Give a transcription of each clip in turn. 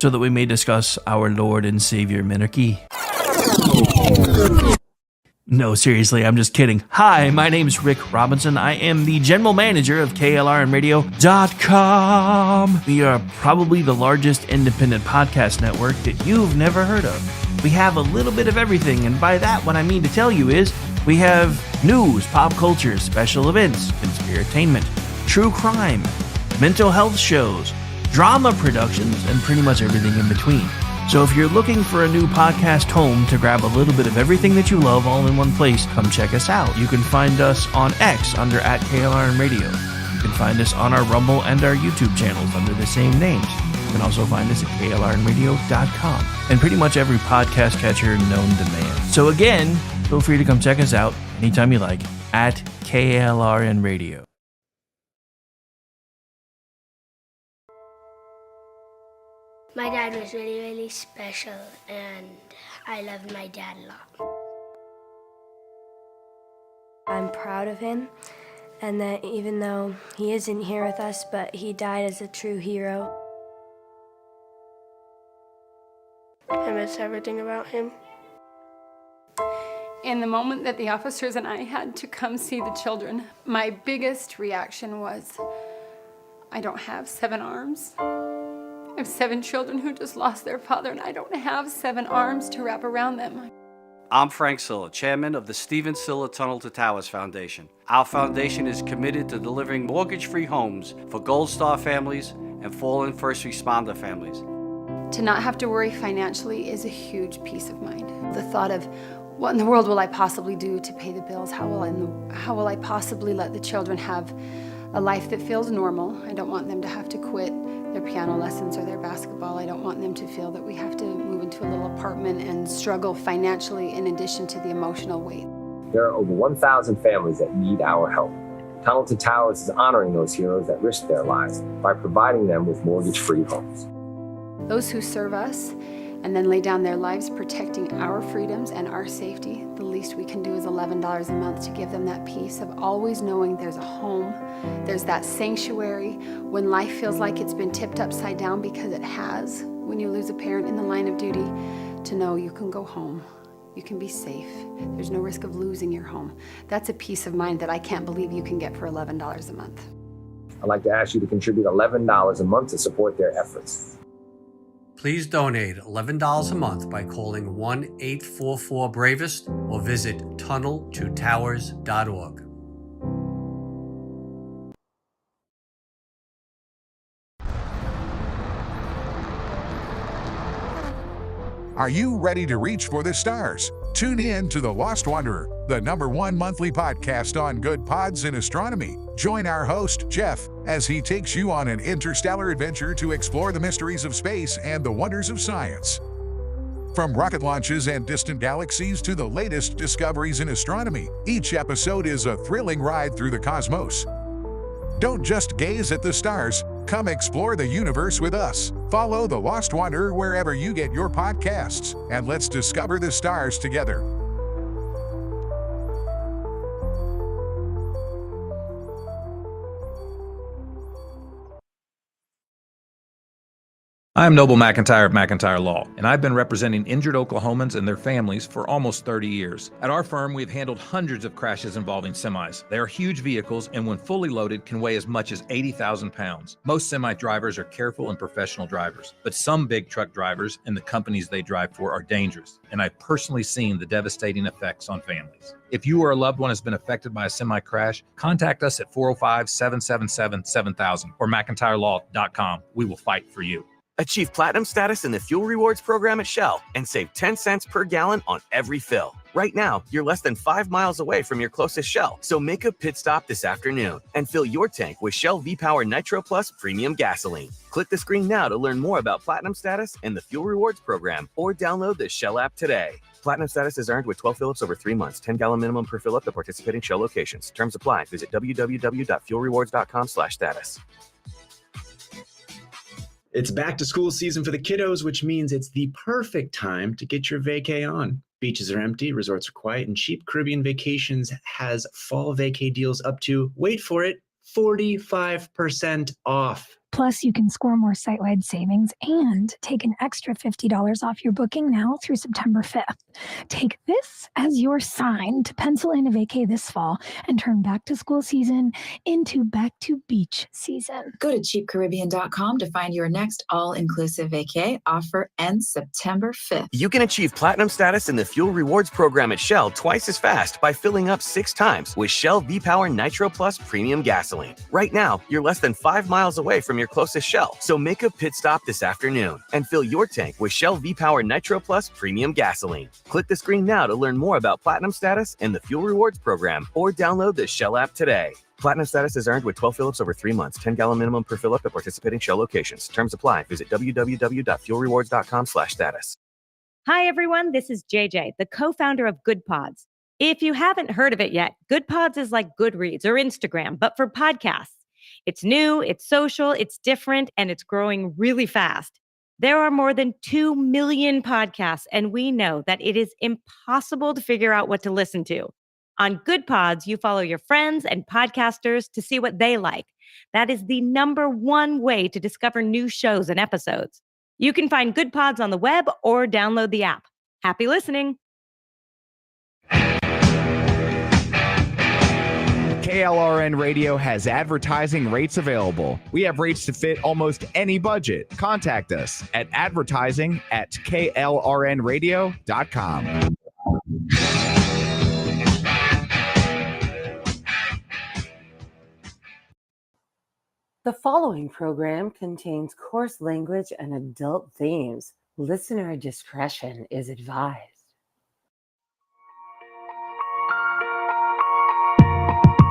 So that we may discuss our Lord and Savior Minarchy. No, seriously, I'm just kidding. Hi, my name's Rick Robinson. I am the general manager of KLRNradio.com. We are probably the largest independent podcast network that you've never heard of. We have a little bit of everything, and by that, what I mean to tell you is we have news, pop culture, special events, conspiratainment, true crime, mental health shows, drama productions, and pretty much everything in between. So if you're looking for a new podcast home to grab a little bit of everything that you love all in one place, come check us out. You can find us on X under @KLRNradio. You can find us on our Rumble and our YouTube channels under the same names. You can also find us at KLRNradio.com and pretty much every podcast catcher known to man. So again, feel free to come check us out anytime you like at KLRNradio. My dad was really, really special, and I loved my dad a lot. I'm proud of him, and that even though he isn't here with us, but he died as a true hero. I miss everything about him. In the moment that the officers and I had to come see the children, my biggest reaction was, I don't have 7 arms. I have 7 children who just lost their father, and I don't have 7 arms to wrap around them. I'm Frank Silla, chairman of the Stephen Silla Tunnel to Towers Foundation. Our foundation is committed to delivering mortgage-free homes for Gold Star families and fallen first responder families. To not have to worry financially is a huge peace of mind. The thought of, what in the world will I possibly do to pay the bills? How will I possibly let the children have a life that feels normal? I don't want them to have to quit their piano lessons or their basketball. I don't want them to feel that we have to move into a little apartment and struggle financially in addition to the emotional weight. There are over 1,000 families that need our help. Tunnel to Towers is honoring those heroes that risked their lives by providing them with mortgage-free homes. Those who serve us and then lay down their lives protecting our freedoms and our safety, the least we can do is $11 a month to give them that peace of always knowing there's a home, there's that sanctuary when life feels like it's been tipped upside down, because it has, when you lose a parent in the line of duty, to know you can go home, you can be safe, there's no risk of losing your home. That's a peace of mind that I can't believe you can get for $11 a month. I'd like to ask you to contribute $11 a month to support their efforts. Please donate $11 a month by calling 1-844-BRAVEST or visit tunneltotowers.org. Are you ready to reach for the stars? Tune in to The Lost Wanderer, the #1 monthly podcast on good pods in astronomy. Join our host, Jeff, as he takes you on an interstellar adventure to explore the mysteries of space and the wonders of science. From rocket launches and distant galaxies to the latest discoveries in astronomy, each episode is a thrilling ride through the cosmos. Don't just gaze at the stars, come explore the universe with us. Follow The Lost Wanderer wherever you get your podcasts, and let's discover the stars together. I'm Noble McIntyre of McIntyre Law, and I've been representing injured Oklahomans and their families for almost 30 years. At our firm, we've handled hundreds of crashes involving semis. They are huge vehicles, and when fully loaded, can weigh as much as 80,000 pounds. Most semi drivers are careful and professional drivers, but some big truck drivers and the companies they drive for are dangerous, and I've personally seen the devastating effects on families. If you or a loved one has been affected by a semi crash, contact us at 405-777-7000 or McIntyreLaw.com. We will fight for you. Achieve platinum status in the Fuel Rewards program at Shell and save 10 cents per gallon on every fill. Right now, you're less than 5 miles away from your closest Shell, so make a pit stop this afternoon and fill your tank with Shell V-Power Nitro Plus Premium Gasoline. Click the screen now to learn more about Platinum status and the Fuel Rewards program, or download the Shell app today. Platinum status is earned with 12 fill-ups over 3 months, 10-gallon minimum per fill-up at participating Shell locations. Terms apply. Visit www.fuelrewards.com/status. It's back to school season for the kiddos, which means it's the perfect time to get your vacay on. Beaches are empty, resorts are quiet, and Cheap Caribbean Vacations has fall vacay deals up to, wait for it, 45% off. Plus, you can score more site-wide savings and take an extra $50 off your booking now through September 5th. Take this as your sign to pencil in a vacay this fall and turn back to school season into back to beach season. Go to cheapcaribbean.com to find your next all-inclusive vacay. Offer ends September 5th. You can achieve Platinum status in the Fuel Rewards program at Shell twice as fast by filling up 6 times with Shell V-Power Nitro Plus Premium Gasoline. Right now, you're less than 5 miles away from your closest Shell, so make a pit stop this afternoon and fill your tank with Shell V-Power Nitro Plus Premium Gasoline. Click the screen now to learn more about Platinum status and the Fuel Rewards program, or download the Shell app today. Platinum status is earned with 12 fill-ups over 3 months, 10-gallon minimum per fill-up at participating Shell locations. Terms apply. Visit www.fuelrewards.com/status. Hi, everyone. This is JJ, the co-founder of Good Pods. If you haven't heard of it yet, Good Pods is like Goodreads or Instagram, but for podcasts. It's new, it's social, it's different, and it's growing really fast. There are more than 2 million podcasts, and we know that it is impossible to figure out what to listen to. On Good Pods, you follow your friends and podcasters to see what they like. That is the #1 way to discover new shows and episodes. You can find Good Pods on the web or download the app. Happy listening. KLRN Radio has advertising rates available. We have rates to fit almost any budget. Contact us at advertising@klrnradio.com. The following program contains coarse language and adult themes. Listener discretion is advised.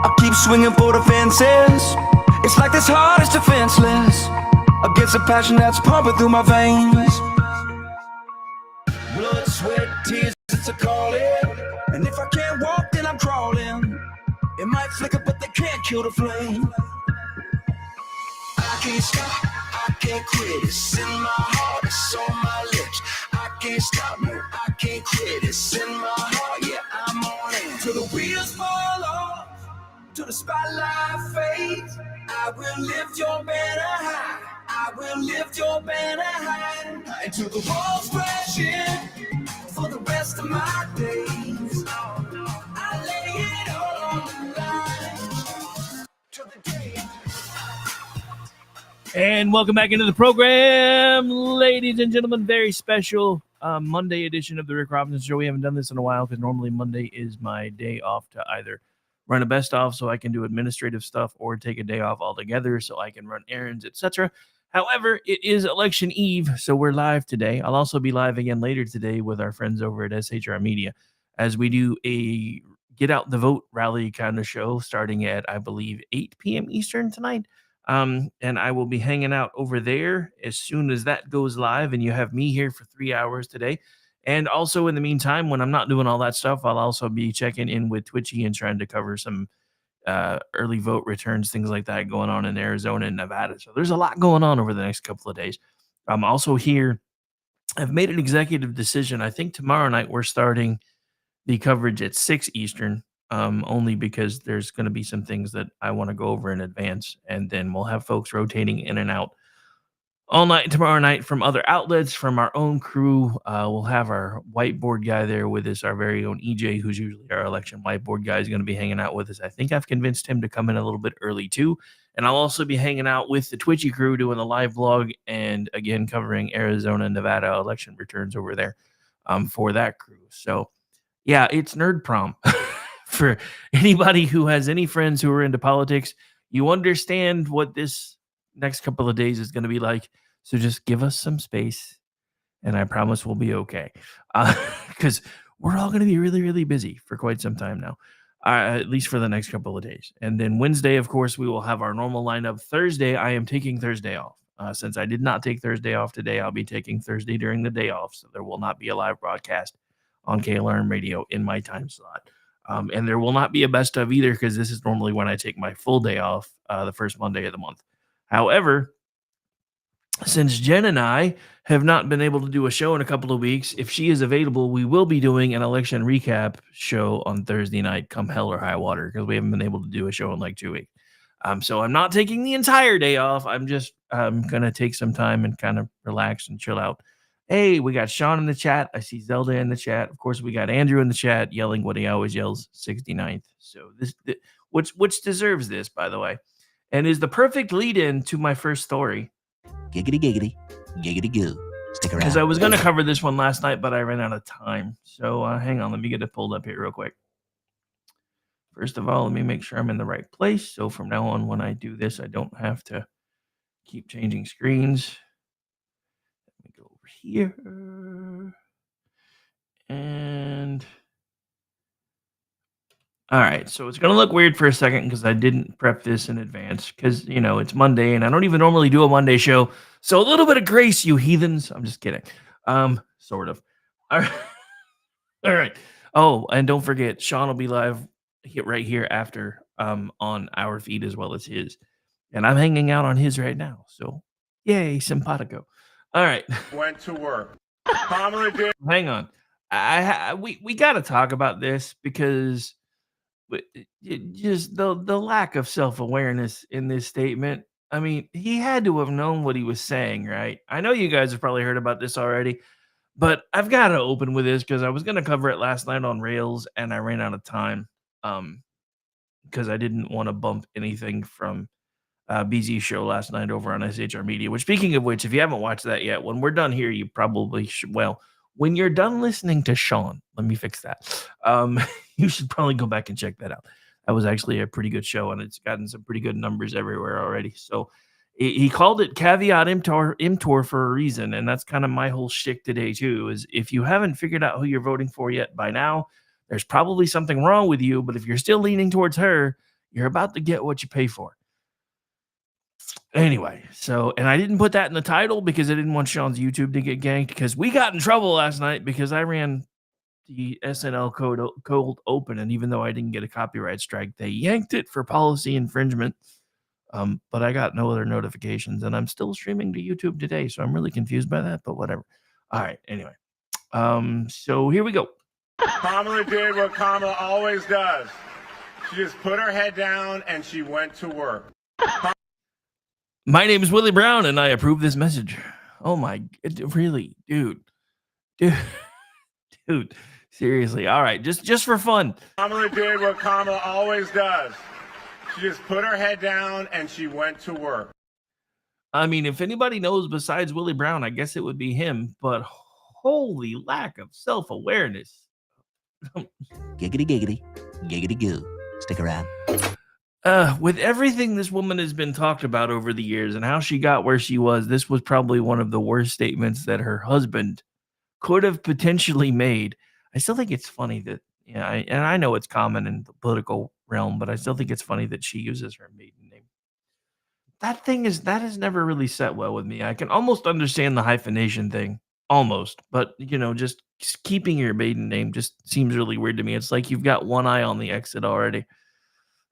I keep swinging for the fences. It's like this heart is defenseless against a passion that's pumping through my veins. Blood, sweat, tears, it's a calling. And if I can't walk, then I'm crawling. It might flicker, but they can't kill the flame. I can't stop, I can't quit. It's in my heart, it's on my lips. I can't stop, no, I can't quit. It's in my heart, yeah, I'm on it. Till the wheels fall off, till the spotlight fades. I will lift your banner high. I will lift your banner high. Until the walls crash in for the rest of my days. I lay it all on the line. Till the day. And welcome back into the program, ladies and gentlemen. Very special Monday edition of the Rick Robinson Show. We haven't done this in a while because normally Monday is my day off to either run a best off so I can do administrative stuff or take a day off altogether so I can run errands, etc. However, it is election eve, so we're live today. I'll also be live again later today with our friends over at SHR Media as we do a get out the vote rally kind of show starting at, I believe, 8 p.m. Eastern tonight. And I will be hanging out over there as soon as that goes live, and you have me here for 3 hours today. And also in the meantime, when I'm not doing all that stuff, I'll also be checking in with Twitchy and trying to cover some early vote returns, things like that going on in Arizona and Nevada. So there's a lot going on over the next couple of days. I'm also here. I've made an executive decision. I think tomorrow night we're starting the coverage at 6 Eastern. Only because there's going to be some things that I want to go over in advance, and then we'll have folks rotating in and out all night tomorrow night from other outlets, from our own crew. We'll have our whiteboard guy there with us, our very own EJ, who's usually our election whiteboard guy, is going to be hanging out with us. I think I've convinced him to come in a little bit early too, and I'll also be hanging out with the Twitchy crew doing the live blog and again covering Arizona and Nevada election returns over there for that crew. So yeah, it's nerd prom. For anybody who has any friends who are into politics, you understand what this next couple of days is going to be like. So just give us some space, and I promise we'll be okay. Because we're all going to be really, really busy for quite some time now, at least for the next couple of days. And then Wednesday, of course, we will have our normal lineup. Thursday, I am taking Thursday off. Since I did not take Thursday off today, I'll be taking Thursday during the day off. So there will not be a live broadcast on KLRM radio in my time slot. And there will not be a best of either, because this is normally when I take my full day off, the first Monday of the month. However, since Jen and I have not been able to do a show in a couple of weeks, if she is available, we will be doing an election recap show on Thursday night, come hell or high water, because we haven't been able to do a show in like 2 weeks. So I'm not taking the entire day off. I'm just going to take some time and kind of relax and chill out. Hey, we got Sean in the chat. I see Zelda in the chat. Of course, we got Andrew in the chat yelling what he always yells, 69th. So which deserves this, by the way, and is the perfect lead-in to my first story. Giggity, giggity, giggity goo. Stick around. Because I was going to cover this one last night, but I ran out of time. So hang on. Let me get it pulled up here real quick. First of all, let me make sure I'm in the right place. So from now on, when I do this, I don't have to keep changing screens. Let me go over here. And all right. So it's going to look weird for a second because I didn't prep this in advance because, you know, it's Monday and I don't even normally do a Monday show. So a little bit of grace, you heathens. I'm just kidding. Sort of. All right. All right. Oh, and don't forget, Sean will be live right here after on our feed as well as his. And I'm hanging out on his right now. So yay, simpatico. All right. Went to work. Kamala did. Hang on. We got to talk about this because just the lack of self-awareness in this statement. I mean, he had to have known what he was saying, right? I know you guys have probably heard about this already, but I've got to open with this because I was going to cover it last night on Rails and I ran out of time because I didn't want to bump anything from BZ's show last night over on SHR Media, which, speaking of which, if you haven't watched that yet, when we're done here, you probably should. Well, when you're done listening to Sean, let me fix that. You should probably go back and check that out. That was actually a pretty good show, and it's gotten some pretty good numbers everywhere already. So he called it caveat emptor for a reason, and that's kind of my whole shtick today too. Is if you haven't figured out who you're voting for yet by now, there's probably something wrong with you. But if you're still leaning towards her, you're about to get what you pay for. Anyway, so, and I didn't put that in the title because I didn't want Sean's YouTube to get ganked, because we got in trouble last night because I ran the SNL cold open, and even though I didn't get a copyright strike, they yanked it for policy infringement. But I got no other notifications, and I'm still streaming to YouTube today, so I'm really confused by that, but whatever. All right, anyway. So here we go. Kamala did what Kamala always does. She just put her head down and she went to work. My name is Willie Brown, and I approve this message. Oh my, really, dude, seriously. All right, just for fun. Kamala did what Kamala always does. She just put her head down and she went to work. I mean, if anybody knows besides Willie Brown, I guess it would be him, but holy lack of self-awareness. Giggity, giggity, giggity goo. Stick around. With everything this woman has been talked about over the years and how she got where she was, this was probably one of the worst statements that her husband could have potentially made. I still think it's funny that, and I know it's common in the political realm, but I still think it's funny that she uses her maiden name. That has never really set well with me. I can almost understand the hyphenation thing, almost, but just keeping your maiden name just seems really weird to me. It's like you've got one eye on the exit already.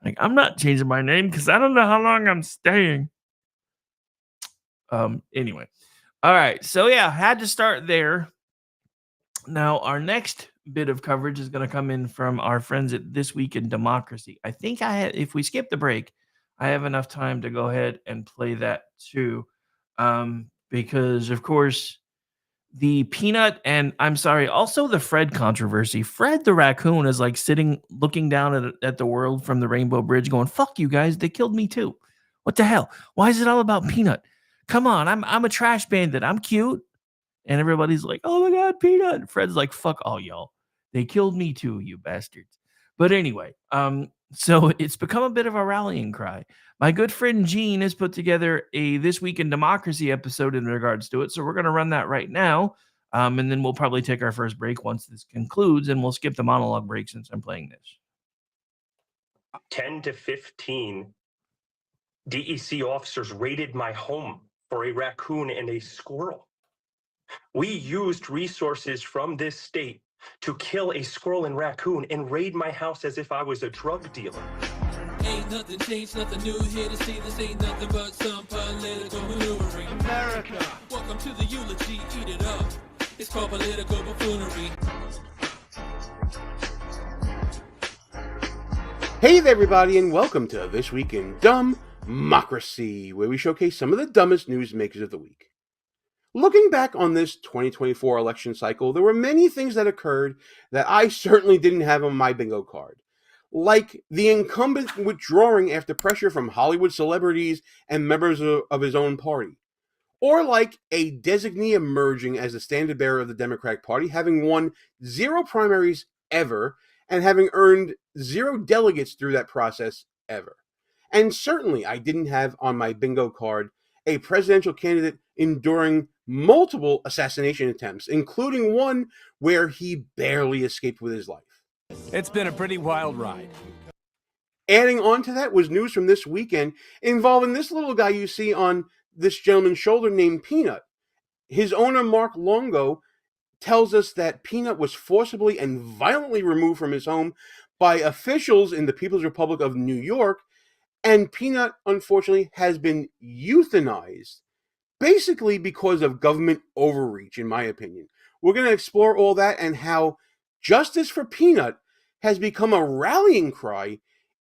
Like, I'm not changing my name because I don't know how long I'm staying. Anyway. All right. So, yeah, had to start there. Now, our next bit of coverage is going to come in from our friends at This Week in Democracy. I think if we skip the break, I have enough time to go ahead and play that too. Because, of course, the Peanut and also the Fred controversy. Fred the raccoon is like looking down at the world from the Rainbow Bridge going, fuck you guys, they killed me too. What the hell? Why is it all about Peanut? Come on, I'm a trash bandit. I'm cute. And everybody's like, oh my God, Peanut. And Fred's like, fuck all y'all. They killed me too, you bastards. But anyway, so it's become a bit of a rallying cry. My good friend Gene has put together a This Week in Democracy episode in regards to it. So we're going to run that right now. And then we'll probably take our first break once this concludes, and we'll skip the monologue break since I'm playing this. 10 to 15 DEC officers raided my home for a raccoon and a squirrel. We used resources from this state to kill a squirrel and raccoon and raid my house as if I was a drug dealer. Ain't nothing changed, nothing new here to see. This ain't nothing but some political maneuvering. America, welcome to the eulogy, eat it up. It's called political buffoonery. Hey there, everybody, and welcome to This Week in Dumbmocracy, where we showcase some of the dumbest newsmakers of the week. Looking back on this 2024 election cycle, there were many things that occurred that I certainly didn't have on my bingo card. Like the incumbent withdrawing after pressure from Hollywood celebrities and members of his own party. Or like a designee emerging as the standard bearer of the Democratic Party, having won 0 primaries ever, and having earned 0 delegates through that process ever. And certainly I didn't have on my bingo card a presidential candidate enduring multiple assassination attempts, including one where he barely escaped with his life. It's been a pretty wild ride. Adding on to that was news from this weekend involving this little guy you see on this gentleman's shoulder named Peanut. His owner, Mark Longo, tells us that Peanut was forcibly and violently removed from his home by officials in the People's Republic of New York, and Peanut, unfortunately, has been euthanized, basically because of government overreach, in my opinion. We're going to explore all that and how justice for Peanut has become a rallying cry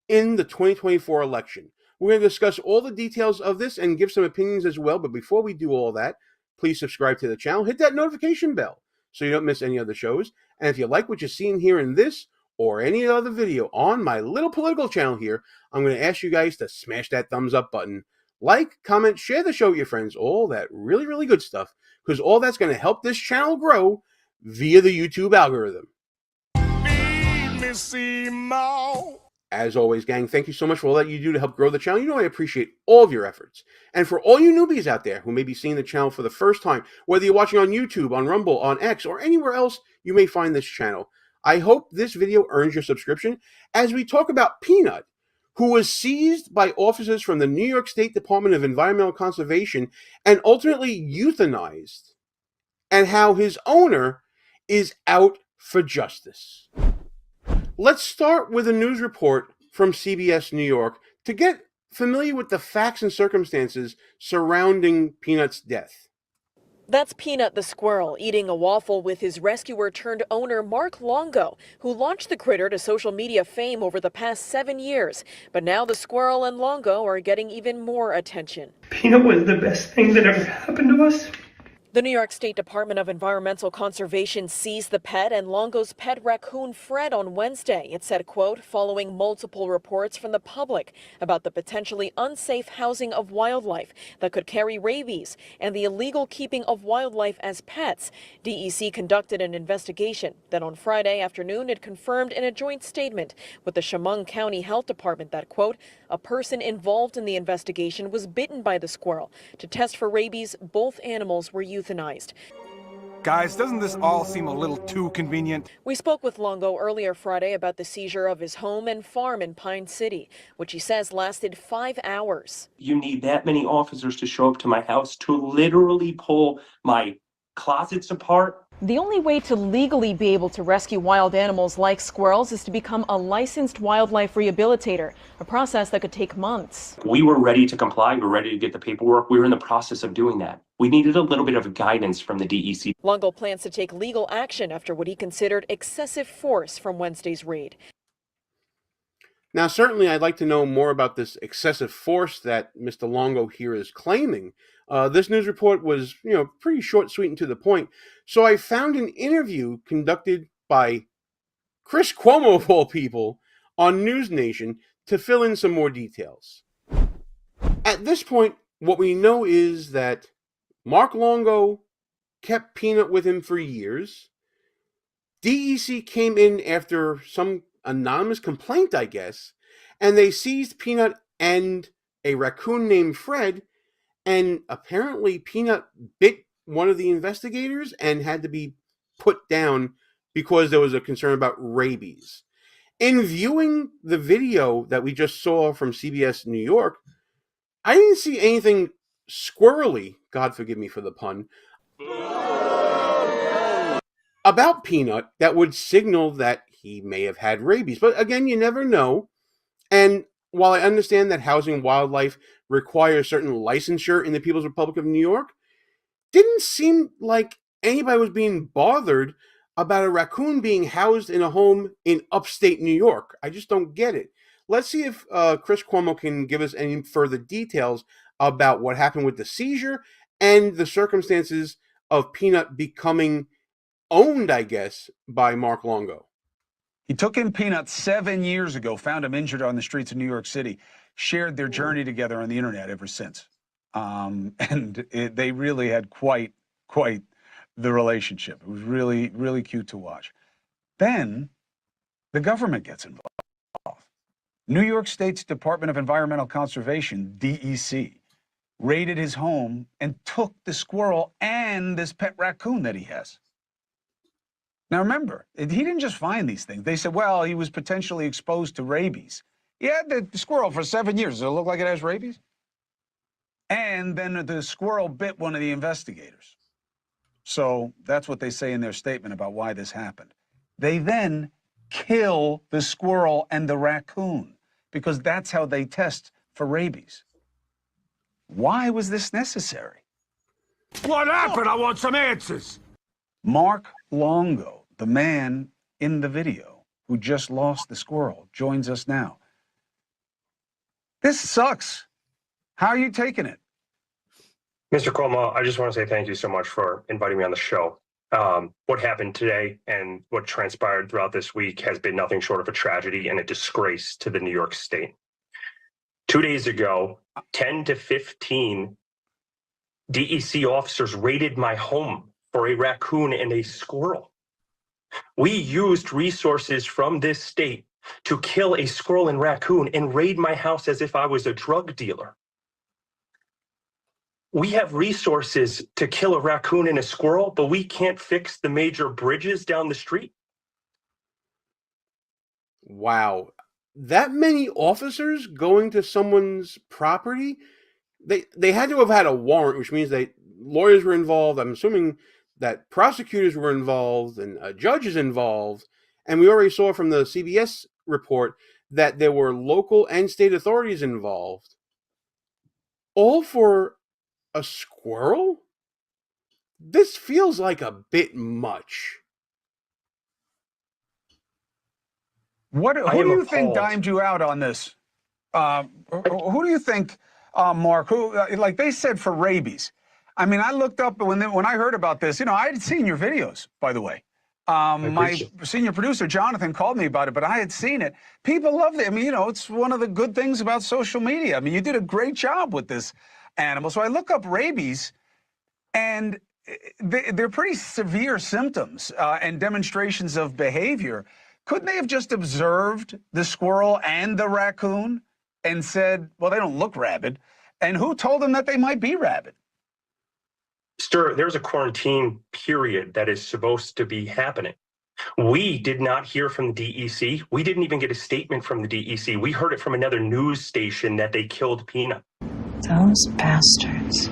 in the 2024 election. We're going to discuss all the details of this and give some opinions as well, but before we do all that, please subscribe to the channel, hit that notification bell so you don't miss any other shows, and if you like what you're seeing here in this or any other video on my little political channel here, I'm going to ask you guys to smash that thumbs up button, like, comment, share the show with your friends, all that really, really good stuff, because all that's going to help this channel grow via the YouTube algorithm. As always, gang, thank you so much for all that you do to help grow the channel. You know I appreciate all of your efforts. And for all you newbies out there who may be seeing the channel for the first time, whether you're watching on YouTube, on Rumble, on X, or anywhere else you may find this channel, I hope this video earns your subscription as we talk about Peanut, who was seized by officers from the New York State Department of Environmental Conservation and ultimately euthanized, and how his owner is out for justice. Let's start with a news report from CBS New York to get familiar with the facts and circumstances surrounding Peanut's death. That's Peanut the squirrel eating a waffle with his rescuer-turned-owner Mark Longo, who launched the critter to social media fame over the past 7 years. But now the squirrel and Longo are getting even more attention. Peanut was the best thing that ever happened to us. The New York State Department of Environmental Conservation seized the pet and Longo's pet raccoon Fred on Wednesday. It said, quote, following multiple reports from the public about the potentially unsafe housing of wildlife that could carry rabies and the illegal keeping of wildlife as pets, DEC conducted an investigation. Then on Friday afternoon, it confirmed in a joint statement with the Chemung County Health Department that, quote, a person involved in the investigation was bitten by the squirrel. To test for rabies, both animals were euthanized. Guys, doesn't this all seem a little too convenient? We spoke with Longo earlier Friday about the seizure of his home and farm in Pine City, which he says lasted 5 hours. You need that many officers to show up to my house to literally pull my closets apart. The only way to legally be able to rescue wild animals like squirrels is to become a licensed wildlife rehabilitator, a process that could take months. We were ready to comply. We were ready to get the paperwork. We were in the process of doing that. We needed a little bit of guidance from the DEC. Longo plans to take legal action after what he considered excessive force from Wednesday's raid. Now, certainly I'd like to know more about this excessive force that Mr. Longo here is claiming. This news report was, pretty short, sweet, and to the point. So I found an interview conducted by Chris Cuomo, of all people, on News Nation to fill in some more details. At this point, what we know is that Mark Longo kept Peanut with him for years. DEC came in after some anonymous complaint, I guess, and they seized Peanut and a raccoon named Fred, and apparently Peanut bit one of the investigators and had to be put down because there was a concern about rabies. In viewing the video that we just saw from CBS New York, I didn't see anything squirrely, God forgive me for the pun, about Peanut that would signal that he may have had rabies. But again, you never know. And while I understand that housing and wildlife requires certain licensure in the People's Republic of New York, didn't seem like anybody was being bothered about a raccoon being housed in a home in upstate New York. I just don't get it. Let's see if Chris Cuomo can give us any further details about what happened with the seizure and the circumstances of Peanut becoming owned, I guess, by Mark Longo. He took in Peanut 7 years ago, found him injured on the streets of New York City, shared their journey together on the internet ever since. They really had quite the relationship. It was really, really cute to watch. Then the government gets involved. New York State's Department of Environmental Conservation, DEC, raided his home and took the squirrel and this pet raccoon that he has. Now remember, he didn't just find these things. They said, well, he was potentially exposed to rabies. He had the squirrel for 7 years. Does it look like it has rabies? And then the squirrel bit one of the investigators. So that's what they say in their statement about why this happened. They then kill the squirrel and the raccoon because that's how they test for rabies. Why was this necessary? What happened? I want some answers. Mark Longo, the man in the video who just lost the squirrel, joins us now. This sucks. How are you taking it? Mr. Cuomo, I just want to say thank you so much for inviting me on the show. What happened today and what transpired throughout this week has been nothing short of a tragedy and a disgrace to the New York State. 2 days ago, 10 to 15 DEC officers raided my home for a raccoon and a squirrel. We used resources from this state to kill a squirrel and raccoon and raid my house as if I was a drug dealer. We have resources to kill a raccoon and a squirrel, but we can't fix the major bridges down the street. Wow. That many officers going to someone's property? They had to have had a warrant, which means that lawyers were involved. I'm assuming that prosecutors were involved and judges involved. And we already saw from the CBS report that there were local and state authorities involved. All for a squirrel? This feels like a bit much. Who do you think dimed you out on this? Who do you think, Mark? Who like they said for rabies? I mean, I looked up when I heard about this. You know, I had seen your videos, by the way. My senior producer Jonathan called me about it, but I had seen it. People love it. I mean, you know, it's one of the good things about social media. I mean, you did a great job with this animal. So I look up rabies, and they're pretty severe symptoms and demonstrations of behavior. Couldn't they have just observed the squirrel and the raccoon and said, well, they don't look rabid? And who told them that they might be rabid? Sir, there's a quarantine period that is supposed to be happening. We did not hear from the DEC. We didn't even get a statement from the DEC. We heard it from another news station that they killed Peanut. Those bastards.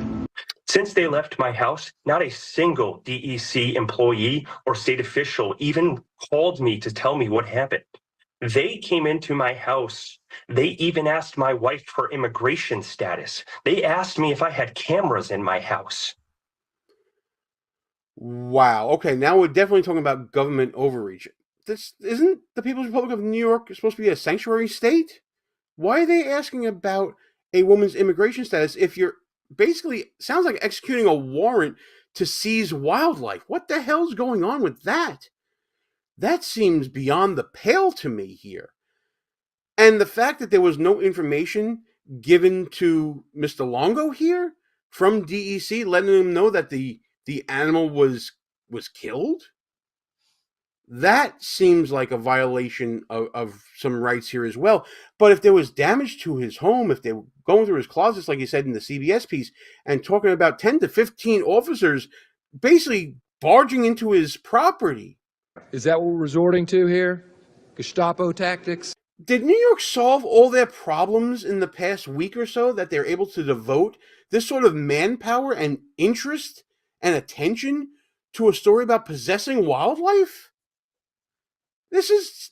Since they left my house, not a single DEC employee or state official even called me to tell me what happened. They came into my house. They even asked my wife for immigration status. They asked me if I had cameras in my house. Wow. Okay, now we're definitely talking about government overreach. This isn't the People's Republic of New York supposed to be a sanctuary state? Why are they asking about a woman's immigration status if you're basically sounds like executing a warrant to seize wildlife? What the hell's going on with that? That seems beyond the pale to me here. And the fact that there was no information given to Mr. Longo here from DEC letting him know that the animal was killed, that seems like a violation of some rights here as well. But if there was damage to his home, if they were going through his closets, like you said in the CBS piece, and talking about 10 to 15 officers basically barging into his property. Is that what we're resorting to here? Gestapo tactics? Did New York solve all their problems in the past week or so that they're able to devote this sort of manpower and interest and attention to a story about possessing wildlife? There's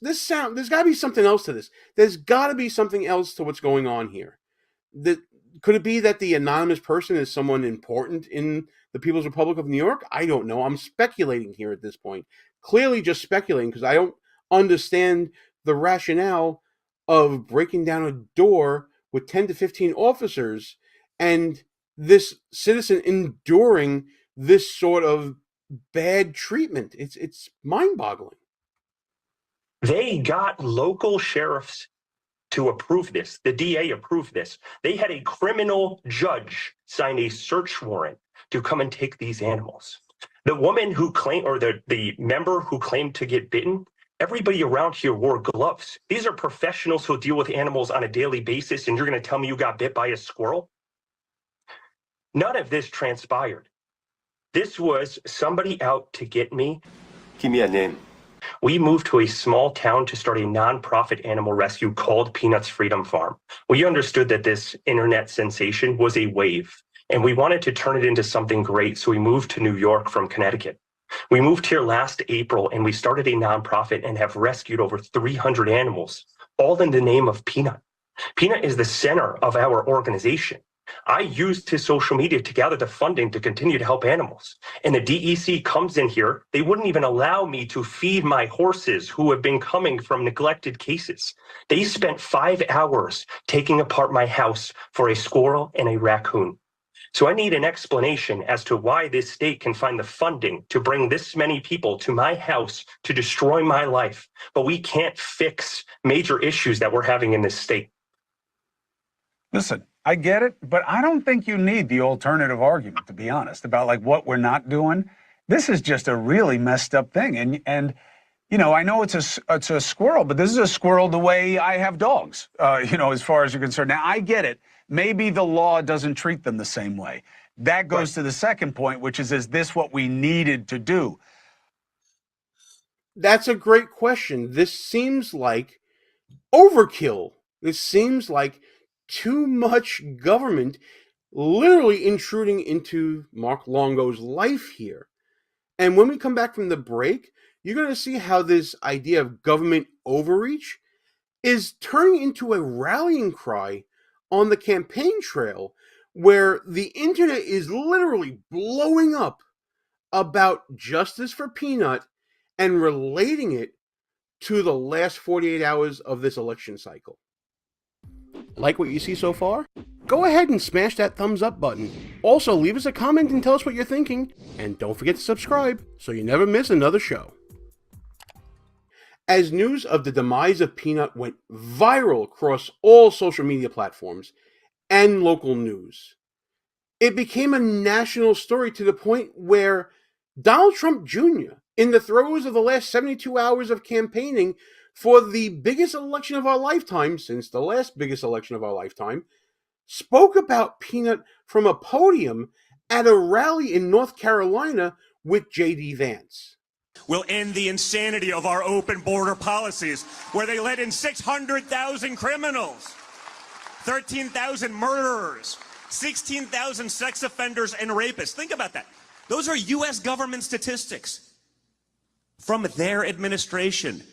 got to be something else to this. There's got to be something else to what's going on here. Could it be that the anonymous person is someone important in the People's Republic of New York? I don't know. I'm speculating here at this point. Clearly just speculating because I don't understand the rationale of breaking down a door with 10 to 15 officers and this citizen enduring this sort of bad treatment. It's mind-boggling. They got local sheriffs to approve this. The DA approved this. They had a criminal judge sign a search warrant to come and take these animals. The woman who claimed, or the member who claimed to get bitten, everybody around here wore gloves. These are professionals who deal with animals on a daily basis, and you're going to tell me you got bit by a squirrel? None of this transpired. This was somebody out to get me. Give me a name. We moved to a small town to start a nonprofit animal rescue called Peanuts Freedom Farm. We understood that this internet sensation was a wave, and we wanted to turn it into something great, so we moved to New York from Connecticut. We moved here last April, and we started a nonprofit and have rescued over 300 animals, all in the name of Peanut. Peanut is the center of our organization. I used his social media to gather the funding to continue to help animals. And the DEC comes in here. They wouldn't even allow me to feed my horses who have been coming from neglected cases. They spent 5 hours taking apart my house for a squirrel and a raccoon. So I need an explanation as to why this state can find the funding to bring this many people to my house to destroy my life, but we can't fix major issues that we're having in this state. Listen, I get it, but I don't think you need the alternative argument, to be honest, about like what we're not doing. This is just a really messed up thing. And you know, I know it's a squirrel, but this is a squirrel the way I have dogs, you know, as far as you're concerned. Now, I get it. Maybe the law doesn't treat them the same way. That goes to the second point, which is this what we needed to do? That's a great question. This seems like overkill. This seems like too much government literally intruding into Mark Longo's life here. And when we come back from the break, you're going to see how this idea of government overreach is turning into a rallying cry on the campaign trail, where the internet is literally blowing up about justice for Peanut and relating it to the last 48 hours of this election cycle. Like what you see so far? Go ahead and smash that thumbs up button. Also, leave us a comment and tell us what you're thinking. And don't forget to subscribe so you never miss another show. As news of the demise of Peanut went viral across all social media platforms and local news, it became a national story to the point where Donald Trump Jr., in the throes of the last 72 hours of campaigning for the biggest election of our lifetime, since the last biggest election of our lifetime, spoke about Peanut from a podium at a rally in North Carolina with J.D. Vance. Will end the insanity of our open border policies, where they let in 600,000 criminals, 13,000 murderers, 16,000 sex offenders and rapists. Think about that. Those are U.S. government statistics from their administration.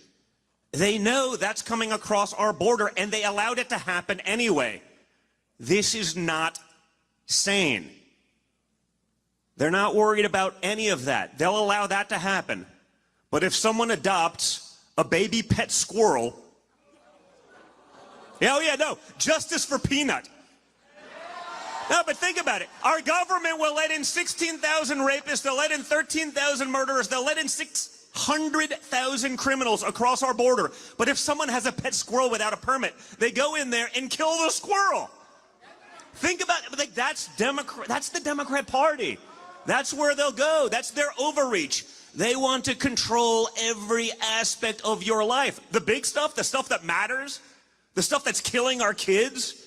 They know that's coming across our border, and they allowed it to happen anyway. This is not sane. They're not worried about any of that. They'll allow that to happen. But if someone adopts a baby pet squirrel, justice for Peanut. No, but think about it. Our government will let in 16,000 rapists, they'll let in 13,000 murderers, they'll let in 600,000 criminals across our border. But if someone has a pet squirrel without a permit, they go in there and kill the squirrel. Think about it. Like, that's the Democrat Party. That's where they'll go. That's their overreach. They want to control every aspect of your life. The big stuff, the stuff that matters, the stuff that's killing our kids,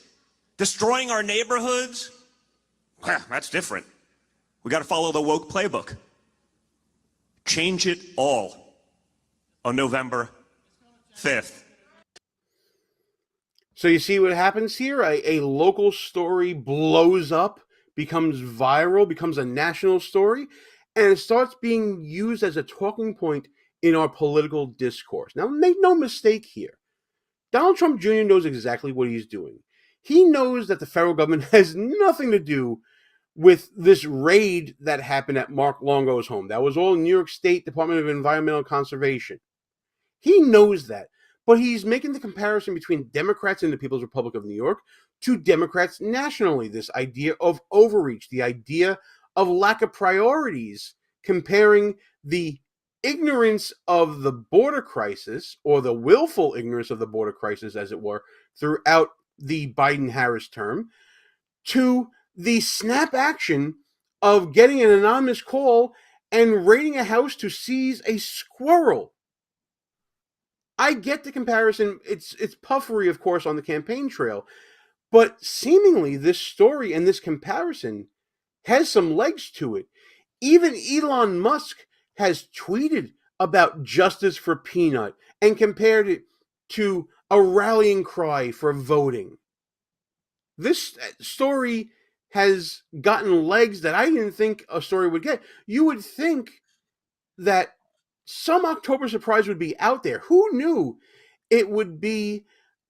destroying our neighborhoods. That's different. We got to follow the woke playbook. Change it all on November 5th. So you see what happens here? A local story blows up, becomes viral, becomes a national story, and it starts being used as a talking point in our political discourse. Now, make no mistake here. Donald Trump Jr. knows exactly what he's doing. He knows that the federal government has nothing to do with this raid that happened at Mark Longo's home. That was all New York State Department of Environmental Conservation. He knows that, but he's making the comparison between Democrats in the People's Republic of New York to Democrats nationally. This idea of overreach, the idea of lack of priorities, comparing the ignorance of the border crisis, or the willful ignorance of the border crisis, as it were, throughout the Biden-Harris term, to the snap action of getting an anonymous call and raiding a house to seize a squirrel. I get the comparison. It's puffery, of course, on the campaign trail, but seemingly this story and this comparison has some legs to it. Even Elon Musk has tweeted about justice for Peanut and compared it to a rallying cry for voting. This story has gotten legs that I didn't think a story would get. You would think that some October surprise would be out there. Who knew it would be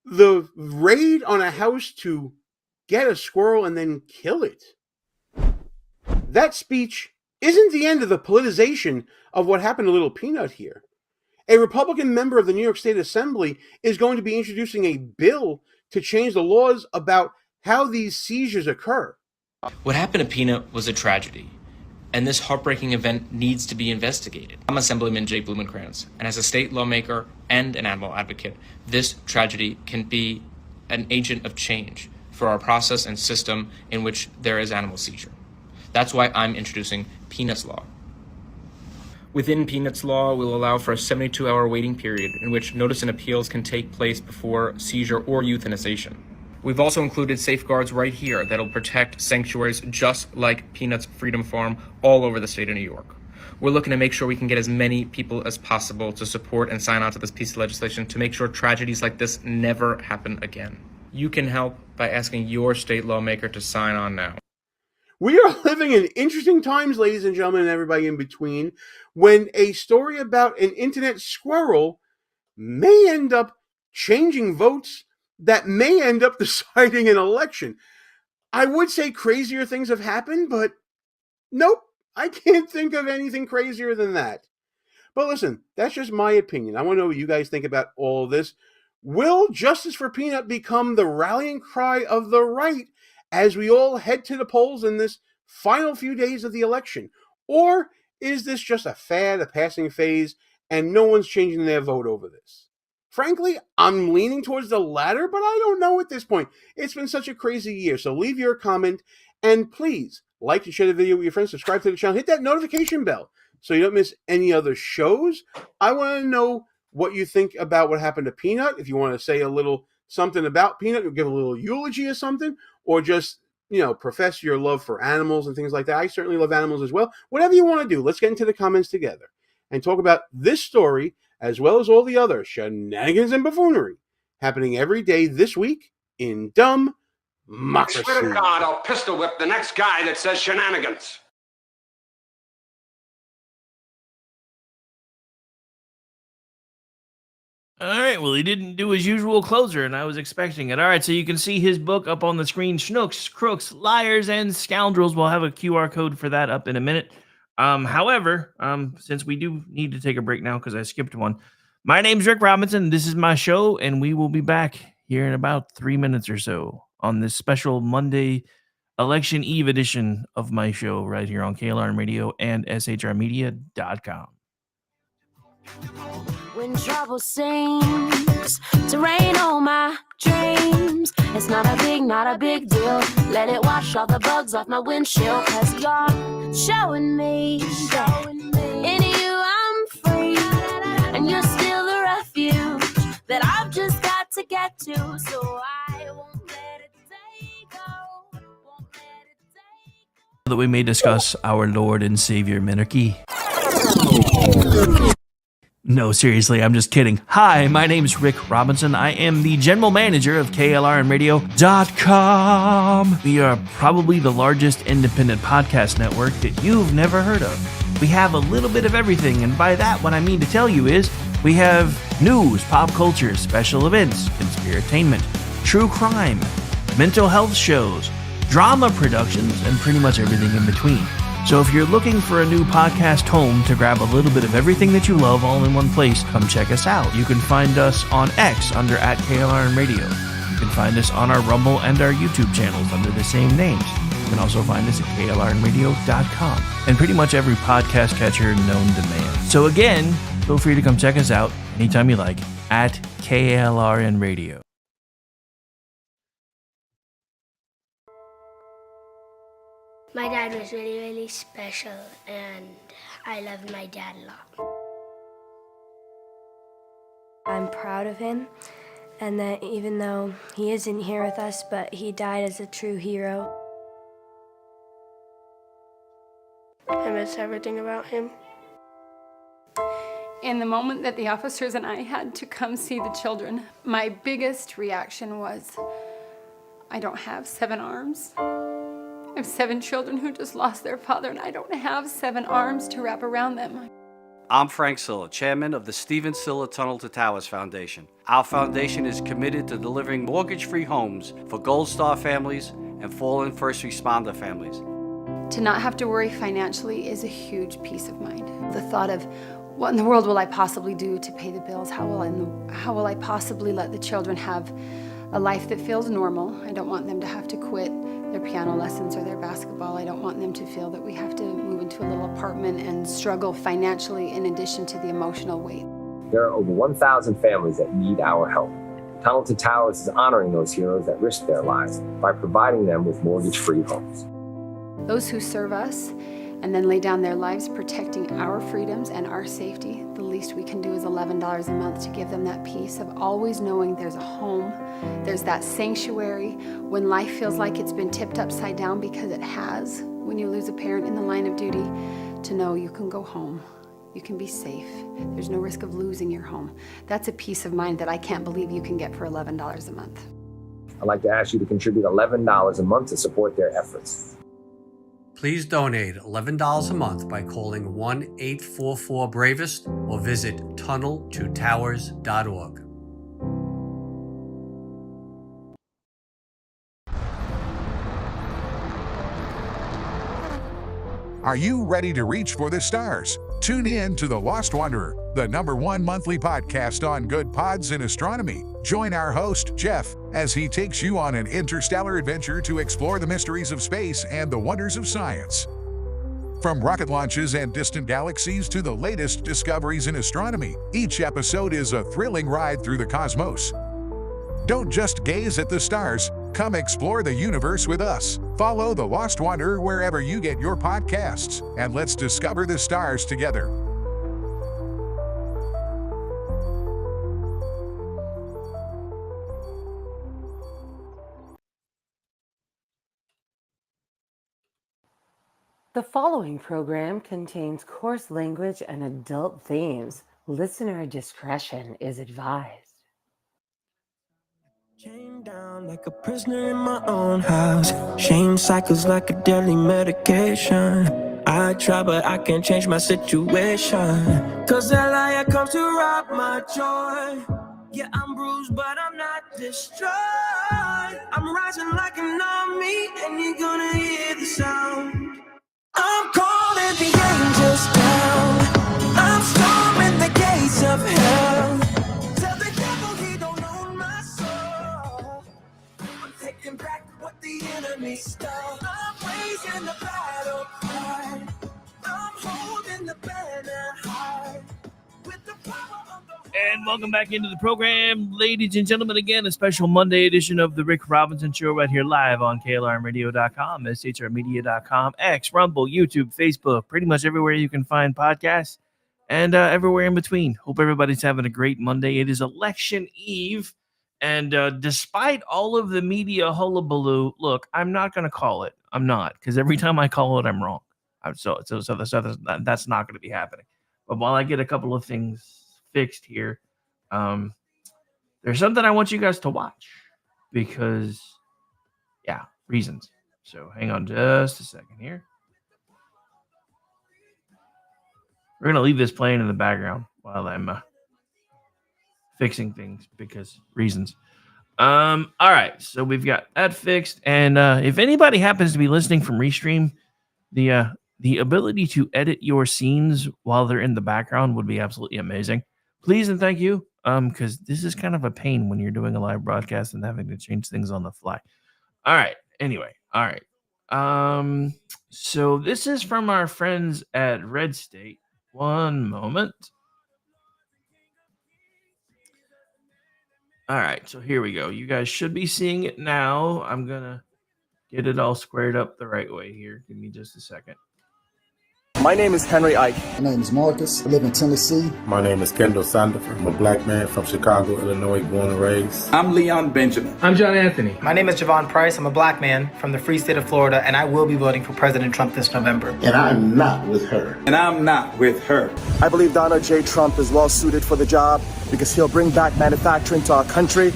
the raid on a house to get a squirrel and then kill it? That speech isn't the end of the politicization of what happened to Little Peanut here. A Republican member of the New York State Assembly is going to be introducing a bill to change the laws about how these seizures occur. What happened to Peanut was a tragedy, and this heartbreaking event needs to be investigated. I'm Assemblyman Jake Blumenkrantz, and as a state lawmaker and an animal advocate, this tragedy can be an agent of change for our process and system in which there is animal seizure. That's why I'm introducing Peanut's Law. Within Peanut's Law, we'll allow for a 72-hour waiting period in which notice and appeals can take place before seizure or euthanization. We've also included safeguards right here that'll protect sanctuaries just like Peanut's Freedom Farm all over the state of New York. We're looking to make sure we can get as many people as possible to support and sign on to this piece of legislation to make sure tragedies like this never happen again. You can help by asking your state lawmaker to sign on now. We are living in interesting times, ladies and gentlemen, and everybody in between, when a story about an internet squirrel may end up changing votes that may end up deciding an election. I would say crazier things have happened, but nope, I can't think of anything crazier than that. But listen, that's just my opinion. I want to know what you guys think about all of this. Will Justice for Peanut become the rallying cry of the right as we all head to the polls in this final few days of the election? Or is this just a fad, a passing phase, and no one's changing their vote over this? Frankly, I'm leaning towards the latter, but I don't know at this point. It's been such a crazy year, so leave your comment, and please like and share the video with your friends, subscribe to the channel, hit that notification bell so you don't miss any other shows. I want to know what you think about what happened to Peanut. If you want to say a little something about Peanut, or give a little eulogy or something, or just, profess your love for animals and things like that. I certainly love animals as well. Whatever you want to do, let's get into the comments together and talk about this story as well as all the other shenanigans and buffoonery happening every day this week in Dumb Democracy. I swear to God, I'll pistol whip the next guy that says shenanigans. All right, well, he didn't do his usual closer, and I was expecting it. All right, so you can see his book up on the screen, Schnooks, Crooks, Liars, and Scoundrels. We'll have a QR code for that up in a minute. However, since we do need to take a break now because I skipped one, my name's Rick Robinson. This is my show, and we will be back here in about 3 minutes or so on this special Monday Election Eve edition of my show right here on KLRN Radio and SHRmedia.com. When trouble seems to rain on my dreams, it's not a big deal. Let it wash all the bugs off my windshield, 'cause you're showing me that in you I'm free, and you're still the refuge that I've just got to get to, so I won't let it take go. That we may discuss our Lord and Savior Minarchy. No, seriously, I'm just kidding. Hi, my name's Rick Robinson. I am the general manager of KLRNradio.com. We are probably the largest independent podcast network that you've never heard of. We have a little bit of everything, and by that, what I mean to tell you is we have news, pop culture, special events, conspiratainment, true crime, mental health shows, drama productions, and pretty much everything in between. So if you're looking for a new podcast home to grab a little bit of everything that you love all in one place, come check us out. You can find us on X under @KLRNradio. You can find us on our Rumble and our YouTube channels under the same names. You can also find us at KLRNradio.com and pretty much every podcast catcher known to man. So again, feel free to come check us out anytime you like at KLRNradio. My dad was really, really special, and I loved my dad a lot. I'm proud of him, and that even though he isn't here with us, but he died as a true hero. I miss everything about him. In the moment that the officers and I had to come see the children, my biggest reaction was, I don't have 7 arms. I have 7 children who just lost their father, and I don't have 7 arms to wrap around them. I'm Frank Silla, chairman of the Stephen Silla Tunnel to Towers Foundation. Our foundation is committed to delivering mortgage-free homes for Gold Star families and fallen first responder families. To not have to worry financially is a huge peace of mind. The thought of, what in the world will I possibly do to pay the bills? How will I possibly let the children have a life that feels normal? I don't want them to have to quit their piano lessons or their basketball. I don't want them to feel that we have to move into a little apartment and struggle financially in addition to the emotional weight. There are over 1,000 families that need our help. Tunnel to Towers is honoring those heroes that risk their lives by providing them with mortgage-free homes. Those who serve us and then lay down their lives protecting our freedoms and our safety, the least we can do is $11 a month to give them that peace of always knowing there's a home, there's that sanctuary when life feels like it's been tipped upside down, because it has, when you lose a parent in the line of duty, to know you can go home, you can be safe, there's no risk of losing your home. That's a peace of mind that I can't believe you can get for $11 a month. I'd like to ask you to contribute $11 a month to support their efforts. Please donate $11 a month by calling 1-844-BRAVEST or visit tunneltotowers.org. Are you ready to reach for the stars? Tune in to The Lost Wanderer, the #1 monthly podcast on good pods in astronomy. Join our host, Jeff, as he takes you on an interstellar adventure to explore the mysteries of space and the wonders of science. From rocket launches and distant galaxies to the latest discoveries in astronomy, each episode is a thrilling ride through the cosmos. Don't just gaze at the stars, come explore the universe with us. Follow The Lost Wanderer wherever you get your podcasts, and let's discover the stars together. The following program contains coarse language and adult themes. Listener discretion is advised. Chained down like a prisoner in my own house. Shame cycles like a deadly medication. I try, but I can't change my situation. Cause that liar comes to rob my joy. Yeah, I'm bruised, but I'm not destroyed. I'm rising like an army, and you're gonna hear the sound. I'm calling the angels down. I'm storming the gates of hell. Tell the devil he don't own my soul. I'm taking back what the enemy stole. I'm raising the battle cry. I'm holding the banner high. With the power of the And welcome back into the program, ladies and gentlemen. Again, a special Monday edition of the Rick Robinson Show right here live on KLRMradio.com, SHRmedia.com, X, Rumble, YouTube, Facebook, pretty much everywhere you can find podcasts and everywhere in between. Hope everybody's having a great Monday. It is election eve, and despite all of the media hullabaloo, look, I'm not going to call it. I'm not, because every time I call it, I'm wrong. So that's not going to be happening. But while I get a couple of things fixed here, there's something I want you guys to watch because, yeah, reasons. So hang on just a second here. We're going to leave this playing in the background while I'm fixing things because reasons. All right, so we've got that fixed, and if anybody happens to be listening from Restream, the ability to edit your scenes while they're in the background would be absolutely amazing. Please and thank you, because this is kind of a pain when you're doing a live broadcast and having to change things on the fly. All right, anyway, all right. So this is from our friends at Red State. One moment. All right, so here we go. You guys should be seeing it now. I'm gonna get it all squared up the right way here. Give me just a second. My name is Henry Ike. My name is Marcus. I live in Tennessee. My name is Kendall Sandifer. I'm a black man from Chicago, Illinois, born and raised. I'm Leon Benjamin. I'm John Anthony. My name is Javon Price. I'm a black man from the free state of Florida, and I will be voting for President Trump this November. And I'm not with her. And I'm not with her. I believe Donald J. Trump is well suited for the job because he'll bring back manufacturing to our country,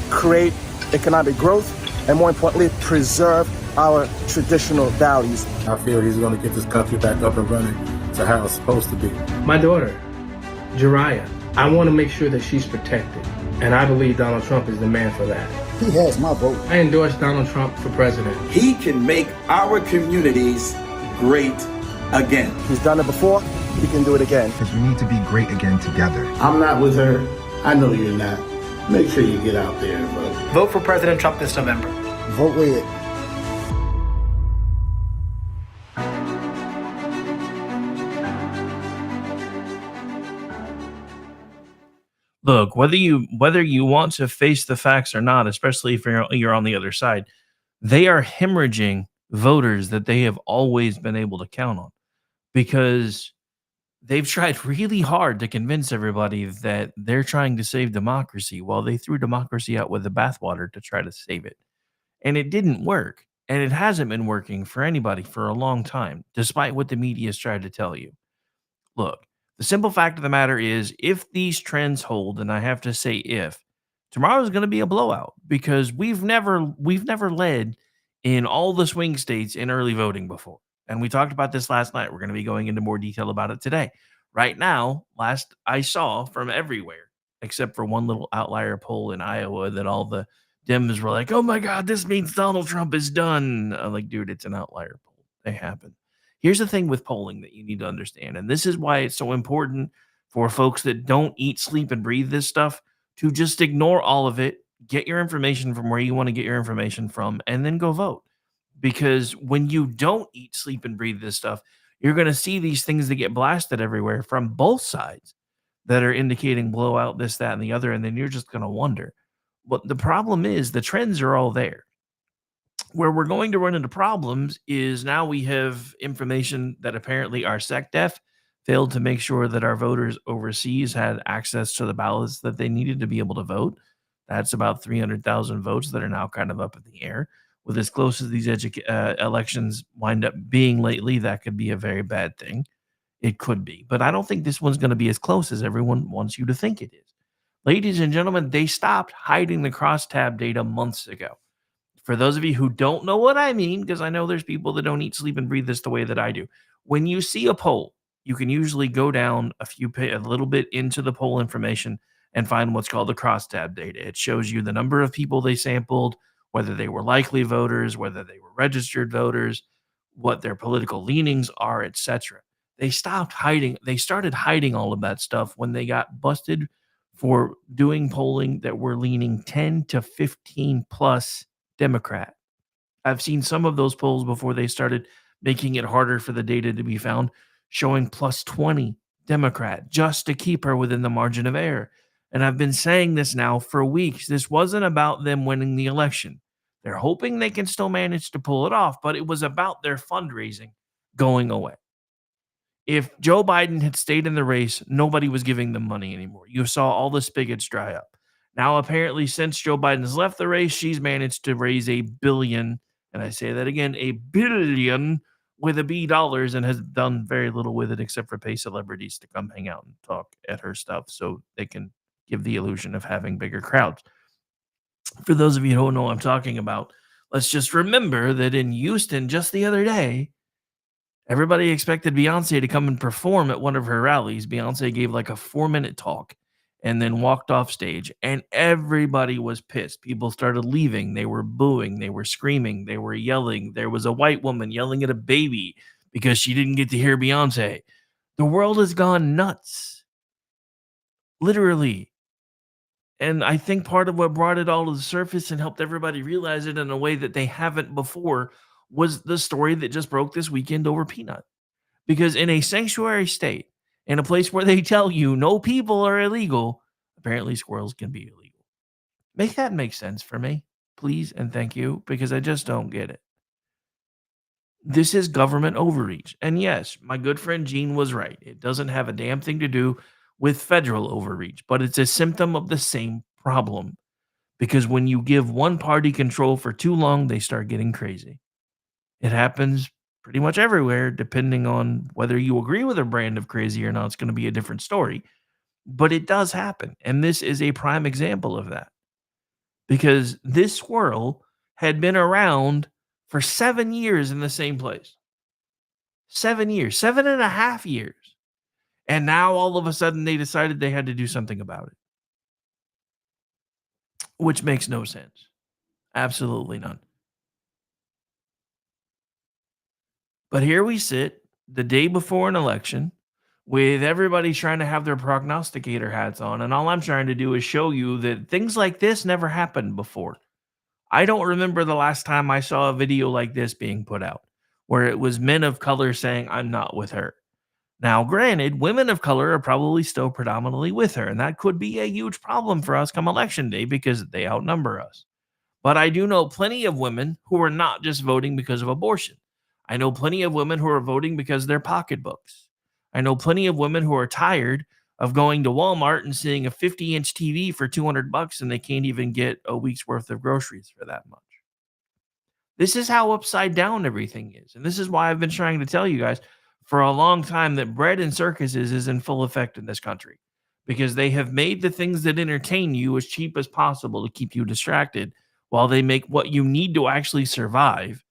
create economic growth, and more importantly, preserve our traditional values. I feel he's going to get this country back up and running to how it's supposed to be. My daughter, Jariah, I want to make sure that she's protected, and I believe Donald Trump is the man for that. He has my vote. I endorse Donald Trump for president. He can make our communities great again. He's done it before, he can do it again. Because we need to be great again together. I'm not with her. I know you're not. Make sure you get out there and vote. Vote for President Trump this November. Vote with it. Look, whether you want to face the facts or not, especially if you're on the other side, they are hemorrhaging voters that they have always been able to count on because they've tried really hard to convince everybody that they're trying to save democracy while they threw democracy out with the bathwater to try to save it. And it didn't work. And it hasn't been working for anybody for a long time, despite what the media has tried to tell you. Look, the simple fact of the matter is, if these trends hold, and I have to say if, tomorrow is going to be a blowout because we've never led in all the swing states in early voting before. And we talked about this last night. We're going to be going into more detail about it today. Right now, last I saw from everywhere, except for one little outlier poll in Iowa that all the Dems were like, oh my God, this means Donald Trump is done. I'm like, dude, it's an outlier poll. They happen. Here's the thing with polling that you need to understand, and this is why it's so important for folks that don't eat, sleep, and breathe this stuff to just ignore all of it, get your information from where you want to get your information from, and then go vote. Because when you don't eat, sleep, and breathe this stuff, you're going to see these things that get blasted everywhere from both sides that are indicating blowout, this, that, and the other, and then you're just going to wonder. But the problem is the trends are all there. Where we're going to run into problems is now we have information that apparently our SecDef failed to make sure that our voters overseas had access to the ballots that they needed to be able to vote. That's about 300,000 votes that are now kind of up in the air. With as close as these elections wind up being lately, that could be a very bad thing. It could be. But I don't think this one's going to be as close as everyone wants you to think it is. Ladies and gentlemen, they stopped hiding the crosstab data months ago. For those of you who don't know what I mean, because I know there's people that don't eat, sleep, and breathe this the way that I do. When you see a poll, you can usually go down a little bit into the poll information and find what's called the crosstab data. It shows you the number of people they sampled, whether they were likely voters, whether they were registered voters, what their political leanings are, etc. They stopped hiding. They started hiding all of that stuff when they got busted for doing polling that were leaning 10 to 15 plus Democrat. I've seen some of those polls before they started making it harder for the data to be found, showing plus 20 Democrat just to keep her within the margin of error. And I've been saying this now for weeks. This wasn't about them winning the election. They're hoping they can still manage to pull it off, but it was about their fundraising going away. If Joe Biden had stayed in the race, nobody was giving them money anymore. You saw all the spigots dry up. Now, apparently, since Joe Biden's left the race, she's managed to raise $1 billion, and I say that again, $1 billion with a B dollars and has done very little with it except for pay celebrities to come hang out and talk at her stuff so they can give the illusion of having bigger crowds. For those of you who don't know what I'm talking about, let's just remember that in Houston just the other day, everybody expected Beyonce to come and perform at one of her rallies. Beyonce gave like a 4-minute talk and then walked off stage, and everybody was pissed. People started leaving. They were booing. They were screaming. They were yelling. There was a white woman yelling at a baby because she didn't get to hear Beyonce. The world has gone nuts. Literally. And I think part of what brought it all to the surface and helped everybody realize it in a way that they haven't before was the story that just broke this weekend over Peanut. Because in a sanctuary state, in a place where they tell you no people are illegal, apparently squirrels can be illegal. Make that make sense for me, please and thank you, because I just don't get it. This is government overreach. And yes, my good friend Gene was right. It doesn't have a damn thing to do with federal overreach, but it's a symptom of the same problem. Because when you give one party control for too long, they start getting crazy. It happens pretty much everywhere, depending on whether you agree with a brand of crazy or not. It's going to be a different story, but it does happen. And this is a prime example of that because this squirrel had been around for 7 years in the same place. 7 years, 7.5 years. And now all of a sudden they decided they had to do something about it, which makes no sense. Absolutely none. But here we sit the day before an election with everybody trying to have their prognosticator hats on. And all I'm trying to do is show you that things like this never happened before. I don't remember the last time I saw a video like this being put out where it was men of color saying, I'm not with her. Now, granted, women of color are probably still predominantly with her, and that could be a huge problem for us come election day because they outnumber us. But I do know plenty of women who are not just voting because of abortion. I know plenty of women who are voting because of their pocketbooks. I know plenty of women who are tired of going to Walmart and seeing a 50-inch TV for $200 and they can't even get a week's worth of groceries for that much. This is how upside down everything is. And this is why I've been trying to tell you guys for a long time that bread and circuses is in full effect in this country because they have made the things that entertain you as cheap as possible to keep you distracted while they make what you need to actually survive,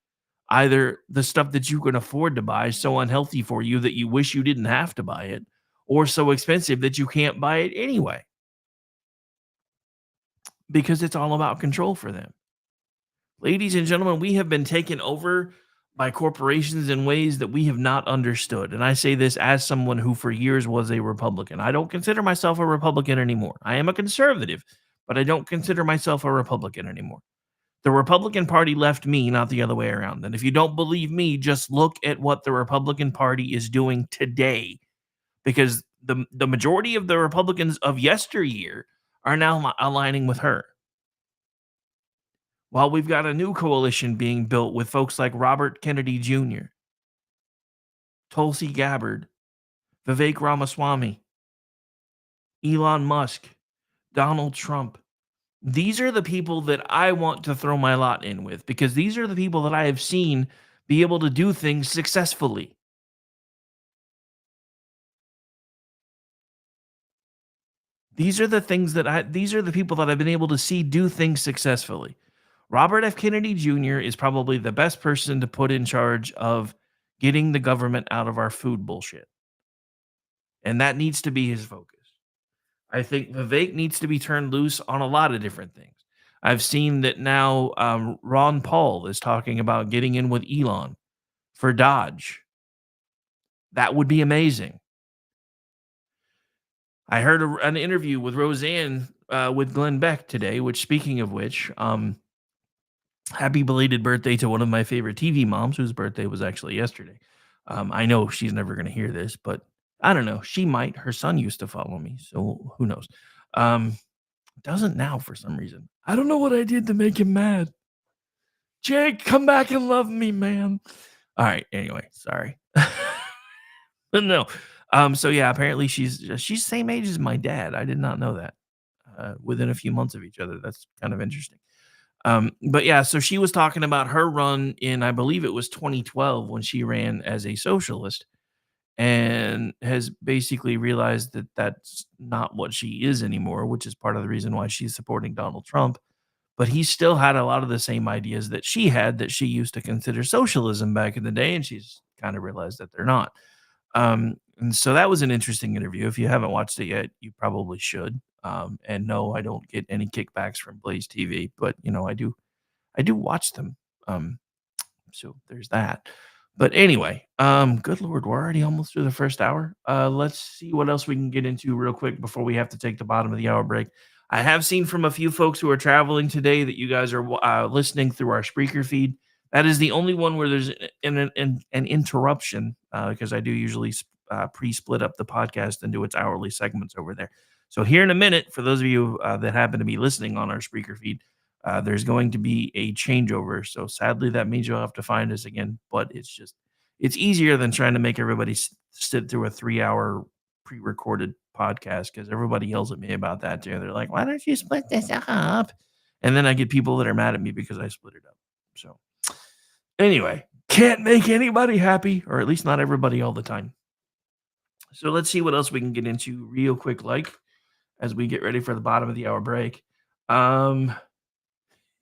either the stuff that you can afford to buy so unhealthy for you that you wish you didn't have to buy it, or so expensive that you can't buy it anyway. Because it's all about control for them. Ladies and gentlemen, we have been taken over by corporations in ways that we have not understood. And I say this as someone who for years was a Republican. I don't consider myself a Republican anymore. I am a conservative, but I don't consider myself a Republican anymore. The Republican Party left me, not the other way around. And if you don't believe me, just look at what the Republican Party is doing today, because the majority of the Republicans of yesteryear are now aligning with her. While we've got a new coalition being built with folks like Robert Kennedy Jr., Tulsi Gabbard, Vivek Ramaswamy, Elon Musk, Donald Trump. These are the people that I want to throw my lot in with because these are the people that I have seen be able to do things successfully. These are the people that I've been able to see do things successfully. Robert F. Kennedy Jr. is probably the best person to put in charge of getting the government out of our food bullshit. And that needs to be his focus. I think Vivek needs to be turned loose on a lot of different things. I've seen that now Ron Paul is talking about getting in with Elon for Dodge. That would be amazing. I heard an interview with Roseanne with Glenn Beck today, which, speaking of which, happy belated birthday to one of my favorite TV moms, whose birthday was actually yesterday. I know she's never going to hear this, but I don't know. She might. Her son used to follow me, so who knows? Doesn't now for some reason. I don't know what I did to make him mad. Jake, come back and love me, man. All right. Anyway, sorry. But no. So yeah, apparently she's the same age as my dad. I did not know that. Within a few months of each other. That's kind of interesting. But yeah, so she was talking about her run in, I believe it was 2012 when she ran as a socialist, and has basically realized that that's not what she is anymore, which is part of the reason why she's supporting Donald Trump. But he still had a lot of the same ideas that she had that she used to consider socialism back in the day, and she's kind of realized that they're not. And so that was an interesting interview. If you haven't watched it yet, you probably should. And no, I don't get any kickbacks from Blaze TV, but I do watch them. So there's that. But anyway, good Lord, we're already almost through the first hour. Let's see what else we can get into real quick before we have to take the bottom of the hour break. I have seen from a few folks who are traveling today that you guys are listening through our Spreaker feed. That is the only one where there's an interruption, because I do usually pre-split up the podcast into its hourly segments over there. So here in a minute, for those of you that happen to be listening on our Spreaker feed, there's going to be a changeover. So sadly, that means you'll have to find us again. But it's easier than trying to make everybody sit through a 3-hour pre-recorded podcast, because everybody yells at me about that too. They're like, why don't you split this up? And then I get people that are mad at me because I split it up. So anyway, can't make anybody happy, or at least not everybody all the time. So let's see what else we can get into real quick, like as we get ready for the bottom of the hour break.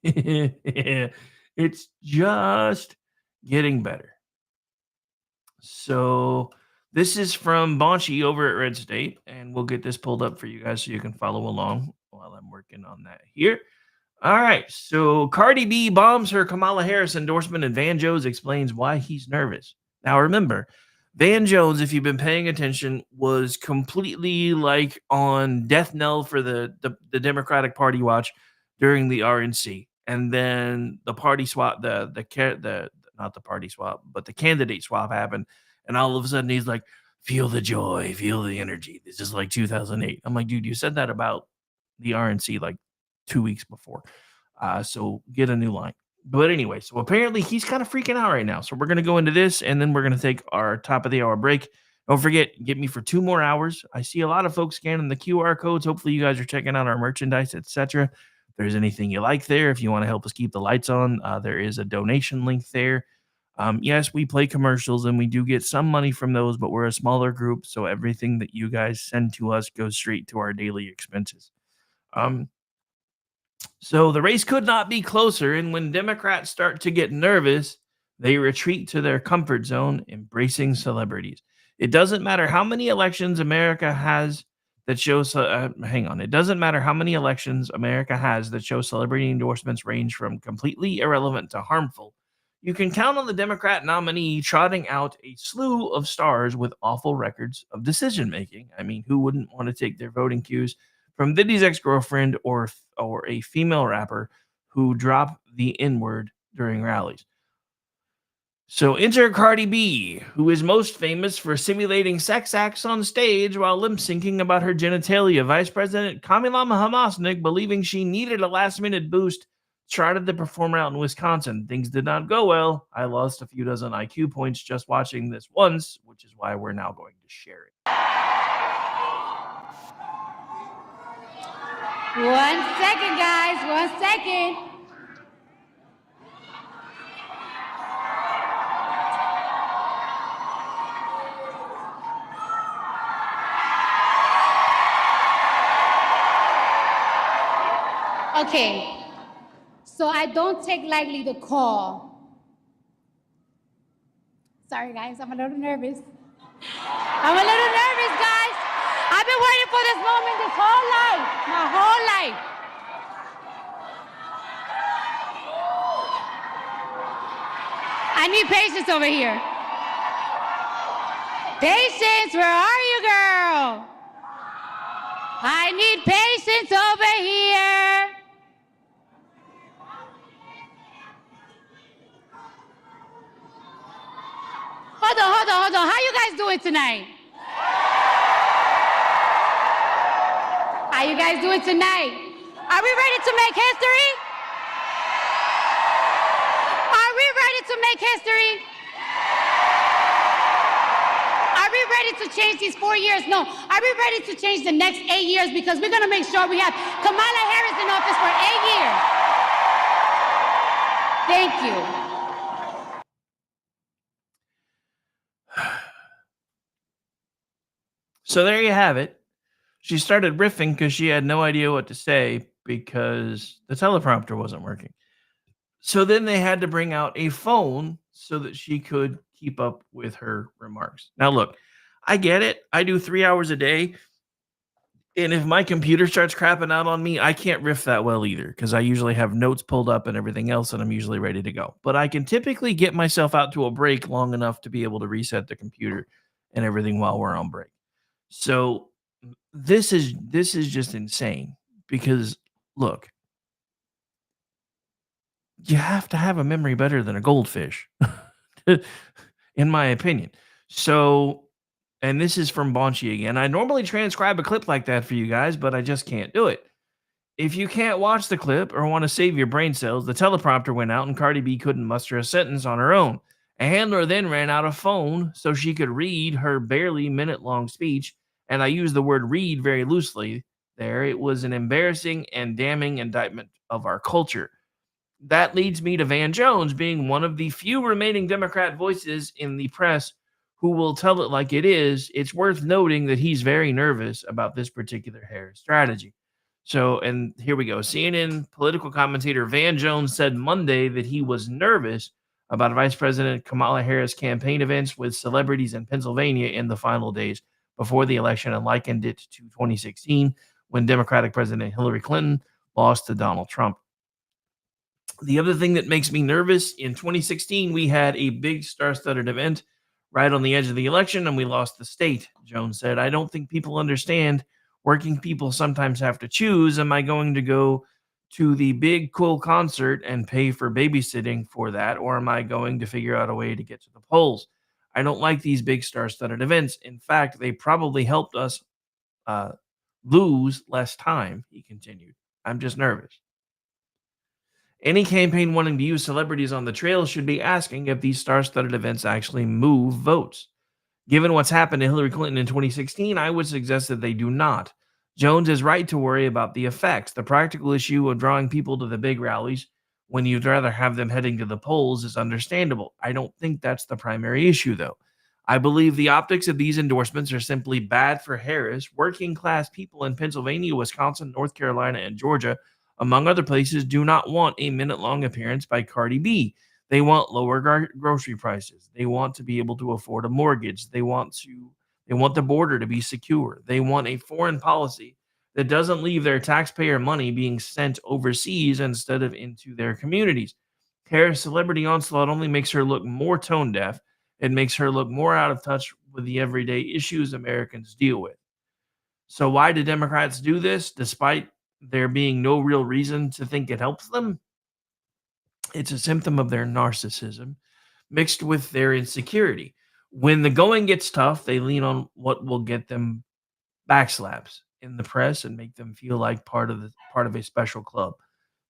It's just getting better. So this is from Bonchi over at Red State, and we'll get this pulled up for you guys so you can follow along while I'm working on that here. All right, so Cardi B bombs her Kamala Harris endorsement, and Van Jones explains why he's nervous. Now remember, Van Jones, if you've been paying attention, was completely like on death knell for the Democratic Party watch during the RNC, and then the party swap, the not the party swap, but the candidate swap happened, and all of a sudden he's like, "Feel the joy, feel the energy. This is like 2008." I'm like, dude, you said that about the RNC like 2 weeks before, so get a new line. But anyway, so apparently he's kind of freaking out right now. So we're going to go into this, and then we're going to take our top of the hour break. Don't forget, get me for 2 more hours. I see a lot of folks scanning the QR codes. Hopefully you guys are checking out our merchandise, etc. If there's anything you like there, if you want to help us keep the lights on, there is a donation link there. Yes, we play commercials, and we do get some money from those, but we're a smaller group, so everything that you guys send to us goes straight to our daily expenses. So the race could not be closer, and when Democrats start to get nervous, they retreat to their comfort zone, embracing celebrities. It doesn't matter how many elections America has that show. It doesn't matter how many elections America has that show celebrity endorsements range from completely irrelevant to harmful. You can count on the Democrat nominee trotting out a slew of stars with awful records of decision making. I mean, who wouldn't want to take their voting cues from Diddy's ex-girlfriend or a female rapper who drop the N-word during rallies? So enter Cardi B, who is most famous for simulating sex acts on stage while lip-syncing about her genitalia. Vice President Kamala Hamasnik, believing she needed a last-minute boost, charted the performer out in Wisconsin. Things did not go well. I lost a few dozen IQ points just watching this once, which is why we're now going to share it. 1 second, guys. 1 second. Okay, so I don't take lightly the call. Sorry, guys, I'm a little nervous. Guys. I've been waiting for this moment this whole life, my whole life. I need patience over here. Patience, where are you, girl? I need patience over here. Hold on. How you guys doing tonight? How you guys doing tonight? Are we ready to make history? Are we ready to make history? Are we ready to change these 4 years? No. Are we ready to change the next 8 years? Because we're going to make sure we have Kamala Harris in office for 8 years. Thank you. So there you have it. She started riffing because she had no idea what to say because the teleprompter wasn't working. So then they had to bring out a phone so that she could keep up with her remarks. Now, look, I get it. I do 3 hours a day. And if my computer starts crapping out on me, I can't riff that well either because I usually have notes pulled up and everything else, and I'm usually ready to go. But I can typically get myself out to a break long enough to be able to reset the computer and everything while we're on break. So this is just insane because look, you have to have a memory better than a goldfish, in my opinion. So, and this is from Bonchi again. I normally transcribe a clip like that for you guys, but I just can't do it. If you can't watch the clip or want to save your brain cells, the teleprompter went out and Cardi B couldn't muster a sentence on her own. A handler then ran out a phone so she could read her barely minute-long speech, and I use the word read very loosely there. It was an embarrassing and damning indictment of our culture. That leads me to Van Jones being one of the few remaining Democrat voices in the press who will tell it like it is. It's worth noting that he's very nervous about this particular Harris strategy. So, and here we go. CNN political commentator Van Jones said Monday that he was nervous about Vice President Kamala Harris campaign events with celebrities in Pennsylvania in the final days before the election and likened it to 2016 when Democratic President Hillary Clinton lost to Donald Trump. The other thing that makes me nervous, in 2016, we had a big star-studded event right on the edge of the election, and we lost the state, Jones said. I don't think people understand working people sometimes have to choose. Am I going to go to the big, cool concert and pay for babysitting for that, or am I going to figure out a way to get to the polls? I don't like these big star-studded events. In fact, they probably helped us lose less time, he continued. I'm just nervous. Any campaign wanting to use celebrities on the trail should be asking if these star-studded events actually move votes. Given what's happened to Hillary Clinton in 2016, I would suggest that they do not. Jones is right to worry about the effects. The practical issue of drawing people to the big rallies when you'd rather have them heading to the polls is understandable. I don't think that's the primary issue, though. I believe the optics of these endorsements are simply bad for Harris. Working class people in Pennsylvania, Wisconsin, North Carolina, and Georgia, among other places, do not want a minute-long appearance by Cardi B. They want lower grocery prices. They want to be able to afford a mortgage. They want the border to be secure. They want a foreign policy that doesn't leave their taxpayer money being sent overseas instead of into their communities. Harris' celebrity onslaught only makes her look more tone deaf. It makes her look more out of touch with the everyday issues Americans deal with. So why do Democrats do this despite there being no real reason to think it helps them? It's a symptom of their narcissism mixed with their insecurity. When the going gets tough, they lean on what will get them backslaps in the press and make them feel like part of a special club.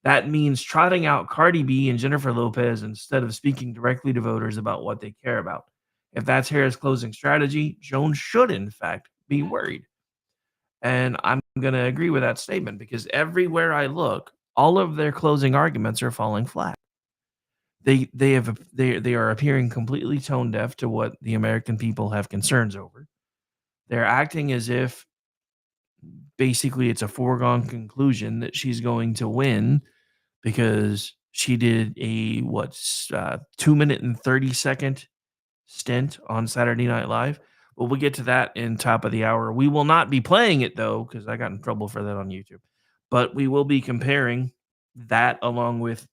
That means trotting out Cardi B and Jennifer Lopez instead of speaking directly to voters about what they care about. If that's Harris' closing strategy, Jones should, in fact, be worried. And I'm going to agree with that statement because everywhere I look, all of their closing arguments are falling flat. They are appearing completely tone deaf to what the American people have concerns over. They're acting as if basically it's a foregone conclusion that she's going to win because she did a 2-minute and 30-second stint on Saturday Night Live. Well, we'll get to that in top of the hour. We will not be playing it though, because I got in trouble for that on YouTube. But we will be comparing that along with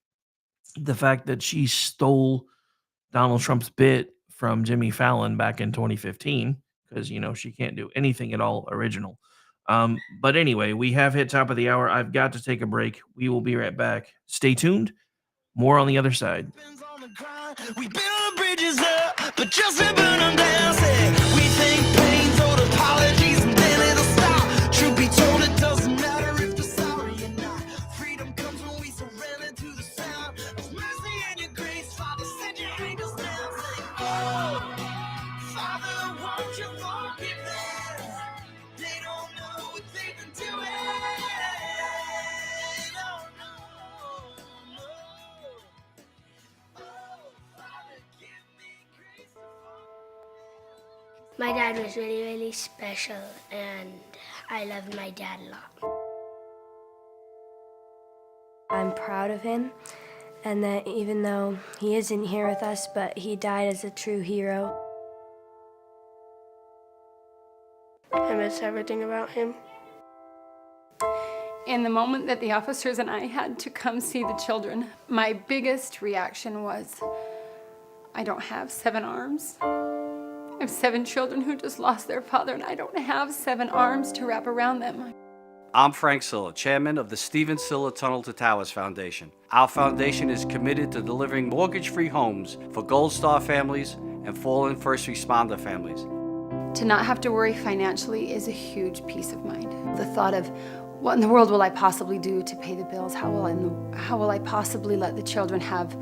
the fact that she stole Donald Trump's bit from Jimmy Fallon back in 2015, because she can't do anything at all original. But anyway, we have hit top of the hour. I've got to take a break. We will be right back. Stay tuned. More on the other side. We build bridges up, but just to burn them down. Say, we think pain's old apologies and then it'll stop. Truth be told, it doesn't matter if they're sorry or not. Freedom comes when we surrender to the sound of mercy and your grace. Father, send your angels down. Say, oh, Father, won't you forgive them? They don't know what they've been doing. Oh, no, no. My dad was really, really special, and I loved my dad a lot. I'm proud of him, and that even though he isn't here with us, but he died as a true hero. I miss everything about him. In the moment that the officers and I had to come see the children, my biggest reaction was, I don't have 7 arms. I have 7 children who just lost their father, and I don't have 7 arms to wrap around them. I'm Frank Silla, chairman of the Stephen Silla Tunnel to Towers Foundation. Our foundation is committed to delivering mortgage-free homes for Gold Star families and fallen first responder families. To not have to worry financially is a huge peace of mind. The thought of, what in the world will I possibly do to pay the bills? How will I possibly let the children have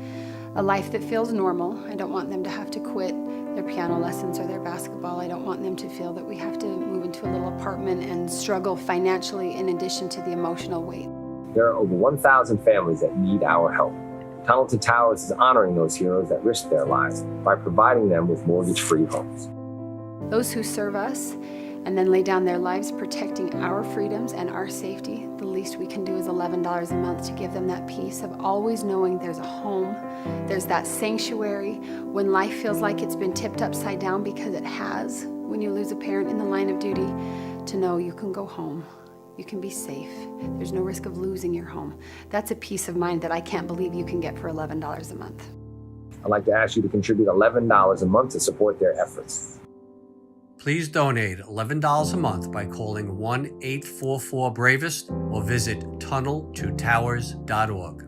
a life that feels normal? I don't want them to have to quit their piano lessons or their basketball. I don't want them to feel that we have to move into a little apartment and struggle financially in addition to the emotional weight. There are over 1,000 families that need our help. Tunnel to Towers is honoring those heroes that risk their lives by providing them with mortgage-free homes. Those who serve us and then lay down their lives protecting our freedoms and our safety, the least we can do is $11 a month to give them that peace of always knowing there's a home, there's that sanctuary when life feels like it's been tipped upside down, because it has. When you lose a parent in the line of duty, to know you can go home, you can be safe, there's no risk of losing your home. That's a peace of mind that I can't believe you can get for $11 a month. I'd like to ask you to contribute $11 a month to support their efforts. Please donate $11 a month by calling 1-844-BRAVEST or visit tunneltotowers.org.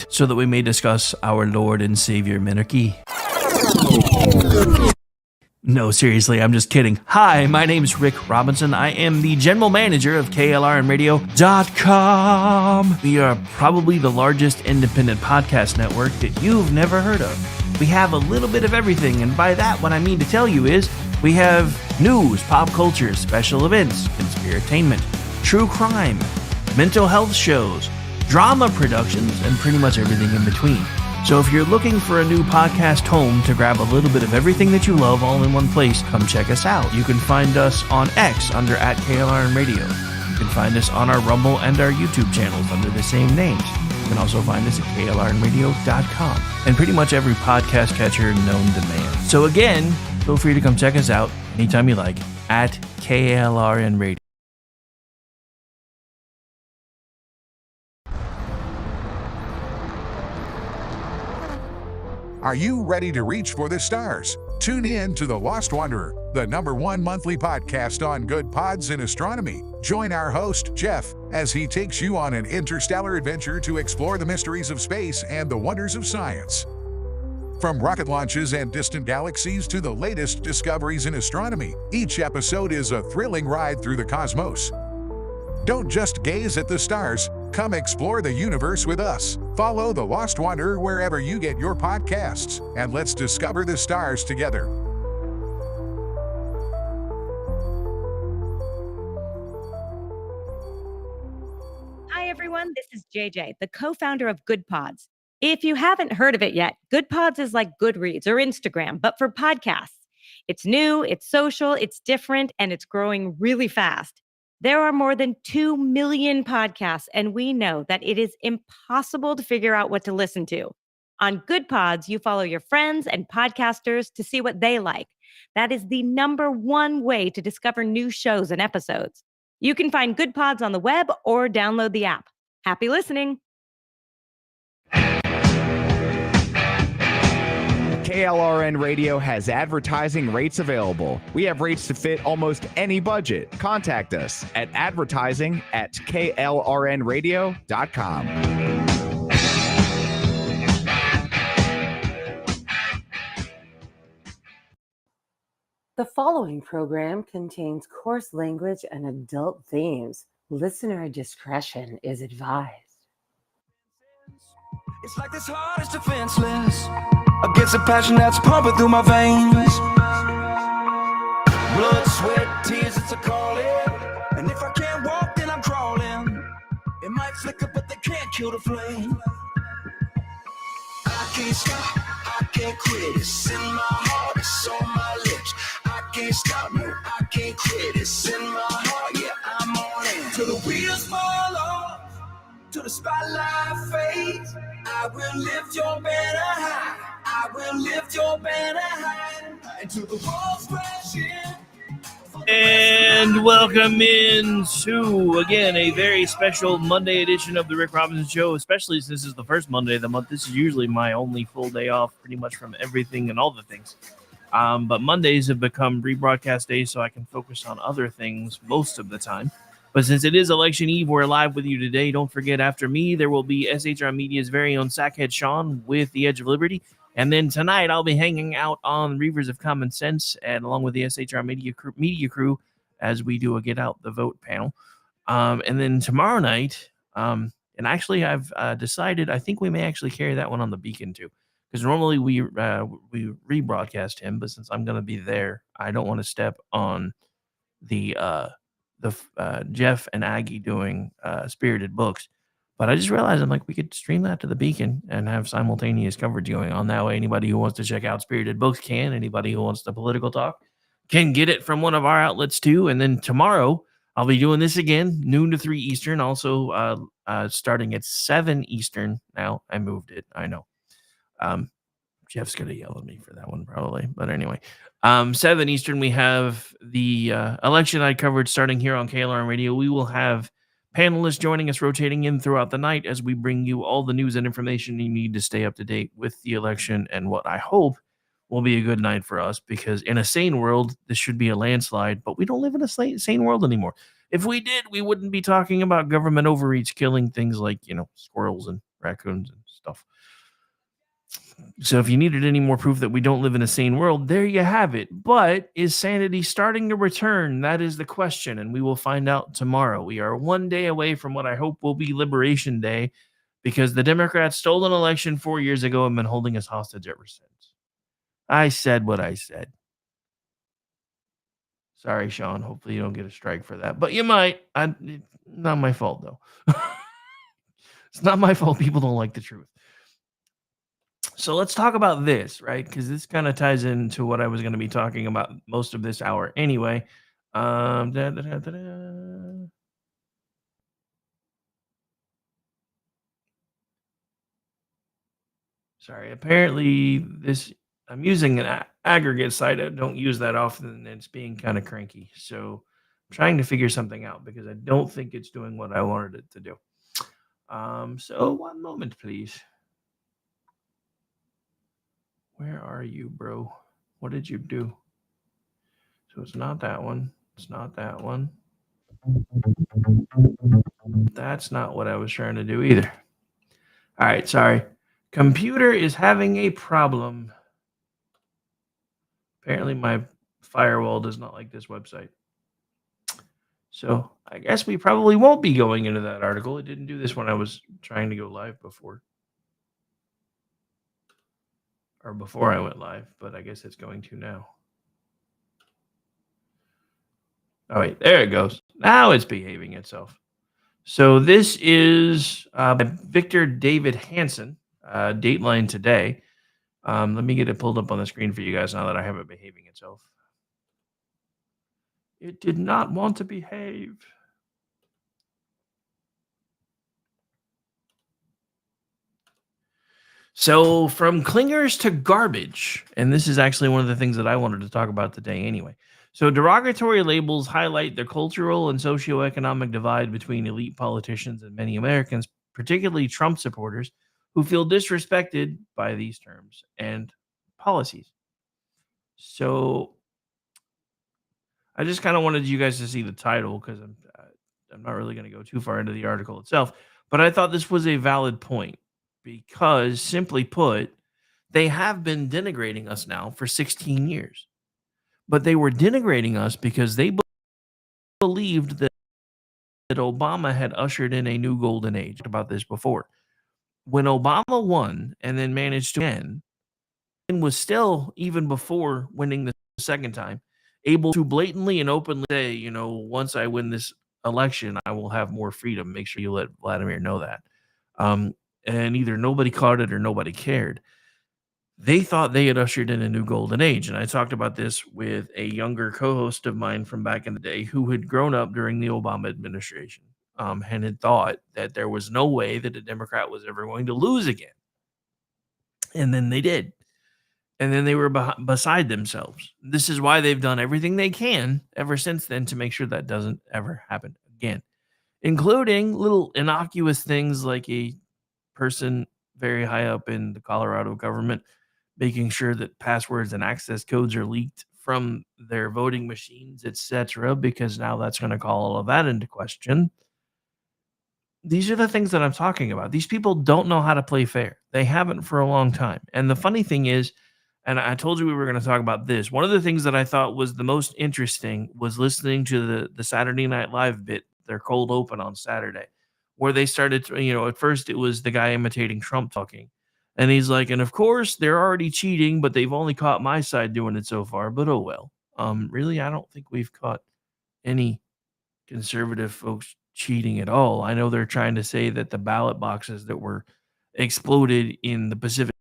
So that we may discuss our Lord and Savior Minarchy. No, seriously, I'm just kidding. Hi, my name's Rick Robinson. I am the general manager of KLRNradio.com. We are probably the largest independent podcast network that you've never heard of. We have a little bit of everything, and by that, what I mean to tell you is we have news, pop culture, special events, conspiratainment, true crime, mental health shows, drama productions, and pretty much everything in between. So if you're looking for a new podcast home to grab a little bit of everything that you love all in one place, come check us out. You can find us on X under @KLRNradio. You can find us on our Rumble and our YouTube channels under the same names. You can also find us at KLRNradio.com and pretty much every podcast catcher known to man. So again, feel free to come check us out anytime you like at KLRNradio. Are you ready to reach for the stars? Tune in to The Lost Wanderer, the #1 monthly podcast on good pods in astronomy. Join our host, Jeff, as he takes you on an interstellar adventure to explore the mysteries of space and the wonders of science. From rocket launches and distant galaxies to the latest discoveries in astronomy, each episode is a thrilling ride through the cosmos. Don't just gaze at the stars, come explore the universe with us. Follow The Lost Wanderer wherever you get your podcasts, and let's discover the stars together. Hi everyone, this is JJ, the co-founder of Good Pods. If you haven't heard of it yet, Good Pods is like Goodreads or Instagram, but for podcasts. It's new, it's social, it's different, and it's growing really fast. There are more than 2 million podcasts, and we know that it is impossible to figure out what to listen to. On Good Pods, you follow your friends and podcasters to see what they like. That is the #1 way to discover new shows and episodes. You can find Good Pods on the web or download the app. Happy listening. KLRN Radio has advertising rates available. We have rates to fit almost any budget. Contact us at advertising@klrnradio.com. The following program contains coarse language and adult themes. Listener discretion is advised. It's like this heart is defenseless against a passion that's pumping through my veins. Blood, sweat, tears, it's a calling. And if I can't walk, then I'm crawling. It might flicker, but they can't kill the flame. can't stop, I can't quit. It's in my heart, it's on my lips. I can't stop, no, I can't quit. It's in my heart, yeah, I'm on it. Till the wheels fall off, till the spotlight fades, I will lift your banner high. I will lift your banner high until the walls crash in. And welcome in to, again, a very special Monday edition of the Rick Robinson Show, especially since this is the first Monday of the month. This is usually my only full day off pretty much from everything and all the things. But Mondays have become rebroadcast days, so I can focus on other things most of the time. But since it is Election Eve, we're live with you today. Don't forget, after me, there will be SHR Media's very own Sackhead Sean with The Edge of Liberty. And then tonight, I'll be hanging out on Reavers of Common Sense, and along with the SHR media crew as we do a Get Out the Vote panel. And then tomorrow night, and actually I've decided, I think we may actually carry that one on the Beacon too. Because normally we rebroadcast him, but since I'm going to be there, I don't want to step on the Jeff and Aggie doing Spirited Books. But I just realized I'm like, we could stream that to the Beacon and have simultaneous coverage going on. That way, anybody who wants to check out Spirited Books can. Anybody who wants the political talk can get it from one of our outlets too. And then tomorrow, I'll be doing this again, noon to 3 Eastern. Also, starting at 7 Eastern. Now I moved it. I know. Jeff's going to yell at me for that one probably. But anyway, 7 Eastern, we have the election I covered starting here on KLRN Radio. We will have panelists joining us, rotating in throughout the night as we bring you all the news and information you need to stay up to date with the election and what I hope will be a good night for us, because in a sane world, this should be a landslide, but we don't live in a sane world anymore. If we did, we wouldn't be talking about government overreach killing things like, squirrels and raccoons and stuff. So if you needed any more proof that we don't live in a sane world, there you have it. But is sanity starting to return? That is the question, and we will find out tomorrow. We are one day away from what I hope will be Liberation Day, because the Democrats stole an election 4 years ago and been holding us hostage ever since. I said what I said. Sorry, Sean. Hopefully you don't get a strike for that, but you might. Not my fault, though. It's not my fault people don't like the truth. So let's talk about this, right? Because this kind of ties into what I was going to be talking about most of this hour anyway. Sorry, apparently I'm using an aggregate site. I don't use that often, and it's being kind of cranky. So I'm trying to figure something out because I don't think it's doing what I wanted it to do. So one moment, please. Where are you, bro? What did you do? So it's not that one. It's not that one. That's not what I was trying to do either. All right, sorry. Computer is having a problem. Apparently my firewall does not like this website. So I guess we probably won't be going into that article. It didn't do this when I was trying to go live before. Or before I went live, but I guess it's going to now. Oh, wait, there it goes. Now it's behaving itself. So this is Victor David Hansen, Dateline Today. Let me get it pulled up on the screen for you guys now that I have it behaving itself. It did not want to behave. So from clingers to garbage, and this is actually one of the things that I wanted to talk about today anyway. So derogatory labels highlight the cultural and socioeconomic divide between elite politicians and many Americans, particularly Trump supporters, who feel disrespected by these terms and policies. So I just kind of wanted you guys to see the title because I'm not really going to go too far into the article itself, but I thought this was a valid point because, simply put, they have been denigrating us now for 16 years. But they were denigrating us because they believed that Obama had ushered in a new golden age. About this before. When Obama won and then managed to win, and was still, even before winning the second time, able to blatantly and openly say, once I win this election, I will have more freedom. Make sure you let Vladimir know that. And either nobody caught it or nobody cared. They thought they had ushered in a new golden age. And I talked about this with a younger co-host of mine from back in the day who had grown up during the Obama administration, and had thought that there was no way that a Democrat was ever going to lose again. And then they did. And then they were beside themselves. This is why they've done everything they can ever since then to make sure that doesn't ever happen again, including little innocuous things like a person very high up in the Colorado government making sure that passwords and access codes are leaked from their voting machines, etc., because now that's going to call all of that into question. These are the things that I'm talking about. These people don't know how to play fair. They haven't for a long time. And the funny thing is, and I told you we were going to talk about this. One of the things that I thought was the most interesting was listening to the Saturday Night Live bit, their cold open on Saturday, where they started to, at first it was the guy imitating Trump talking. And he's like, and of course they're already cheating, but they've only caught my side doing it so far. But oh well. Really, I don't think we've caught any conservative folks cheating at all. I know they're trying to say that the ballot boxes that were exploded in the Pacific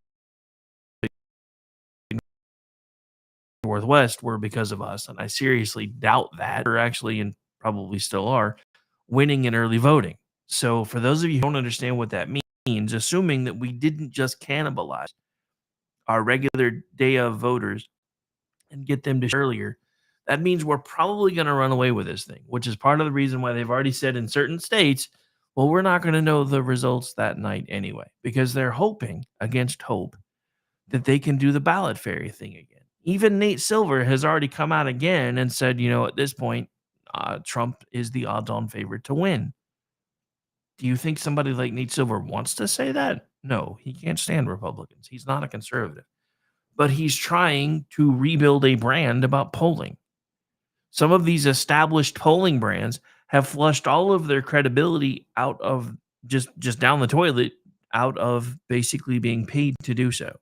Northwest were because of us, and I seriously doubt that. We're actually, and probably still are, winning in early voting. So for those of you who don't understand what that means, assuming that we didn't just cannibalize our regular day of voters and get them to earlier, that means we're probably going to run away with this thing, which is part of the reason why they've already said in certain states, well, we're not going to know the results that night anyway, because they're hoping against hope that they can do the ballot fairy thing again. Even Nate Silver has already come out again and said, at this point, Trump is the odds-on favorite to win. Do you think somebody like Nate Silver wants to say that? No, he can't stand Republicans. He's not a conservative. But he's trying to rebuild a brand about polling. Some of these established polling brands have flushed all of their credibility out of just down the toilet, out of basically being paid to do so.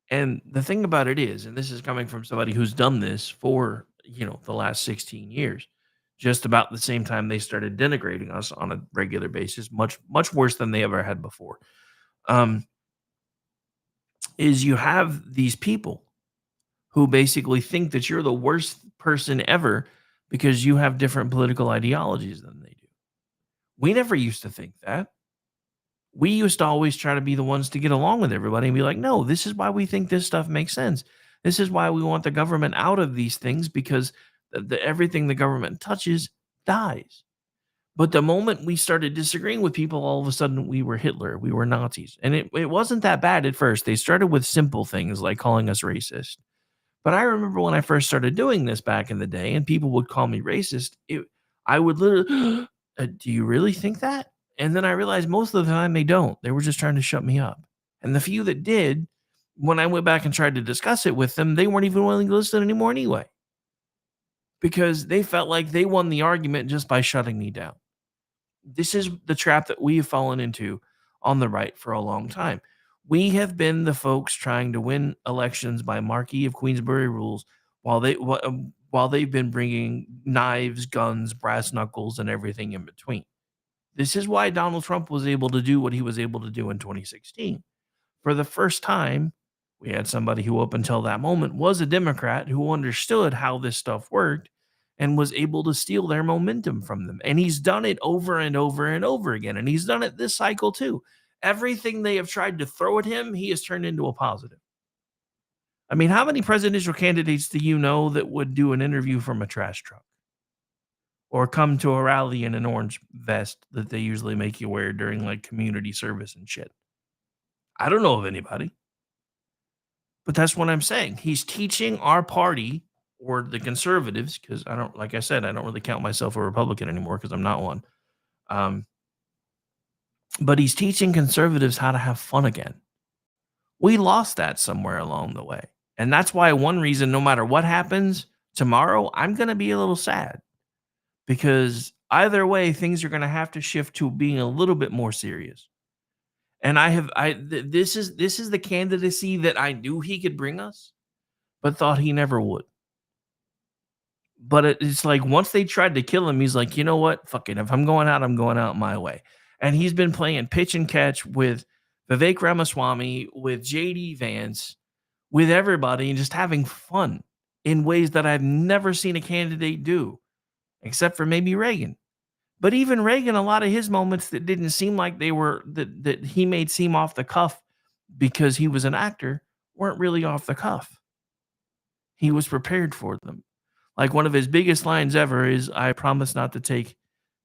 And the thing about it is, and this is coming from somebody who's done this for, the last 16 years, just about the same time they started denigrating us on a regular basis, much, much worse than they ever had before, is you have these people who basically think that you're the worst person ever because you have different political ideologies than they do. We never used to think that. We used to always try to be the ones to get along with everybody and be like, no, this is why we think this stuff makes sense. This is why we want the government out of these things, because everything the government touches dies. But the moment we started disagreeing with people, all of a sudden we were Hitler, we were Nazis. And it wasn't that bad at first. They started with simple things like calling us racist. But I remember when I first started doing this back in the day and people would call me racist, I would literally, do you really think that? And then I realized most of the time they don't. They were just trying to shut me up. And the few that did, when I went back and tried to discuss it with them, they weren't even willing to listen anymore anyway. Because they felt like they won the argument just by shutting me down. This is the trap that we have fallen into on the right for a long time. We have been the folks trying to win elections by Marquis of Queensberry rules while they've been bringing knives, guns, brass knuckles, and everything in between. This is why Donald Trump was able to do what he was able to do in 2016. For the first time, we had somebody who up until that moment was a Democrat who understood how this stuff worked and was able to steal their momentum from them. And he's done it over and over and over again. And he's done it this cycle too. Everything they have tried to throw at him, he has turned into a positive. I mean, how many presidential candidates do you know that would do an interview from a trash truck? Or come to a rally in an orange vest that they usually make you wear during like community service and shit? I don't know of anybody. But that's what I'm saying. He's teaching our party or the conservatives, because like I said, I don't really count myself a Republican anymore because I'm not one. But he's teaching conservatives how to have fun again. We lost that somewhere along the way. And that's why one reason, no matter what happens tomorrow, I'm going to be a little sad. Because either way, things are going to have to shift to being a little bit more serious. And this is the candidacy that I knew he could bring us, but thought he never would. But it's like once they tried to kill him, he's like, you know what? Fuck it. If I'm going out, I'm going out my way. And he's been playing pitch and catch with Vivek Ramaswamy, with JD Vance, with everybody, and just having fun in ways that I've never seen a candidate do, except for maybe Reagan. But even Reagan, a lot of his moments that didn't seem like they were that he made seem off the cuff because he was an actor weren't really off the cuff. He was prepared for them. Like one of his biggest lines ever is, "I promise not to take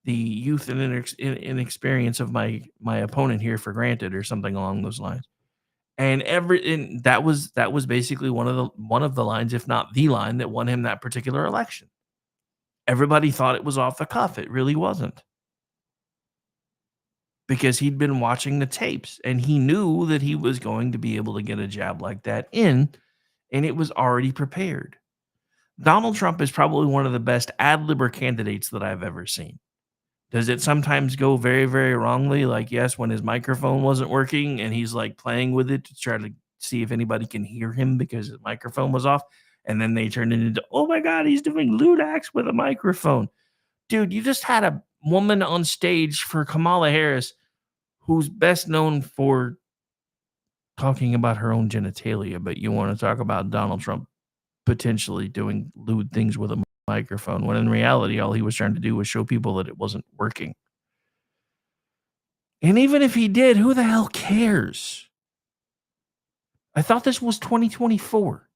the youth and inexperience of my opponent here for granted," or something along those lines. And that was basically one of the lines, if not the line, that won him that particular election. Everybody thought it was off the cuff. It really wasn't. Because he'd been watching the tapes and he knew that he was going to be able to get a jab like that in, and it was already prepared. Donald Trump is probably one of the best ad-libber candidates that I've ever seen. Does it sometimes go very, very wrongly? Like, yes, when his microphone wasn't working and he's like playing with it to try to see if anybody can hear him because his microphone was off. And then they turned it into, oh my God, he's doing lewd acts with a microphone. Dude, you just had a woman on stage for Kamala Harris who's best known for talking about her own genitalia, but you want to talk about Donald Trump potentially doing lewd things with a microphone, when in reality, all he was trying to do was show people that it wasn't working. And even if he did, who the hell cares? I thought this was 2024.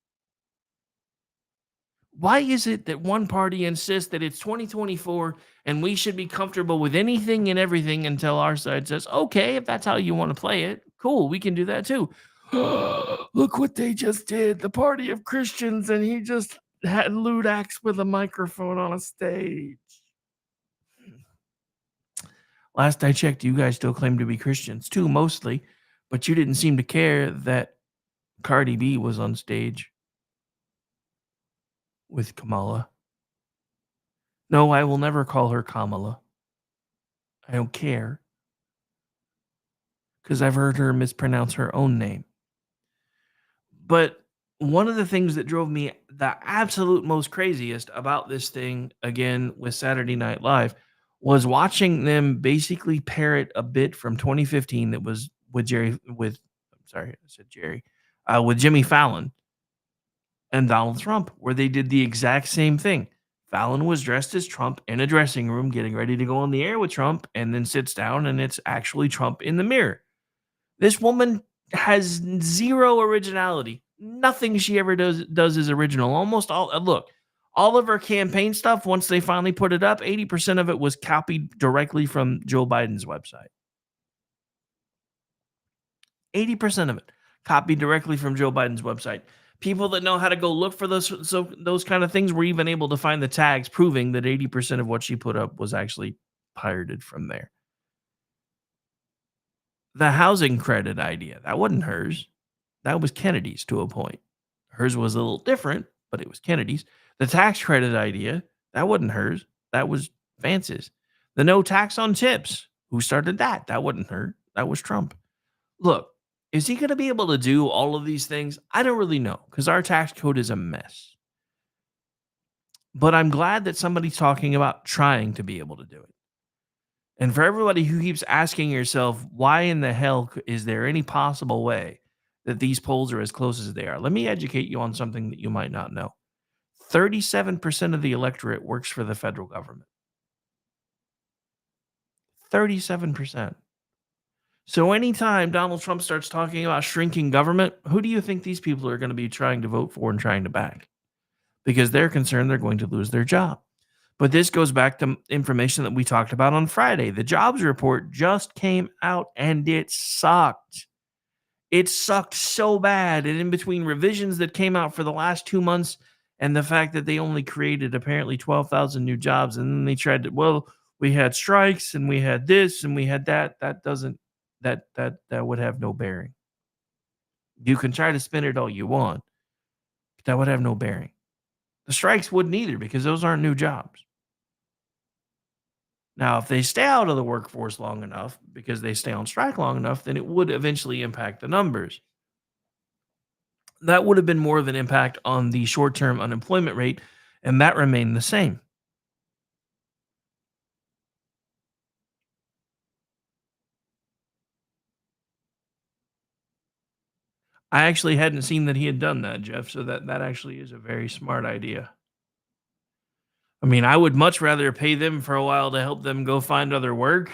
Why is it that one party insists that it's 2024 and we should be comfortable with anything and everything until our side says, okay, if that's how you want to play it, cool, we can do that too. Look what they just did. The party of Christians, and he just had lewd acts with a microphone on a stage. Last I checked, you guys still claim to be Christians too, mostly, but you didn't seem to care that Cardi B was on stage with Kamala. No, I will never call her Kamala. I don't care. Because I've heard her mispronounce her own name. But one of the things that drove me the absolute most craziest about this thing, again, with Saturday Night Live, was watching them basically parrot a bit from 2015 that was with with Jimmy Fallon and Donald Trump, where they did the exact same thing. Fallon was dressed as Trump in a dressing room, getting ready to go on the air with Trump, and then sits down, and it's actually Trump in the mirror. This woman has zero originality. Nothing she ever does is original. Almost all, look, all of her campaign stuff, once they finally put it up, 80% of it was copied directly from Joe Biden's website. 80% of it copied directly from Joe Biden's website. People that know how to go look for those kind of things were even able to find the tags proving that 80% of what she put up was actually pirated from there. The housing credit idea, that wasn't hers. That was Kennedy's to a point. Hers was a little different, but it was Kennedy's. The tax credit idea, that wasn't hers. That was Vance's. The no tax on tips, who started that? That wasn't her. That was Trump. Look, is he going to be able to do all of these things? I don't really know, because our tax code is a mess. But I'm glad that somebody's talking about trying to be able to do it. And for everybody who keeps asking yourself, why in the hell is there any possible way that these polls are as close as they are? Let me educate you on something that you might not know. 37% of the electorate works for the federal government. 37%. So anytime Donald Trump starts talking about shrinking government, who do you think these people are going to be trying to vote for and trying to back? Because they're concerned they're going to lose their job. But this goes back to information that we talked about on Friday. The jobs report just came out and it sucked. It sucked so bad. And in between revisions that came out for the last 2 months and the fact that they only created apparently 12,000 new jobs, and then they tried to, well, we had strikes and we had this and we had that. That would have no bearing. You can try to spin it all you want, but that would have no bearing. The strikes wouldn't either, because those aren't new jobs. Now, if they stay out of the workforce long enough, because they stay on strike long enough, then it would eventually impact the numbers. That would have been more of an impact on the short-term unemployment rate, and that remained the same. I actually hadn't seen that he had done that, Jeff, so that actually is a very smart idea. I mean, I would much rather pay them for a while to help them go find other work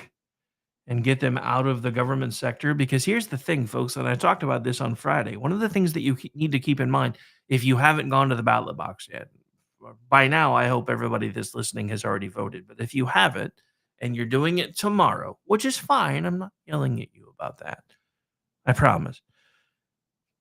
and get them out of the government sector. Because here's the thing, folks, and I talked about this on Friday. One of the things that you need to keep in mind, if you haven't gone to the ballot box yet, by now, I hope everybody that's listening has already voted. But if you haven't and you're doing it tomorrow, which is fine, I'm not yelling at you about that. I promise.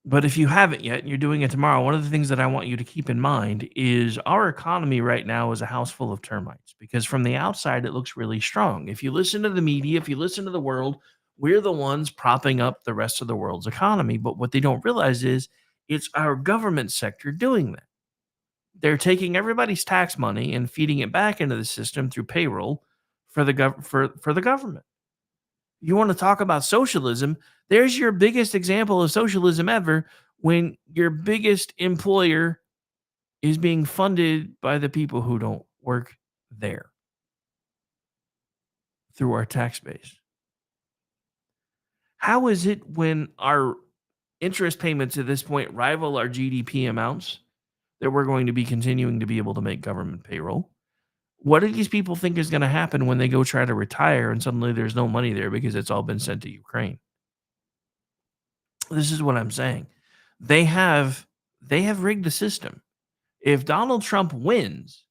But if you haven't yet and you're doing it tomorrow, one of the things that I want you to keep in mind is our economy right now is a house full of termites because from the outside, it looks really strong. If you listen to the media, if you listen to the world, we're the ones propping up the rest of the world's economy. But what they don't realize is it's our government sector doing that. They're taking everybody's tax money and feeding it back into the system through payroll for the government. You want to talk about socialism? There's your biggest example of socialism ever when your biggest employer is being funded by the people who don't work there through our tax base. How is it when our interest payments at this point rival our GDP amounts that we're going to be continuing to be able to make government payroll? What do these people think is going to happen when they go try to retire and suddenly there's no money there because it's all been sent to Ukraine? This is what I'm saying. They have rigged the system. If Donald Trump wins,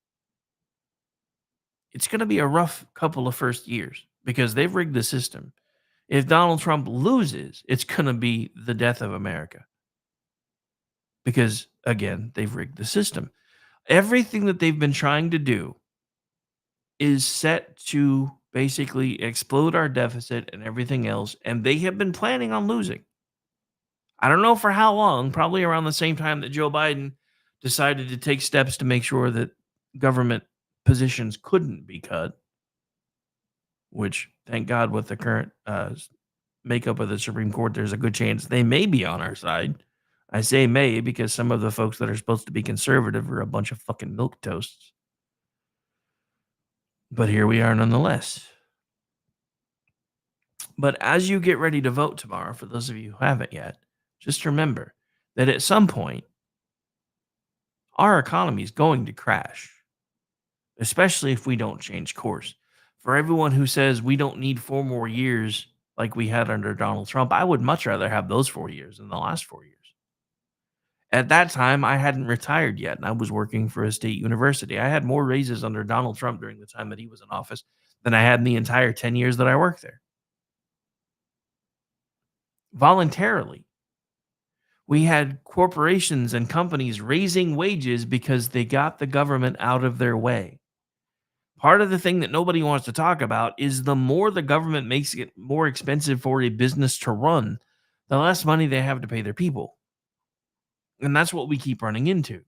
it's going to be a rough couple of first years because they've rigged the system. If Donald Trump loses, it's going to be the death of America because, again, they've rigged the system. Everything that they've been trying to do is set to basically explode our deficit and everything else, and they have been planning on losing. I don't know for how long, probably around the same time that Joe Biden decided to take steps to make sure that government positions couldn't be cut, which, thank God, with the current makeup of the Supreme Court, there's a good chance they may be on our side. I say may because some of the folks that are supposed to be conservative are a bunch of fucking milquetoasts. But here we are nonetheless. But as you get ready to vote tomorrow, for those of you who haven't yet, just remember that at some point, our economy is going to crash, especially if we don't change course. For everyone who says we don't need 4 more years like we had under Donald Trump, I would much rather have those 4 years than the last 4 years. At that time, I hadn't retired yet, and I was working for a state university. I had more raises under Donald Trump during the time that he was in office than I had in the entire 10 years that I worked there. Voluntarily. We had corporations and companies raising wages because they got the government out of their way. Part of the thing that nobody wants to talk about is the more the government makes it more expensive for a business to run, the less money they have to pay their people. And that's what we keep running into.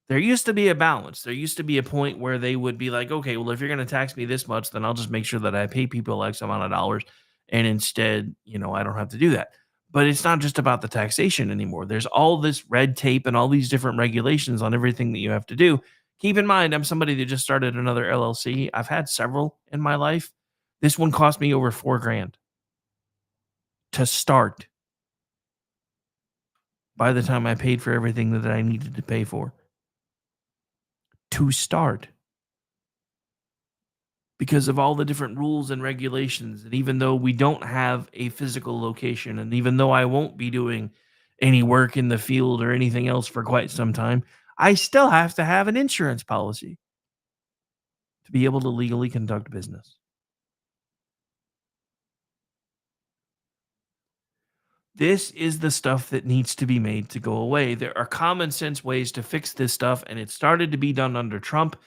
There used to be a balance. There used to be a point where they would be like, okay, well, if you're going to tax me this much, then I'll just make sure that I pay people X amount of dollars. And instead, I don't have to do that. But it's not just about the taxation anymore. There's all this red tape and all these different regulations on everything that you have to do. Keep in mind, I'm somebody that just started another LLC. I've had several in my life. This one cost me over $4,000 to start by the time I paid for everything that I needed to pay for. To start. Because of all the different rules and regulations. And even though we don't have a physical location, and even though I won't be doing any work in the field or anything else for quite some time, I still have to have an insurance policy to be able to legally conduct business. This is the stuff that needs to be made to go away. There are common sense ways to fix this stuff, and it started to be done under Trump,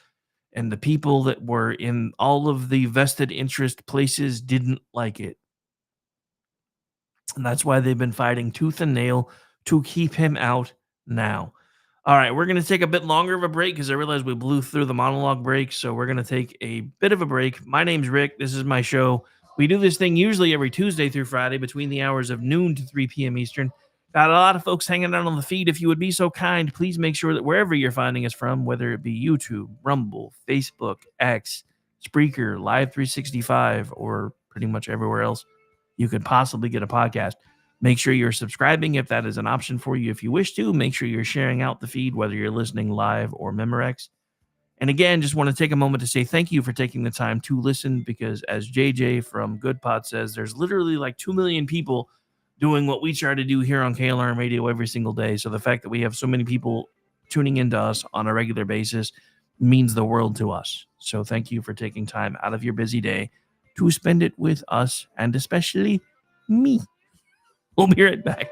and the people that were in all of the vested interest places didn't like it. And that's why they've been fighting tooth and nail to keep him out now. All right, we're going to take a bit longer of a break because I realized we blew through the monologue break. So we're going to take a bit of a break. My name's Rick. This is my show. We do this thing usually every Tuesday through Friday between the hours of noon to 3 p.m. Eastern. Got a lot of folks hanging out on the feed. If you would be so kind, please make sure that wherever you're finding us from, whether it be YouTube, Rumble, Facebook, X, Spreaker, Live 365, or pretty much everywhere else you could possibly get a podcast, Make sure you're subscribing if that is an option for you. If you wish to, make sure you're sharing out the feed, whether you're listening live or Memorex. And again, just want to take a moment to say thank you for taking the time to listen, because as JJ from Good Pod says, there's literally like 2 million people doing what we try to do here on KLRN Radio every single day. So the fact that we have so many people tuning into us on a regular basis means the world to us. So thank you for taking time out of your busy day to spend it with us, and especially me. We'll be right back.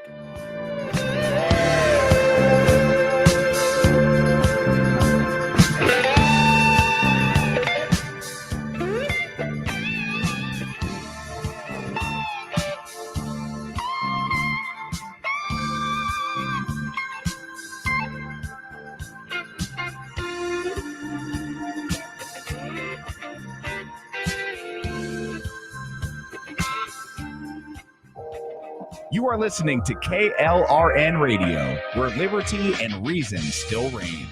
You are listening to KLRN Radio, where liberty and reason still reign.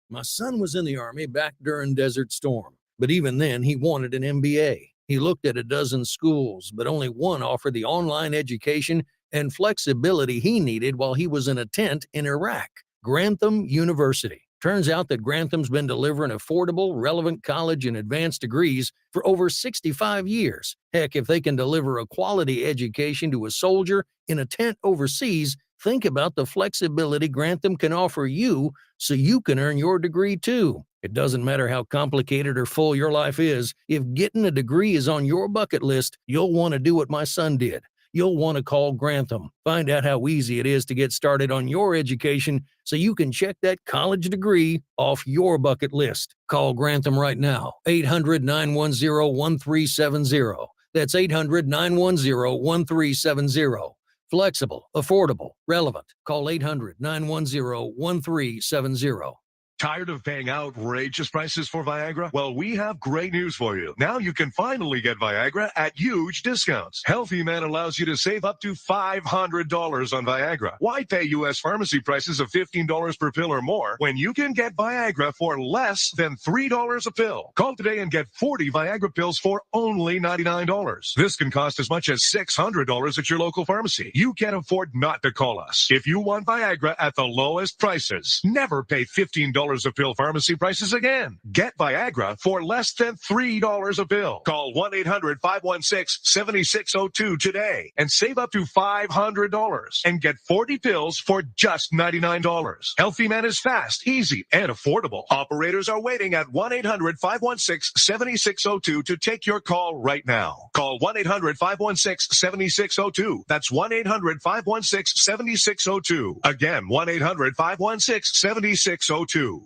My son was in the Army back during Desert Storm, but even then he wanted an MBA. He looked at a dozen schools, but only one offered the online education and flexibility he needed while he was in a tent in Iraq: Grantham University. Turns out that Grantham's been delivering affordable, relevant college and advanced degrees for over 65 years. Heck, if they can deliver a quality education to a soldier in a tent overseas, think about the flexibility Grantham can offer you so you can earn your degree too. It doesn't matter how complicated or full your life is. If getting a degree is on your bucket list, you'll want to do what my son did. You'll want to call Grantham. Find out how easy it is to get started on your education so you can check that college degree off your bucket list. Call Grantham right now, 800-910-1370. That's 800-910-1370. Flexible, affordable, relevant. Call 800-910-1370. Tired of paying outrageous prices for Viagra? Well, we have great news for you. Now you can finally get Viagra at huge discounts. Healthy Man allows you to save up to $500 on Viagra. Why pay U.S. pharmacy prices of $15 per pill or more when you can get Viagra for less than $3 a pill? Call today and get 40 Viagra pills for only $99. This can cost as much as $600 at your local pharmacy. You can't afford not to call us. If you want Viagra at the lowest prices, never pay $15 a pill pharmacy prices again. Get Viagra for less than $3 a pill. Call 1-800-516-7602 today and save up to $500 and get 40 pills for just $99. Healthy Man is fast, easy, and affordable. Operators are waiting at 1-800-516-7602 to take your call right now. Call 1-800-516-7602. That's 1-800-516-7602. Again, 1-800-516-7602.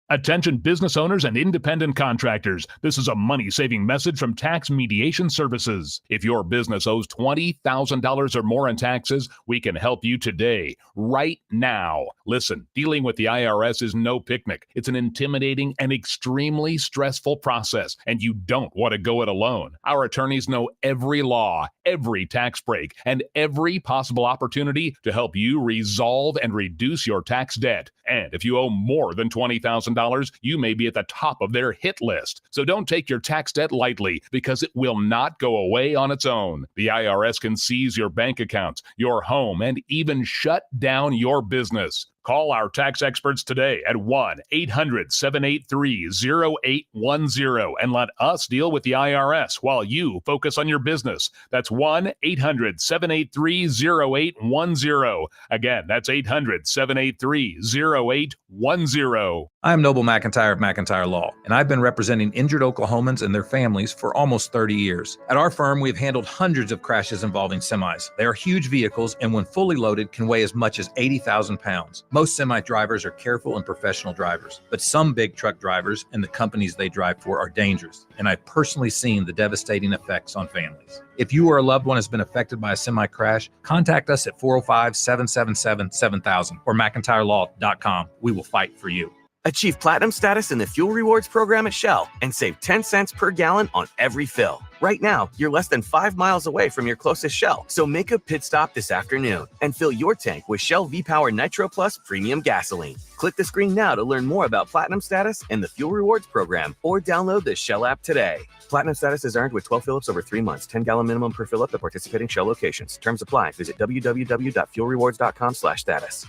Attention business owners and independent contractors. This is a money-saving message from Tax Mediation Services. If your business owes $20,000 or more in taxes, we can help you today, right now. Listen, dealing with the IRS is no picnic. It's an intimidating and extremely stressful process, and you don't want to go it alone. Our attorneys know every law, every tax break, and every possible opportunity to help you resolve and reduce your tax debt. And if you owe more than $20,000, you may be at the top of their hit list. So don't take your tax debt lightly, because it will not go away on its own. The IRS can seize your bank accounts, your home, and even shut down your business. Call our tax experts today at 1-800-783-0810 and let us deal with the IRS while you focus on your business. That's 1-800-783-0810. Again, that's 800-783-0810. I'm Noble McIntyre of McIntyre Law, and I've been representing injured Oklahomans and their families for almost 30 years. At our firm, we've handled hundreds of crashes involving semis. They are huge vehicles, and when fully loaded, can weigh as much as 80,000 pounds. Most semi drivers are careful and professional drivers, but some big truck drivers and the companies they drive for are dangerous, and I've personally seen the devastating effects on families. If you or a loved one has been affected by a semi crash, contact us at 405-777-7000 or McIntyreLaw.com. We will fight for you. Achieve platinum status in the fuel rewards program at Shell and save 10 cents per gallon on every fill. Right now, you're less than 5 miles away from your closest Shell, so make a pit stop this afternoon and fill your tank with Shell V-Power Nitro Plus Premium Gasoline. Click the screen now to learn more about platinum status and the fuel rewards program, or download the Shell app today. Platinum status is earned with 12 fill-ups over 3 months, 10-gallon minimum per fill-up at participating Shell locations. Terms apply. Visit www.fuelrewards.com/status.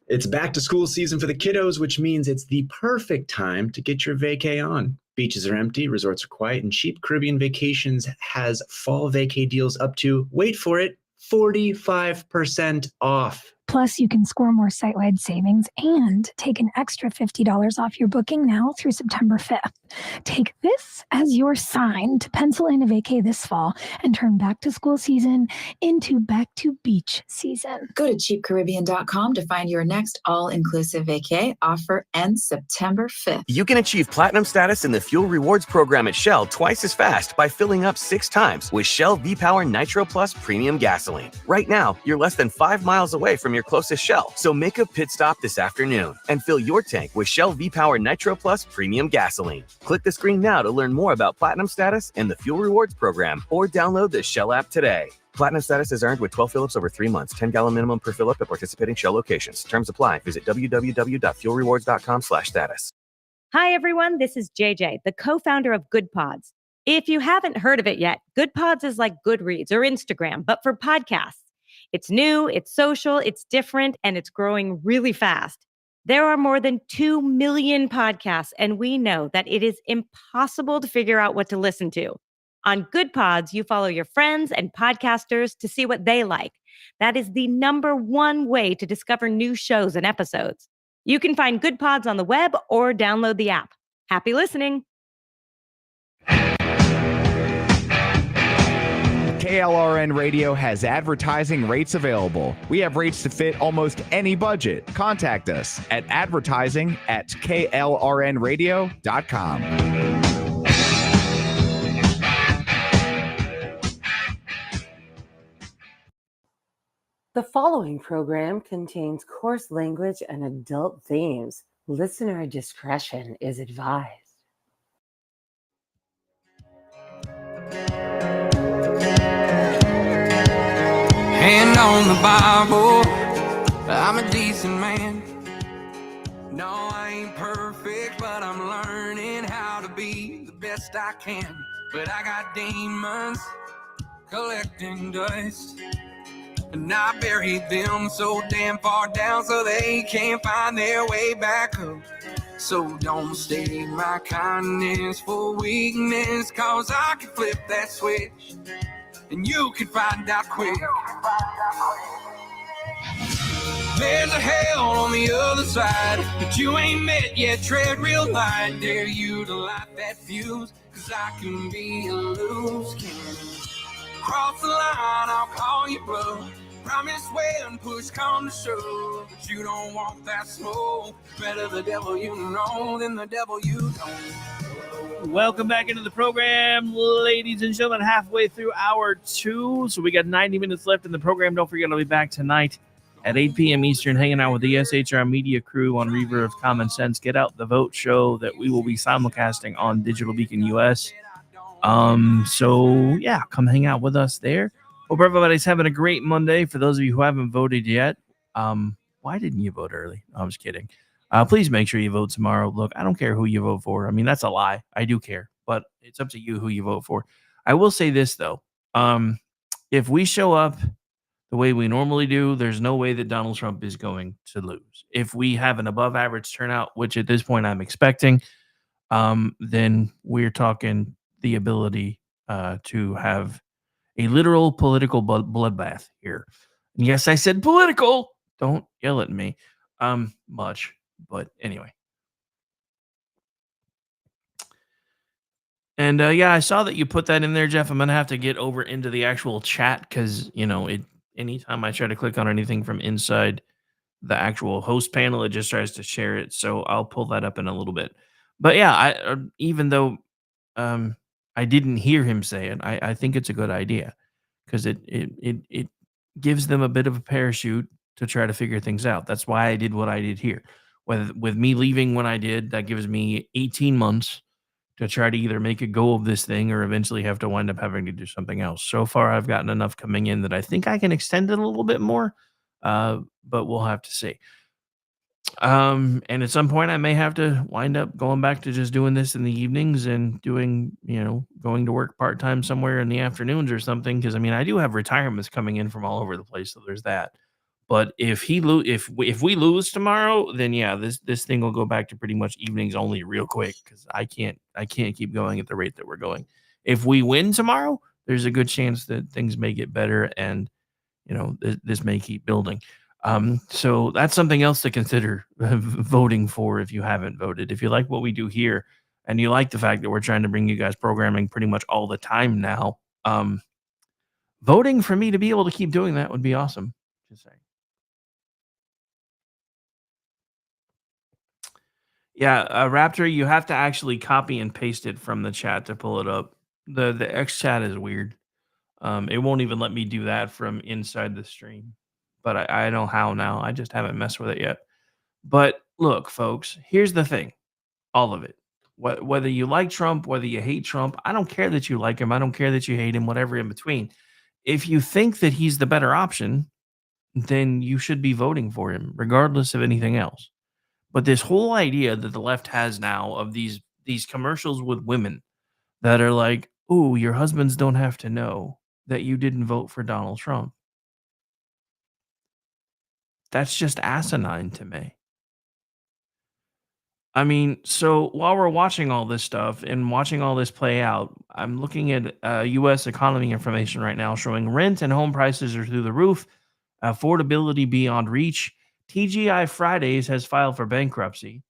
It's back to school season for the kiddos, which means it's the perfect time to get your vacay on. Beaches are empty, resorts are quiet, and Cheap Caribbean Vacations has fall vacay deals up to, wait for it, 45% off. Plus, you can score more site-wide savings and take an extra $50 off your booking now through September 5th. Take this as your sign to pencil in a vacay this fall and turn back to school season into back to beach season. Go to cheapcaribbean.com to find your next all-inclusive vacay. Offer ends September 5th. You can achieve platinum status in the fuel rewards program at Shell twice as fast by filling up 6 times with Shell V-Power Nitro Plus Premium Gasoline. Right now, you're less than 5 miles away from your closest Shell, so make a pit stop this afternoon and fill your tank with Shell V-Power Nitro Plus Premium Gasoline. Click the screen now to learn more about platinum status and the fuel rewards program, or download the Shell app today. Platinum status is earned with 12 fill-ups over 3 months, 10-gallon minimum per fill-up at participating Shell locations. Terms apply. Visit www.fuelrewards.com/status. Hi, everyone. This is JJ, the co-founder of Good Pods. If you haven't heard of it yet, Good Pods is like Goodreads or Instagram, but for podcasts. It's new, it's social, it's different, and it's growing really fast. There are more than 2 million podcasts, and we know that it is impossible to figure out what to listen to. On Good Pods, you follow your friends and podcasters to see what they like. That is the #1 way to discover new shows and episodes. You can find Good Pods on the web or download the app. Happy listening. KLRN Radio has advertising rates available. We have rates to fit almost any budget. Contact us at advertising@klrnradio.com. The following program contains coarse language and adult themes. Listener discretion is advised. Hand on the Bible, I'm a decent man. No, I ain't perfect, but I'm learning how to be the best I can. But I got demons collecting dust, and I buried them so damn far down so they can't find their way back up. So don't mistake my kindness for weakness, cause I can flip that switch and you can find out quick. There's a hell on the other side that you ain't met yet. Tread real light, dare you to light that fuse, cause I can be a loose cannon. Cross the line, I'll call you bluff. Promise when push come to shove, but you don't want that smoke. Better the devil you know than the devil you don't. Welcome back into the program, ladies and gentlemen. Halfway through hour 2, so we got 90 minutes left in the program. Don't forget, I'll be back tonight at 8 p.m. Eastern, hanging out with the SHR Media crew on Reverb Common Sense Get Out the Vote show that we will be simulcasting on Digital Beacon US. So yeah, come hang out with us there. Hope everybody's having a great Monday. For those of you who haven't voted yet, why didn't you vote early? No, I'm just kidding. Please make sure you vote tomorrow. Look, I don't care who you vote for. I mean, that's a lie. I do care, but it's up to you who you vote for. I will say this, though. If we show up the way we normally do, there's no way that Donald Trump is going to lose. If we have an above average turnout, which at this point I'm expecting, then we're talking the ability to have a literal political bloodbath here. And yes, I said political. Don't yell at me much. But anyway. And yeah, I saw that you put that in there, Jeff. I'm going to have to get over into the actual chat because, you know, anytime I try to click on anything from inside the actual host panel, it just tries to share it. So I'll pull that up in a little bit. But yeah, even though I didn't hear him say it, I think it's a good idea because it gives them a bit of a parachute to try to figure things out. That's why I did what I did here. With me leaving when I did, that gives me 18 months to try to either make a go of this thing or eventually have to wind up having to do something else. So far, I've gotten enough coming in that I think I can extend it a little bit more, but we'll have to see. And at some point, I may have to wind up going back to just doing this in the evenings and doing, going to work part time somewhere in the afternoons or something. Because I mean, I do have retirements coming in from all over the place, so there's that. But if we lose tomorrow, then yeah, this thing will go back to pretty much evenings only real quick because I can't keep going at the rate that we're going. If we win tomorrow, there's a good chance that things may get better and this may keep building. So that's something else to consider voting for if you haven't voted. If you like what we do here and you like the fact that we're trying to bring you guys programming pretty much all the time now, voting for me to be able to keep doing that would be awesome. Just saying. Yeah, Raptor, you have to actually copy and paste it from the chat to pull it up. The X chat is weird. It won't even let me do that from inside the stream. But I know how now. I just haven't messed with it yet. But look, folks, here's the thing. All of it. Whether you like Trump, whether you hate Trump, I don't care that you like him. I don't care that you hate him, whatever in between. If you think that he's the better option, then you should be voting for him, regardless of anything else. But this whole idea that the left has now of these commercials with women that are like, "Ooh, your husbands don't have to know that you didn't vote for Donald Trump." That's just asinine to me. I mean, so while we're watching all this stuff and watching all this play out, I'm looking at U.S. economy information right now showing rent and home prices are through the roof, affordability beyond reach. TGI Fridays has filed for bankruptcy.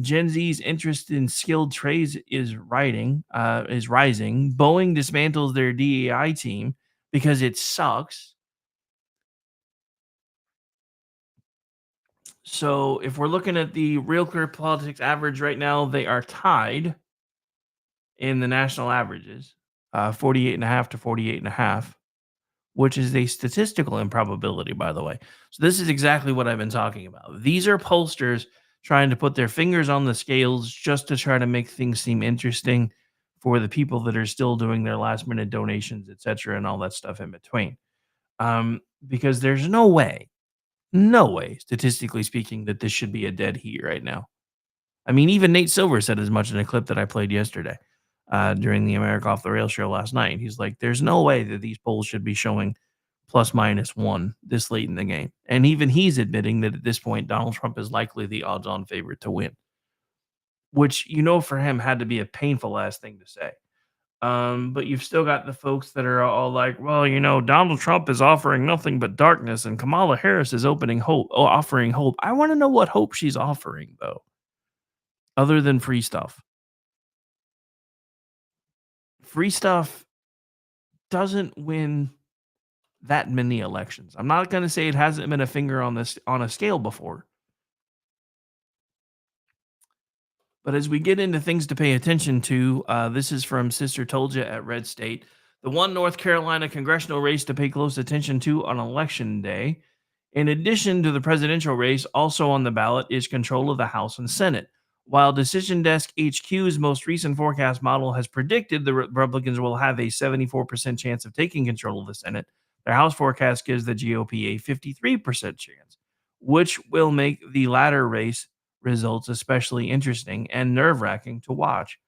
Gen Z's interest in skilled trades is rising. Boeing dismantles their DEI team because it sucks. So if we're looking at the Real Clear Politics average right now, they are tied in the national averages, 48.5 to 48.5, which is a statistical improbability, by the way. So this is exactly what I've been talking about. These are pollsters trying to put their fingers on the scales just to try to make things seem interesting for the people that are still doing their last minute donations, etc., and all that stuff in between. Because there's no way, statistically speaking, that this should be a dead heat right now. I mean, even Nate Silver said as much in a clip that I played yesterday during the America Off the Rails show last night. He's like, there's no way that these polls should be showing ±1 this late in the game. And even he's admitting that at this point, Donald Trump is likely the odds-on favorite to win, which, for him had to be a painful ass thing to say. But you've still got the folks that are all like, well, Donald Trump is offering nothing but darkness and Kamala Harris is offering hope. I want to know what hope she's offering, though, other than free stuff. Free stuff doesn't win that many elections. I'm not going to say it hasn't been a finger on a scale before. But as we get into things to pay attention to, this is from Sister Told Ya at Red State. The one North Carolina congressional race to pay close attention to on Election Day. In addition to the presidential race, also on the ballot is control of the House and Senate. While Decision Desk HQ's most recent forecast model has predicted the Republicans will have a 74% chance of taking control of the Senate, their House forecast gives the GOP a 53% chance, which will make the latter race results especially interesting and nerve-wracking to watch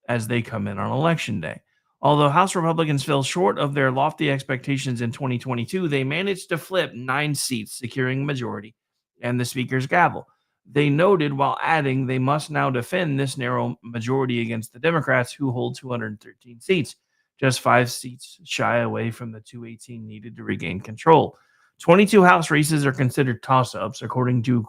as they come in on Election Day. Although House Republicans fell short of their lofty expectations in 2022, they managed to flip 9 seats, securing a majority and the Speaker's gavel. They noted while adding they must now defend this narrow majority against the Democrats, who hold 213 seats, just 5 seats shy away from the 218 needed to regain control. 22 House races are considered toss-ups, according to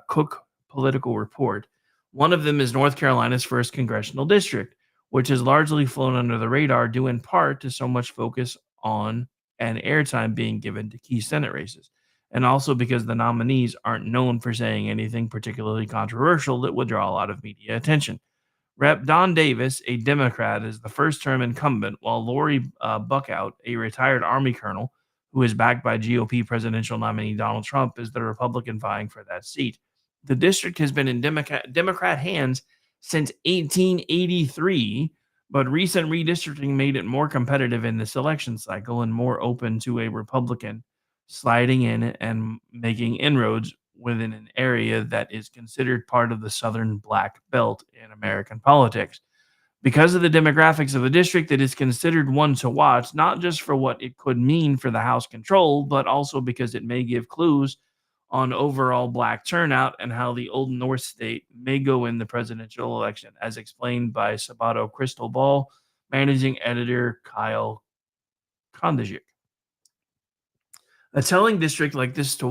Cook Political Report. One of them is North Carolina's 1st congressional district, which has largely flown under the radar due in part to so much focus on and airtime being given to key Senate races, and also because the nominees aren't known for saying anything particularly controversial that would draw a lot of media attention. Rep. Don Davis, a Democrat, is the first-term incumbent, while Lori Buckout, a retired Army colonel who is backed by GOP presidential nominee Donald Trump, is the Republican vying for that seat. The district has been in Democrat hands since 1883, but recent redistricting made it more competitive in this election cycle and more open to a Republican sliding in and making inroads within an area that is considered part of the Southern Black Belt in American politics. Because of the demographics of the district, it is considered one to watch, not just for what it could mean for the House control, but also because it may give clues on overall black turnout and how the Old North state may go in the presidential election, as explained by Sabato Crystal Ball managing editor Kyle Kondajic. A telling district like this to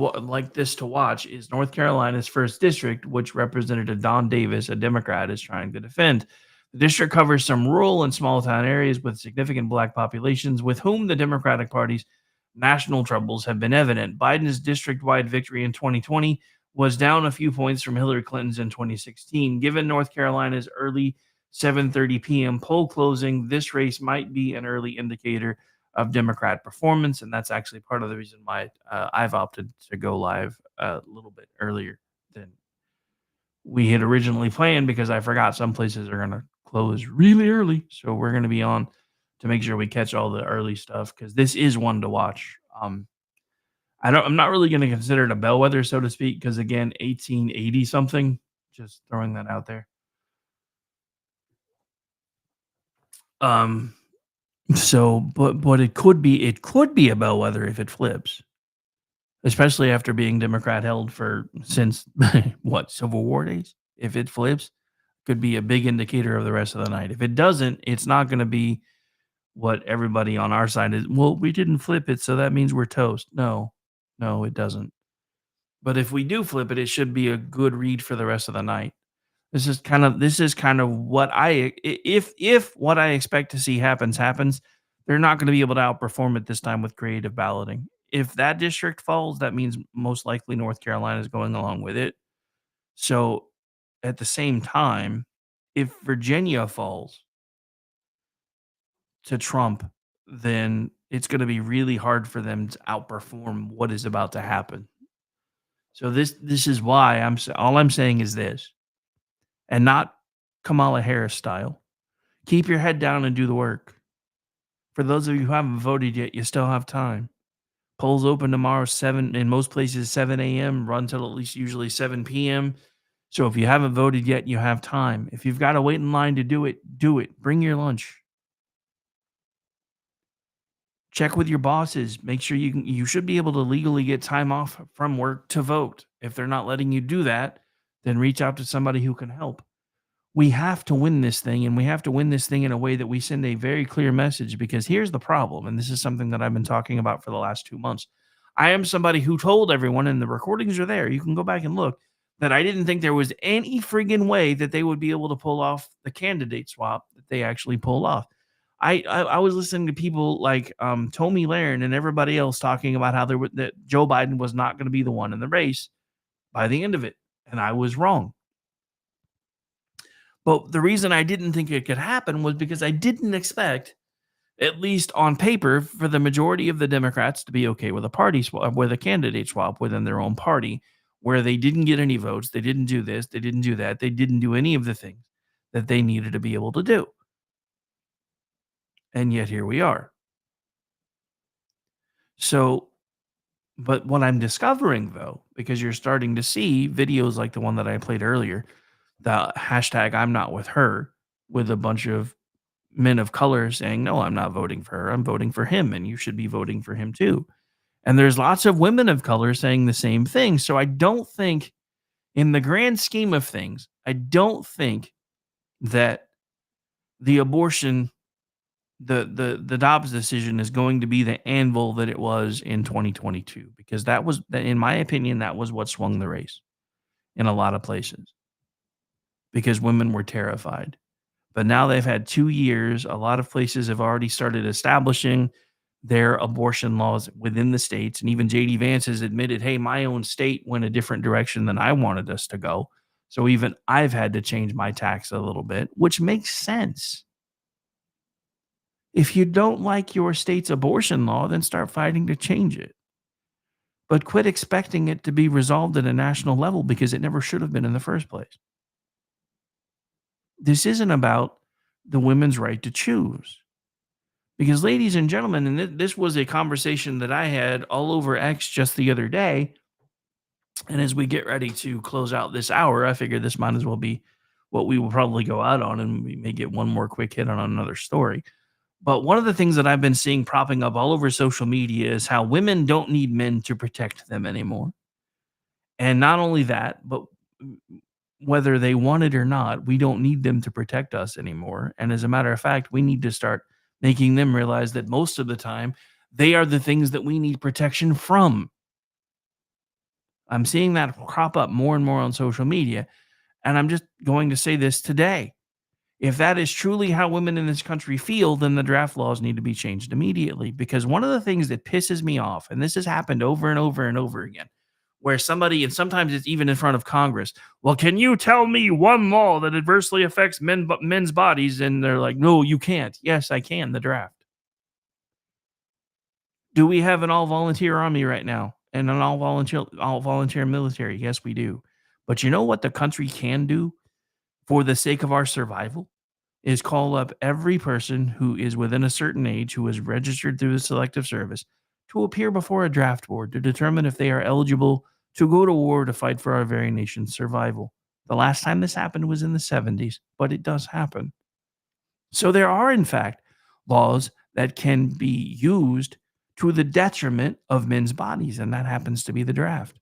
watch is North Carolina's first district, which Representative Don Davis, a Democrat, is trying to defend. The district covers some rural and small town areas with significant black populations, with whom the Democratic Party's national troubles have been evident. Biden's district-wide victory in 2020 was down a few points from Hillary Clinton's in 2016. Given North Carolina's early 7:30 p.m. poll closing, this race might be an early indicator of Democrat performance, and that's actually part of the reason why I've opted to go live a little bit earlier than we had originally planned, because I forgot some places are going to close really early, so we're going to be on to make sure we catch all the early stuff, because this is one to watch. I'm not really going to consider it a bellwether, so to speak, because again, 1880 something. Just throwing that out there. So, but it could be a bellwether if it flips, especially after being Democrat held since what, Civil War days. If it flips, could be a big indicator of the rest of the night. If it doesn't, it's not going to be what everybody on our side is. Well, we didn't flip it, so that means we're toast. No, it doesn't. But if we do flip it, it should be a good read for the rest of the night. This is kind of what if what I expect to see happens, they're not going to be able to outperform it this time with creative balloting. If that district falls, that means most likely North Carolina is going along with it. So at the same time, if Virginia falls to Trump, then it's going to be really hard for them to outperform what is about to happen. So this is why all I'm saying is this. And not Kamala Harris style. Keep your head down and do the work. For those of you who haven't voted yet, you still have time. Polls open tomorrow, 7 in most places, 7 a.m., run till at least usually 7 p.m. So if you haven't voted yet, you have time. If you've got to wait in line to do it, do it. Bring your lunch. Check with your bosses. Make sure you should be able to legally get time off from work to vote. If they're not letting you do that, then reach out to somebody who can help. We have to win this thing, and we have to win this thing in a way that we send a very clear message, because here's the problem, and this is something that I've been talking about for the last 2 months. I am somebody who told everyone, and the recordings are there, you can go back and look, that I didn't think there was any friggin' way that they would be able to pull off the candidate swap that they actually pulled off. I was listening to people like Tomi Lahren and everybody else talking about how that Joe Biden was not going to be the one in the race by the end of it, and I was wrong. But the reason I didn't think it could happen was because I didn't expect, at least on paper, for the majority of the Democrats to be okay with a party swap, with a candidate swap within their own party, where they didn't get any votes, they didn't do this, they didn't do that, they didn't do any of the things that they needed to be able to do. And yet here we are. So, but what I'm discovering, though, because you're starting to see videos like the one that I played earlier, the hashtag I'm not with her, with a bunch of men of color saying, no, I'm not voting for her, I'm voting for him, and you should be voting for him too. And there's lots of women of color saying the same thing. So I don't think, in the grand scheme of things, I don't think that the abortion, the Dobbs decision is going to be the anvil that it was in 2022, because that was, in my opinion, that was what swung the race in a lot of places, because women were terrified. But now they've had 2 years. A lot of places have already started establishing their abortion laws within the states. And even J.D. Vance has admitted, hey, my own state went a different direction than I wanted us to go. So even I've had to change my tax a little bit, which makes sense. If you don't like your state's abortion law, then start fighting to change it. But quit expecting it to be resolved at a national level because it never should have been in the first place. This isn't about the women's right to choose. Because, ladies and gentlemen, and this was a conversation that I had all over X just the other day. And as we get ready to close out this hour, I figure this might as well be what we will probably go out on, and we may get one more quick hit on another story. But one of the things that I've been seeing propping up all over social media is how women don't need men to protect them anymore. And not only that, but whether they want it or not, we don't need them to protect us anymore. And as a matter of fact, we need to start making them realize that most of the time, they are the things that we need protection from. I'm seeing that crop up more and more on social media. And I'm just going to say this today. If that is truly how women in this country feel, then the draft laws need to be changed immediately. Because one of the things that pisses me off, and this has happened over and over and over again, where somebody, and sometimes it's even in front of Congress, well, can you tell me one law that adversely affects men's bodies? And they're like, no, you can't. Yes, I can. The draft. Do we have an all-volunteer army right now and an all-volunteer military? Yes, we do. But you know what the country can do for the sake of our survival is call up every person who is within a certain age who is registered through the Selective Service to appear before a draft board to determine if they are eligible to go to war to fight for our very nation's survival. The last time this happened was in the 70s, but it does happen. So there are, in fact, laws that can be used to the detriment of men's bodies, and that happens to be the draft.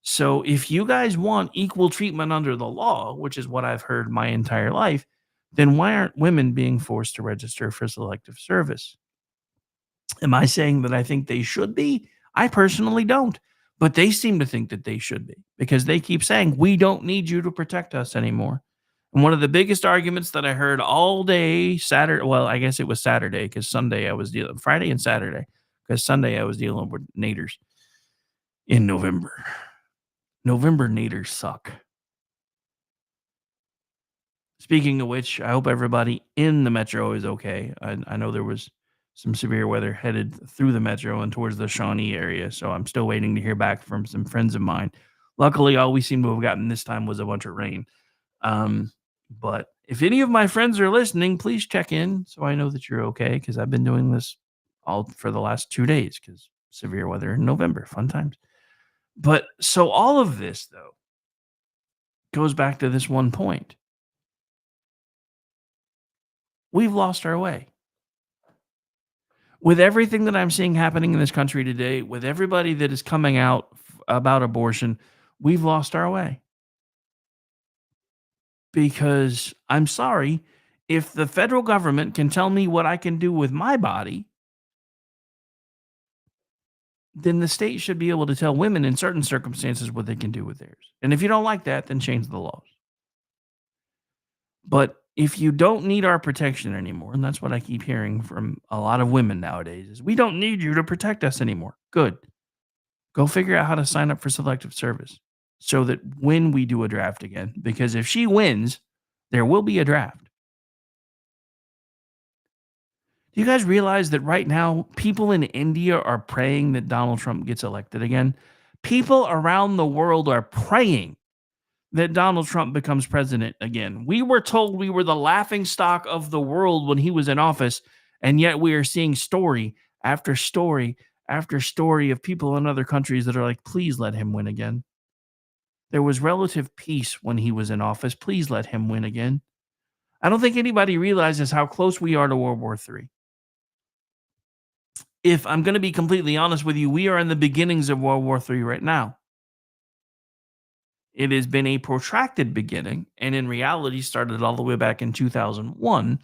So if you guys want equal treatment under the law, which is what I've heard my entire life, then why aren't women being forced to register for selective service? Am I saying that I think they should be? I personally don't. But they seem to think that they should be because they keep saying, we don't need you to protect us anymore. And one of the biggest arguments that I heard all day Saturday, well, I guess it was Saturday because Sunday I was dealing, Friday and Saturday, because Sunday I was dealing with naders in November. November naders suck. Speaking of which, I hope everybody in the metro is okay. I know there was some severe weather headed through the metro and towards the Shawnee area, so I'm still waiting to hear back from some friends of mine. Luckily, all we seem to have gotten this time was a bunch of rain. But if any of my friends are listening, please check in so I know that you're okay, because I've been doing this all for the last 2 days because severe weather in November, fun times. But so all of this, though, goes back to this one point. We've lost our way. With everything that I'm seeing happening in this country today, with everybody that is coming out about abortion, we've lost our way. Because I'm sorry, if the federal government can tell me what I can do with my body, then the state should be able to tell women in certain circumstances what they can do with theirs. And if you don't like that, then change the laws. But if you don't need our protection anymore, and that's what I keep hearing from a lot of women nowadays, is we don't need you to protect us anymore. Good. Go figure out how to sign up for selective service so that when we do a draft again, because if she wins, there will be a draft. Do you guys realize that right now, people in India are praying that Donald Trump gets elected again? People around the world are praying that Donald Trump becomes president again. We were told we were the laughing stock of the world when he was in office, and yet we are seeing story after story after story of people in other countries that are like, please let him win again. There was relative peace when he was in office. Please let him win again. I don't think anybody realizes how close we are to World War III. If I'm going to be completely honest with you, we are in the beginnings of World War III right now. It has been a protracted beginning, and in reality started all the way back in 2001.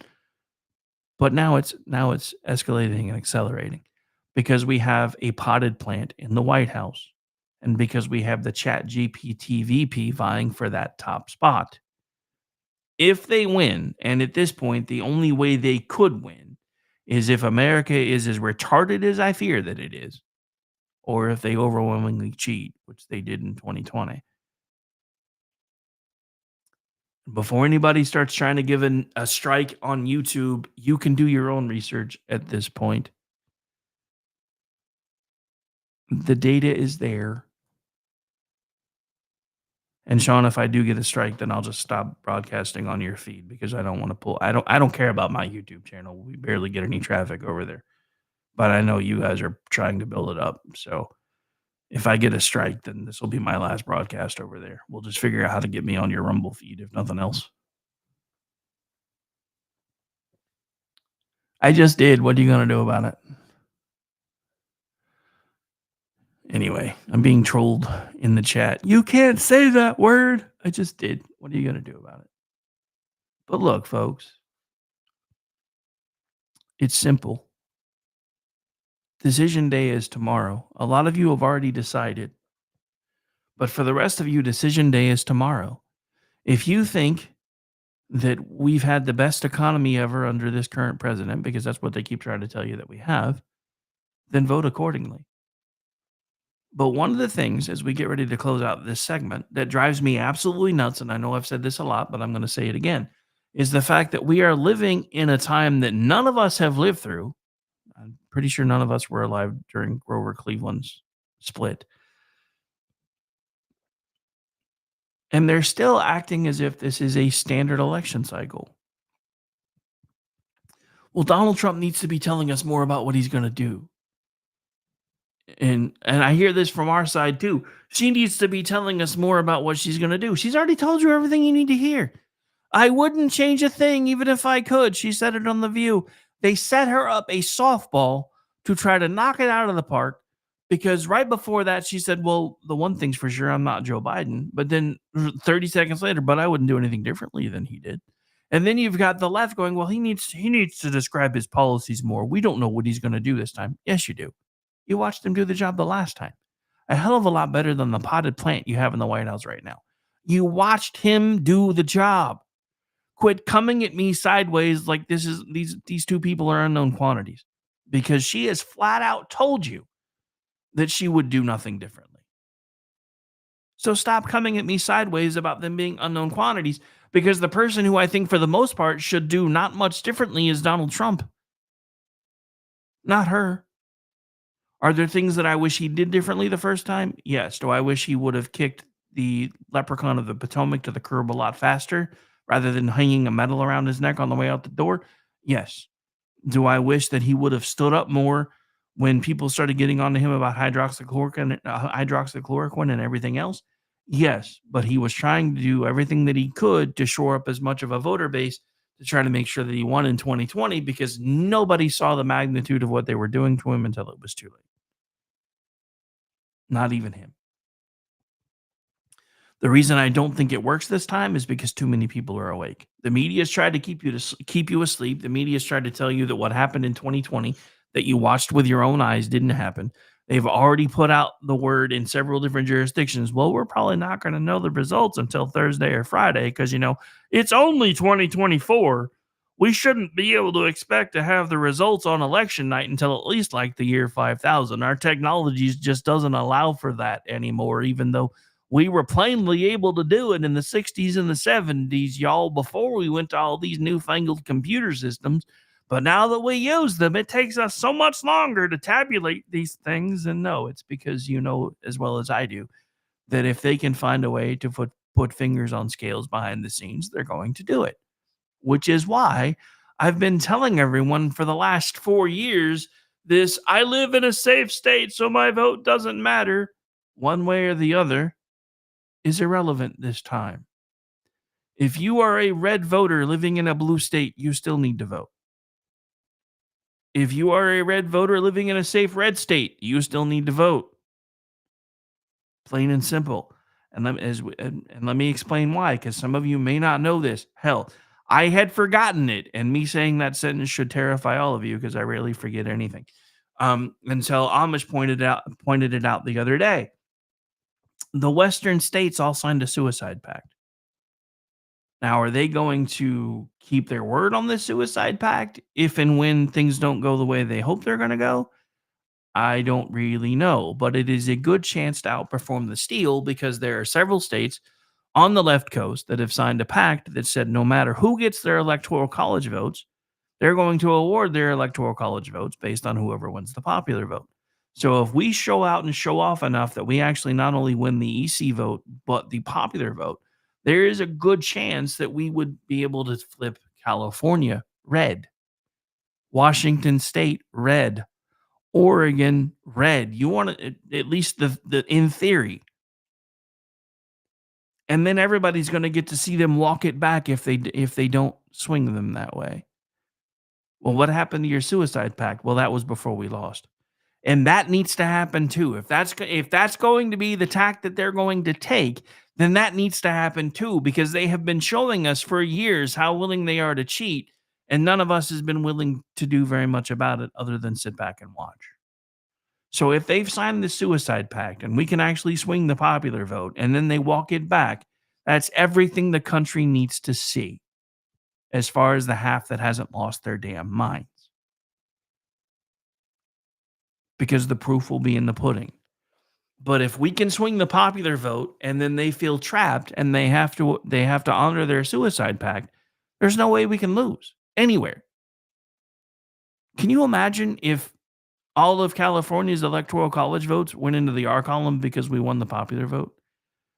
But now it's escalating and accelerating because we have a potted plant in the White House, and because we have the Chat GPT VP vying for that top spot. If they win, and at this point, the only way they could win is if America is as retarded as I fear that it is, or if they overwhelmingly cheat, which they did in 2020. Before anybody starts trying to give a strike on YouTube, you can do your own research at this point. The data is there. And Sean, if I do get a strike, then I'll just stop broadcasting on your feed because I don't want to pull. I don't care about my YouTube channel. We barely get any traffic over there. But I know you guys are trying to build it up. So if I get a strike, then this will be my last broadcast over there. We'll just figure out how to get me on your Rumble feed, if nothing else. I just did. What are you going to do about it? Anyway, I'm being trolled in the chat. You can't say that word. I just did. What are you going to do about it? But look, folks, it's simple. Decision day is tomorrow. A lot of you have already decided. But for the rest of you, decision day is tomorrow. If you think that we've had the best economy ever under this current president, because that's what they keep trying to tell you that we have, then vote accordingly. But one of the things, as we get ready to close out this segment, that drives me absolutely nuts, and I know I've said this a lot, but I'm going to say it again, is the fact that we are living in a time that none of us have lived through. I'm pretty sure none of us were alive during Grover Cleveland's split. And they're still acting as if this is a standard election cycle. Well, Donald Trump needs to be telling us more about what he's going to do. And I hear this from our side too. She needs to be telling us more about what she's going to do. She's already told you everything you need to hear. I wouldn't change a thing even if I could. She said it on The View. They set her up a softball to try to knock it out of the park because right before that, she said, well, the one thing's for sure, I'm not Joe Biden. But then 30 seconds later, but I wouldn't do anything differently than he did. And then you've got the left going, well, he needs to describe his policies more. We don't know what he's going to do this time. Yes, you do. You watched him do the job the last time. A hell of a lot better than the potted plant you have in the White House right now. You watched him do the job. Quit coming at me sideways like these two people are unknown quantities, because she has flat out told you that she would do nothing differently. So stop coming at me sideways about them being unknown quantities, because the person who I think for the most part should do not much differently is Donald Trump, not her. Are there things that I wish he did differently the first time? Yes. Do I wish he would have kicked the leprechaun of the Potomac to the curb a lot faster rather than hanging a medal around his neck on the way out the door? Yes. Do I wish that he would have stood up more when people started getting on to him about hydroxychloroquine and everything else? Yes. But he was trying to do everything that he could to shore up as much of a voter base to try to make sure that he won in 2020, because nobody saw the magnitude of what they were doing to him until it was too late. Not even him. The reason I don't think it works this time is because too many people are awake. The media's tried to keep you asleep. The media's tried to tell you that what happened in 2020 that you watched with your own eyes didn't happen. They've already put out the word in several different jurisdictions. Well, we're probably not going to know the results until Thursday or Friday because, it's only 2024. We shouldn't be able to expect to have the results on election night until at least like the year 5000. Our technology just doesn't allow for that anymore, even though we were plainly able to do it in the 60s and the 70s, y'all, before we went to all these newfangled computer systems. But now that we use them, it takes us so much longer to tabulate these things. And no, it's because you know as well as I do that if they can find a way to put fingers on scales behind the scenes, they're going to do it. Which is why I've been telling everyone for the last 4 years this, I live in a safe state, so my vote doesn't matter one way or the other, is irrelevant this time. If you are a red voter living in a blue state, you still need to vote. If you are a red voter living in a safe red state, you still need to vote. Plain and simple. And let me explain why, because some of you may not know this. Hell, I had forgotten it, and me saying that sentence should terrify all of you because I rarely forget anything. Until Amish pointed it out the other day. The Western states all signed a suicide pact. Now, are they going to keep their word on this suicide pact if and when things don't go the way they hope they're going to go? I don't really know, but it is a good chance to outperform the steal because there are several states, on the left coast that have signed a pact that said no matter who gets their electoral college votes, they're going to award their electoral college votes based on whoever wins the popular vote. So if we show out and show off enough that we actually not only win the EC vote, but the popular vote, there is a good chance that we would be able to flip California red, Washington State red, Oregon red. You want to, at least the in theory. And then everybody's going to get to see them walk it back if they don't swing them that way. Well, what happened to your suicide pact? Well, that was before we lost. And that needs to happen too. If that's going to be the tack that they're going to take, then that needs to happen too, because they have been showing us for years how willing they are to cheat, and none of us has been willing to do very much about it other than sit back and watch. So if they've signed the suicide pact and we can actually swing the popular vote and then they walk it back, that's everything the country needs to see as far as the half that hasn't lost their damn minds. Because the proof will be in the pudding. But if we can swing the popular vote and then they feel trapped and they have to honor their suicide pact, there's no way we can lose anywhere. Can you imagine if all of California's electoral college votes went into the R column because we won the popular vote?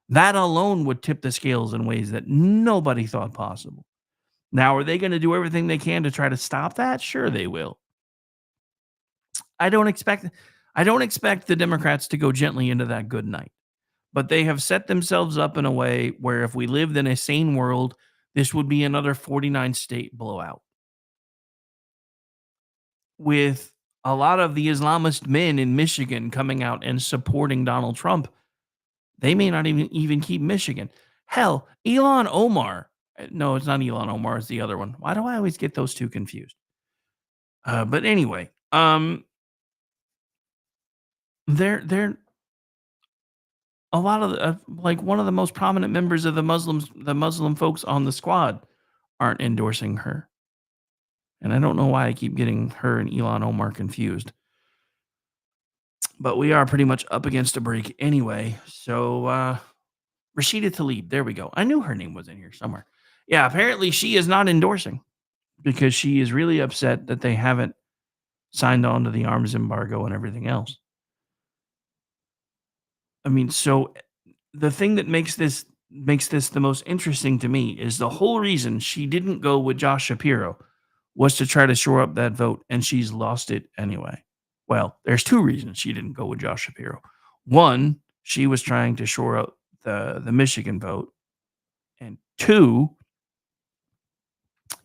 That alone would tip the scales in ways that nobody thought possible. Now, are they going to do everything they can to try to stop that? Sure, they will. I don't expect the Democrats to go gently into that good night. But they have set themselves up in a way where if we lived in a sane world, this would be another 49 state blowout. With a lot of the Islamist men in Michigan coming out and supporting Donald Trump, they may not even keep Michigan. Hell, Ilhan Omar. No, it's not Ilhan Omar, it's the other one. Why do I always get those two confused? But anyway, they're a lot of like one of the most prominent members of the Muslim folks on the squad aren't endorsing her. And I don't know why I keep getting her and Ilhan Omar confused. But we are pretty much up against a break anyway. So Rashida Tlaib, there we go. I knew her name was in here somewhere. Yeah, apparently she is not endorsing because she is really upset that they haven't signed on to the arms embargo and everything else. I mean, so the thing that makes this the most interesting to me is the whole reason she didn't go with Josh Shapiro was to try to shore up that vote, and she's lost it anyway. Well, there's two reasons she didn't go with Josh Shapiro. One, she was trying to shore up the Michigan vote, and two,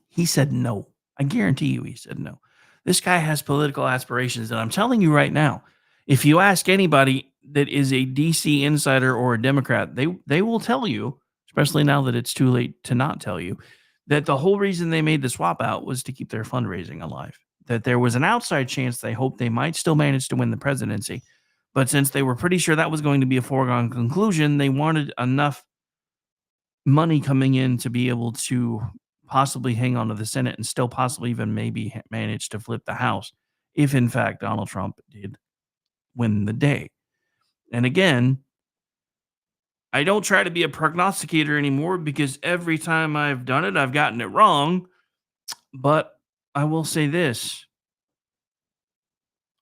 he said no. I guarantee you he said no. This guy has political aspirations, and I'm telling you right now, if you ask anybody that is a DC insider or a Democrat, they will tell you, especially now that it's too late to not tell you, that the whole reason they made the swap out was to keep their fundraising alive. That there was an outside chance they hoped they might still manage to win the presidency. But since they were pretty sure that was going to be a foregone conclusion, they wanted enough money coming in to be able to possibly hang on to the Senate and still possibly even maybe manage to flip the House if, in fact, Donald Trump did win the day. And again, I don't try to be a prognosticator anymore because every time I've done it, I've gotten it wrong. But I will say this.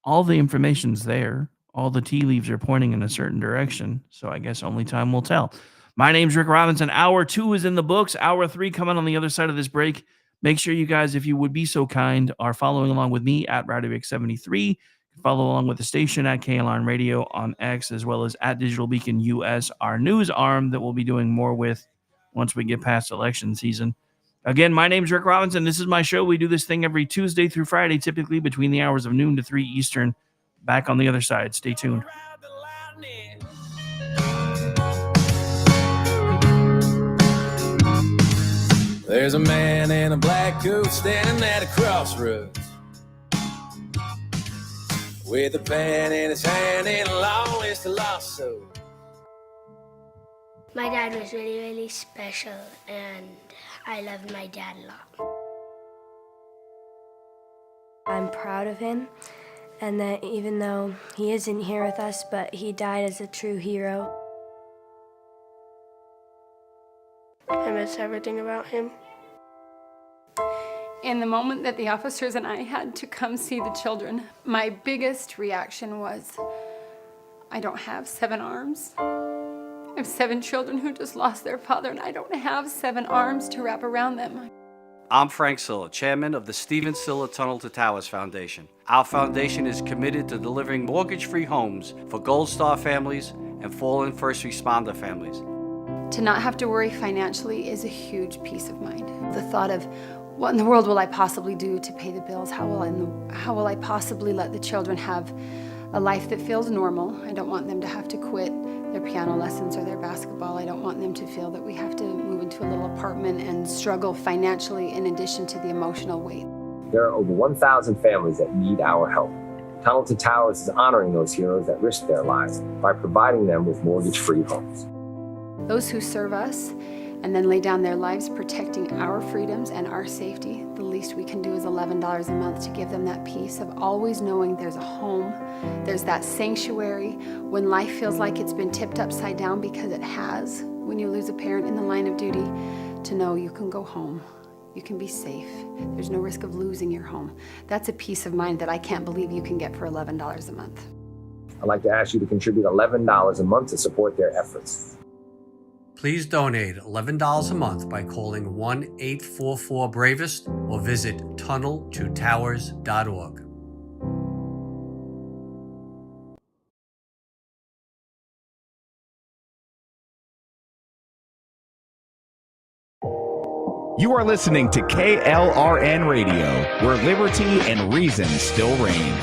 All the information's there. All the tea leaves are pointing in a certain direction. So I guess only time will tell. My name's Rick Robinson. Hour 2 is in the books. Hour 3 coming on the other side of this break. Make sure you guys, if you would be so kind, are following along with me at RowdyRick73. Follow along with the station at KLRN Radio on X, as well as at Digital Beacon US, our news arm that we'll be doing more with once we get past election season. Again, my name's Rick Robinson. This is my show. We do this thing every Tuesday through Friday, typically between the hours of noon to 3 Eastern. Back on the other side. Stay tuned. There's a man in a black coat standing at a crossroads with a pen in his hand and a long list of lost souls. My dad was really, really special, and I loved my dad a lot. I'm proud of him, and that even though he isn't here with us, but he died as a true hero. I miss everything about him. In the moment that the officers and I had to come see the children, my biggest reaction was, I don't have 7 arms. I have 7 children who just lost their father, and I don't have 7 arms to wrap around them. I'm Frank Silla, chairman of the Stephen Silla Tunnel to Towers Foundation. Our foundation is committed to delivering mortgage-free homes for Gold Star families and fallen first responder families. To not have to worry financially is a huge peace of mind. The thought of, what in the world will I possibly do to pay the bills? How will I possibly let the children have a life that feels normal? I don't want them to have to quit their piano lessons or their basketball. I don't want them to feel that we have to move into a little apartment and struggle financially in addition to the emotional weight. There are over 1,000 families that need our help. Tunnel to Towers is honoring those heroes that risk their lives by providing them with mortgage-free homes. Those who serve us and then lay down their lives protecting our freedoms and our safety, the least we can do is $11 a month to give them that peace of always knowing there's a home, there's that sanctuary when life feels like it's been tipped upside down, because it has, when you lose a parent in the line of duty, to know you can go home, you can be safe, there's no risk of losing your home. That's a peace of mind that I can't believe you can get for $11 a month. I'd like to ask you to contribute $11 a month to support their efforts. Please donate $11 a month by calling 1-844-BRAVEST or visit tunneltotowers.org. You are listening to KLRN Radio, where liberty and reason still reign.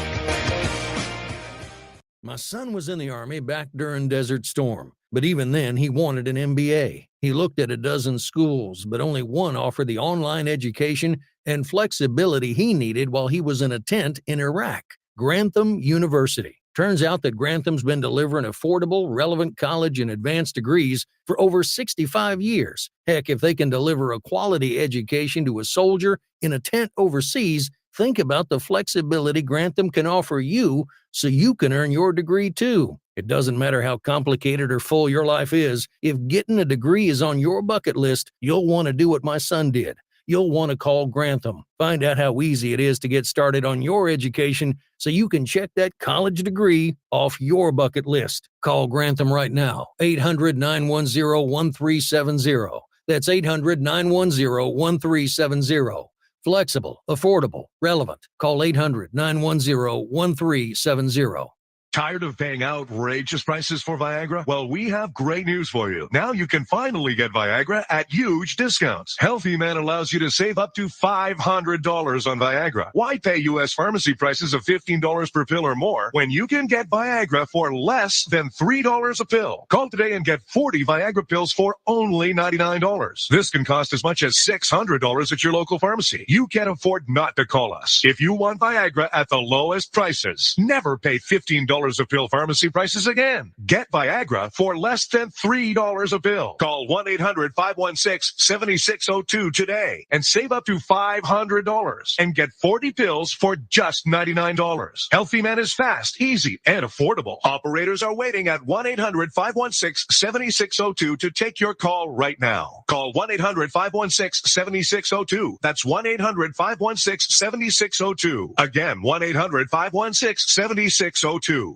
My son was in the Army back during Desert Storm, but even then he wanted an MBA. He looked at a dozen schools, but only one offered the online education and flexibility he needed while he was in a tent in Iraq, Grantham University. Turns out that Grantham's been delivering affordable, relevant college and advanced degrees for over 65 years. Heck, if they can deliver a quality education to a soldier in a tent overseas, think about the flexibility Grantham can offer you so you can earn your degree too. It doesn't matter how complicated or full your life is. If getting a degree is on your bucket list, you'll want to do what my son did. You'll want to call Grantham. Find out how easy it is to get started on your education so you can check that college degree off your bucket list. Call Grantham right now, 800-910-1370. That's 800-910-1370. Flexible, affordable, relevant. Call 800-910-1370. Tired of paying outrageous prices for Viagra? Well, we have great news for you. Now you can finally get Viagra at huge discounts. Healthy Man allows you to save up to $500 on Viagra. Why pay U.S. pharmacy prices of $15 per pill or more when you can get Viagra for less than $3 a pill? Call today and get 40 Viagra pills for only $99. This can cost as much as $600 at your local pharmacy. You can't afford not to call us. If you want Viagra at the lowest prices, never pay $15 a pill pharmacy prices again. Get Viagra for less than $3 a pill. Call 1-800-516-7602 today and save up to $500 and get 40 pills for just $99. Healthy Man is fast, easy, and affordable. Operators are waiting at 1-800-516-7602 to take your call right now. Call 1-800-516-7602. That's 1-800-516-7602. Again, 1-800-516-7602.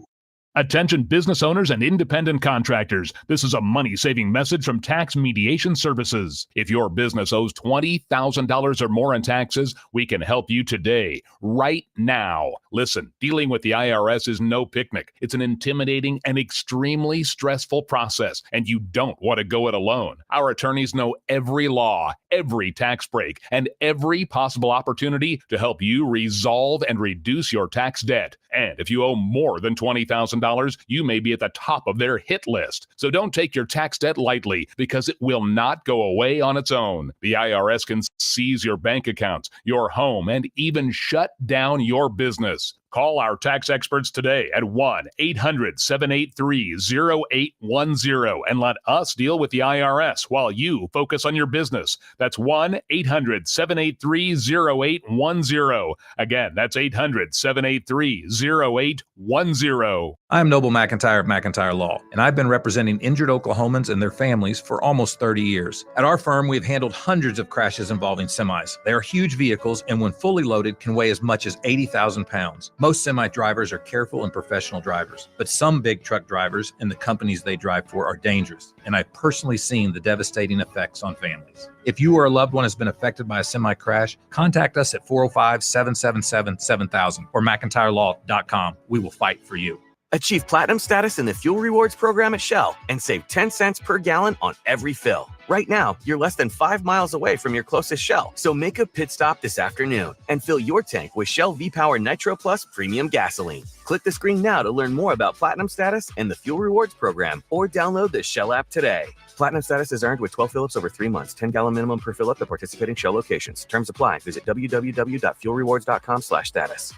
Attention business owners and independent contractors. This is a money-saving message from Tax Mediation Services. If your business owes $20,000 or more in taxes, we can help you today, right now. Listen, dealing with the IRS is no picnic. It's an intimidating and extremely stressful process, and you don't want to go it alone. Our attorneys know every law, every tax break, and every possible opportunity to help you resolve and reduce your tax debt. And if you owe more than $20,000, you may be at the top of their hit list. So don't take your tax debt lightly, because it will not go away on its own. The IRS can seize your bank accounts, your home, and even shut down your business. Call our tax experts today at 1-800-783-0810 and let us deal with the IRS while you focus on your business. That's 1-800-783-0810. Again, that's 800-783-0810. I'm Noble McIntyre of McIntyre Law, and I've been representing injured Oklahomans and their families for almost 30 years. At our firm, we've handled hundreds of crashes involving semis. They are huge vehicles and when fully loaded can weigh as much as 80,000 pounds. Most semi drivers are careful and professional drivers, but some big truck drivers and the companies they drive for are dangerous, and I've personally seen the devastating effects on families. If you or a loved one has been affected by a semi crash, contact us at 405-777-7000 or McIntyreLaw.com. We will fight for you. Achieve platinum status in the Fuel Rewards program at Shell and save 10 cents per gallon on every fill. Right now, you're less than 5 miles away from your closest Shell, so make a pit stop this afternoon and fill your tank with Shell V-Power Nitro Plus Premium Gasoline. Click the screen now to learn more about platinum status and the Fuel Rewards program, or download the Shell app today. Platinum status is earned with 12 fill-ups over 3 months, 10-gallon minimum per fill-up at participating Shell locations. Terms apply. Visit www.fuelrewards.com/status.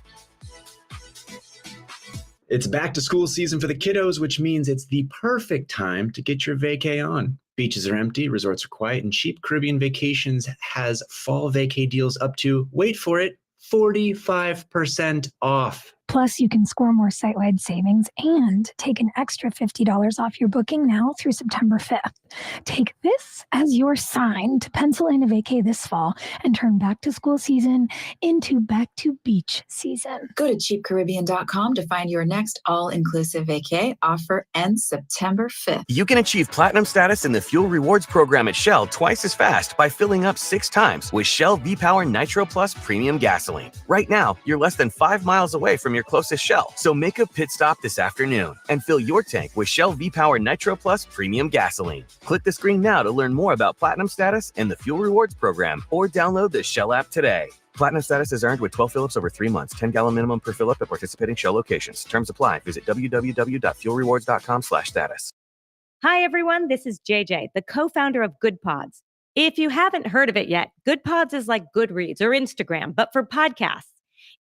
It's back to school season for the kiddos, which means it's the perfect time to get your vacay on. Beaches are empty, resorts are quiet, and Cheap Caribbean Vacations has fall vacay deals up to, wait for it, 45% off. Plus, you can score more site-wide savings and take an extra $50 off your booking now through September 5th. Take this as your sign to pencil in a vacay this fall and turn back to school season into back to beach season. Go to cheapcaribbean.com to find your next all-inclusive vacay. Offer ends September 5th. You can achieve platinum status in the Fuel Rewards program at Shell twice as fast by filling up 6 times with Shell V-Power Nitro Plus Premium Gasoline. Right now, you're less than 5 miles away from your closest Shell, so make a pit stop this afternoon and fill your tank with Shell V-Power Nitro Plus Premium Gasoline. Click the screen now to learn more about platinum status and the Fuel Rewards program, or download the Shell app today. Platinum status is earned with 12 fill-ups over 3 months, 10-gallon minimum per fill-up at participating Shell locations. Terms apply. Visit www.fuelrewards.com/status. Hi, everyone. This is JJ, the co-founder of Good Pods. If you haven't heard of it yet, Good Pods is like Goodreads or Instagram, but for podcasts.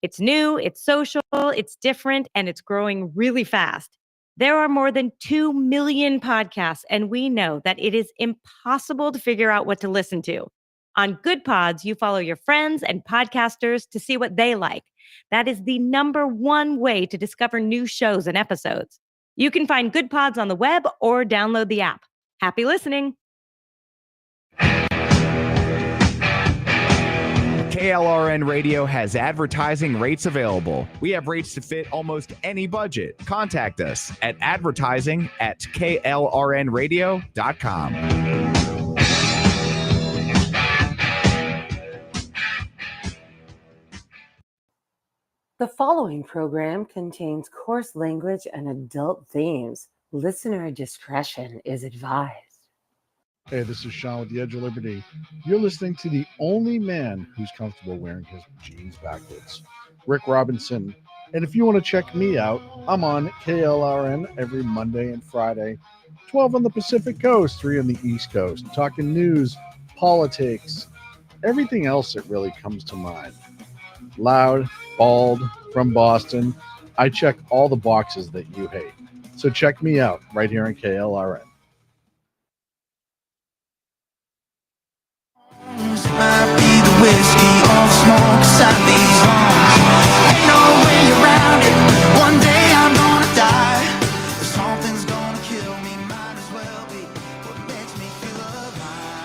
It's new, it's social, it's different, and it's growing really fast. There are more than 2 million podcasts, and we know that it is impossible to figure out what to listen to. On Good Pods, you follow your friends and podcasters to see what they like. That is the #1 way to discover new shows and episodes. You can find Good Pods on the web or download the app. Happy listening. KLRN Radio has advertising rates available. We have rates to fit almost any budget. Contact us at advertising@klrnradio.com. The following program contains coarse language and adult themes. Listener discretion is advised. Hey, this is Sean with the Edge of Liberty. You're listening to the only man who's comfortable wearing his jeans backwards, Rick Robinson. And if you want to check me out, I'm on KLRN every Monday and Friday, 12 on the Pacific Coast, 3 on the East Coast, talking news, politics, everything else that really comes to mind. Loud, bald, from Boston. I check all the boxes that you hate. So check me out right here on KLRN. Might be the whiskey or smoke inside these lungs. Ain't no way around it. One day I'm gonna die. If something's gonna kill me, might as well be what makes me feel alive.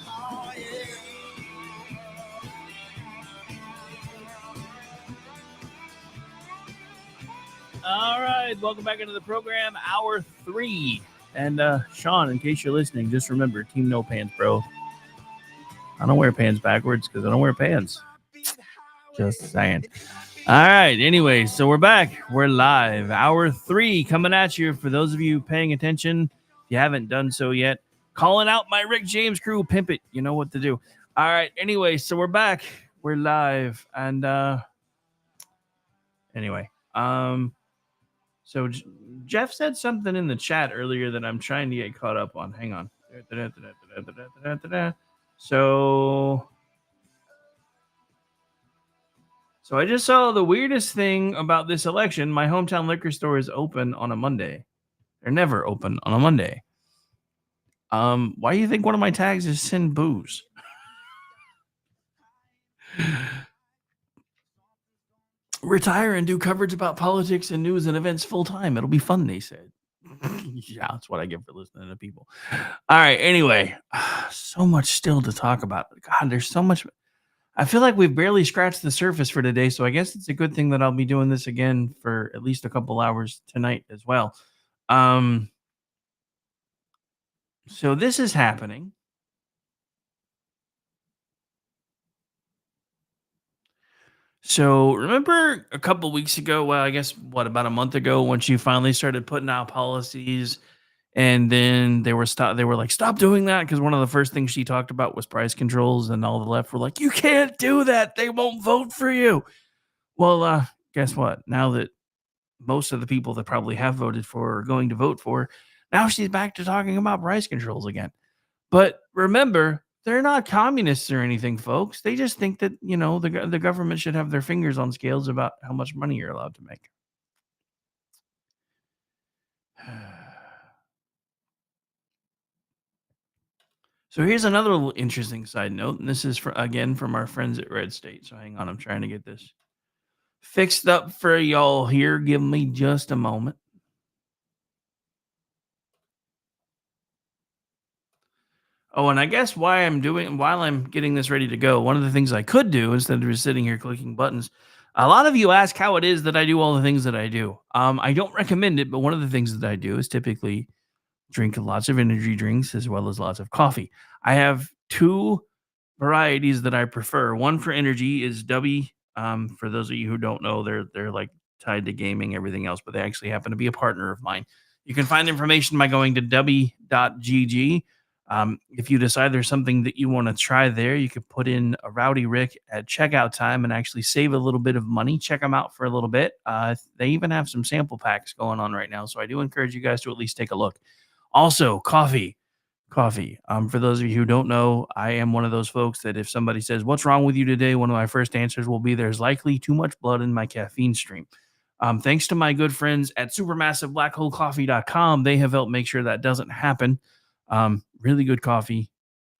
Oh, yeah. All right, welcome back into the program, hour 3. And Sean, in case you're listening, just remember, team no pants, bro. I don't wear pants backwards because I don't wear pants. Just saying. All right, anyway, so we're back. We're live. Hour 3 coming at you. For those of you paying attention, if you haven't done so yet, calling out my Rick James crew, pimp it. You know what to do. All right, anyway, so we're back. We're live. And anyway, so Jeff said something in the chat earlier that I'm trying to get caught up on. Hang on. So I just saw the weirdest thing about this election. My hometown liquor store is open on a Monday. They're never open on a Monday. Why do you think one of my tags is send booze? Retire and do coverage about politics and news and events full time. It'll be fun, they said. Yeah, that's what I get for listening to people. All right. Anyway, so much still to talk about. God, there's so much. I feel like we've barely scratched the surface for today. So I guess it's a good thing that I'll be doing this again for at least a couple hours tonight as well. So this is happening. So remember a couple weeks ago, well, I guess about a month ago, when she finally started putting out policies, and then they were like, stop doing that, because one of the first things she talked about was price controls, and all the left were like, you can't do that. They won't vote for you. Well, guess what? Now that most of the people that probably have voted for her are going to vote for her, now she's back to talking about price controls again. But remember, they're not communists or anything, folks. They just think that, the government should have their fingers on scales about how much money you're allowed to make. So here's another little interesting side note, and this is from our friends at Red State. So hang on, I'm trying to get this fixed up for y'all here. Give me just a moment. Oh, and I guess while I'm getting this ready to go, one of the things I could do instead of just sitting here clicking buttons, a lot of you ask how it is that I do all the things that I do. I don't recommend it, but one of the things that I do is typically drink lots of energy drinks as well as lots of coffee. I have two varieties that I prefer. One for energy is W. For those of you who don't know, they're like tied to gaming, everything else, but they actually happen to be a partner of mine. You can find information by going to w.gg. If you decide there's something that you want to try there, you could put in a Rowdy Rick at checkout time and actually save a little bit of money. Check them out for a little bit. They even have some sample packs going on right now, so I do encourage you guys to at least take a look. Also, coffee. For those of you who don't know, I am one of those folks that if somebody says, what's wrong with you today? One of my first answers will be, there's likely too much blood in my caffeine stream. Thanks to my good friends at supermassiveblackholecoffee.com, they have helped make sure that doesn't happen. Really good coffee,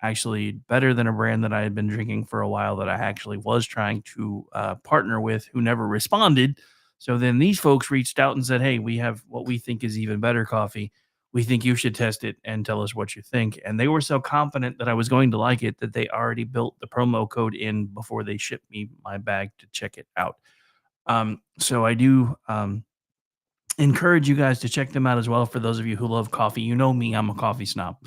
actually better than a brand that I had been drinking for a while that I actually was trying to partner with, who never responded. So then these folks reached out and said, hey, we have what we think is even better coffee. We think you should test it and tell us what you think. And they were so confident that I was going to like it that they already built the promo code in before they shipped me my bag to check it out. So I do encourage you guys to check them out as well. For those of you who love coffee, you know me, I'm a coffee snob.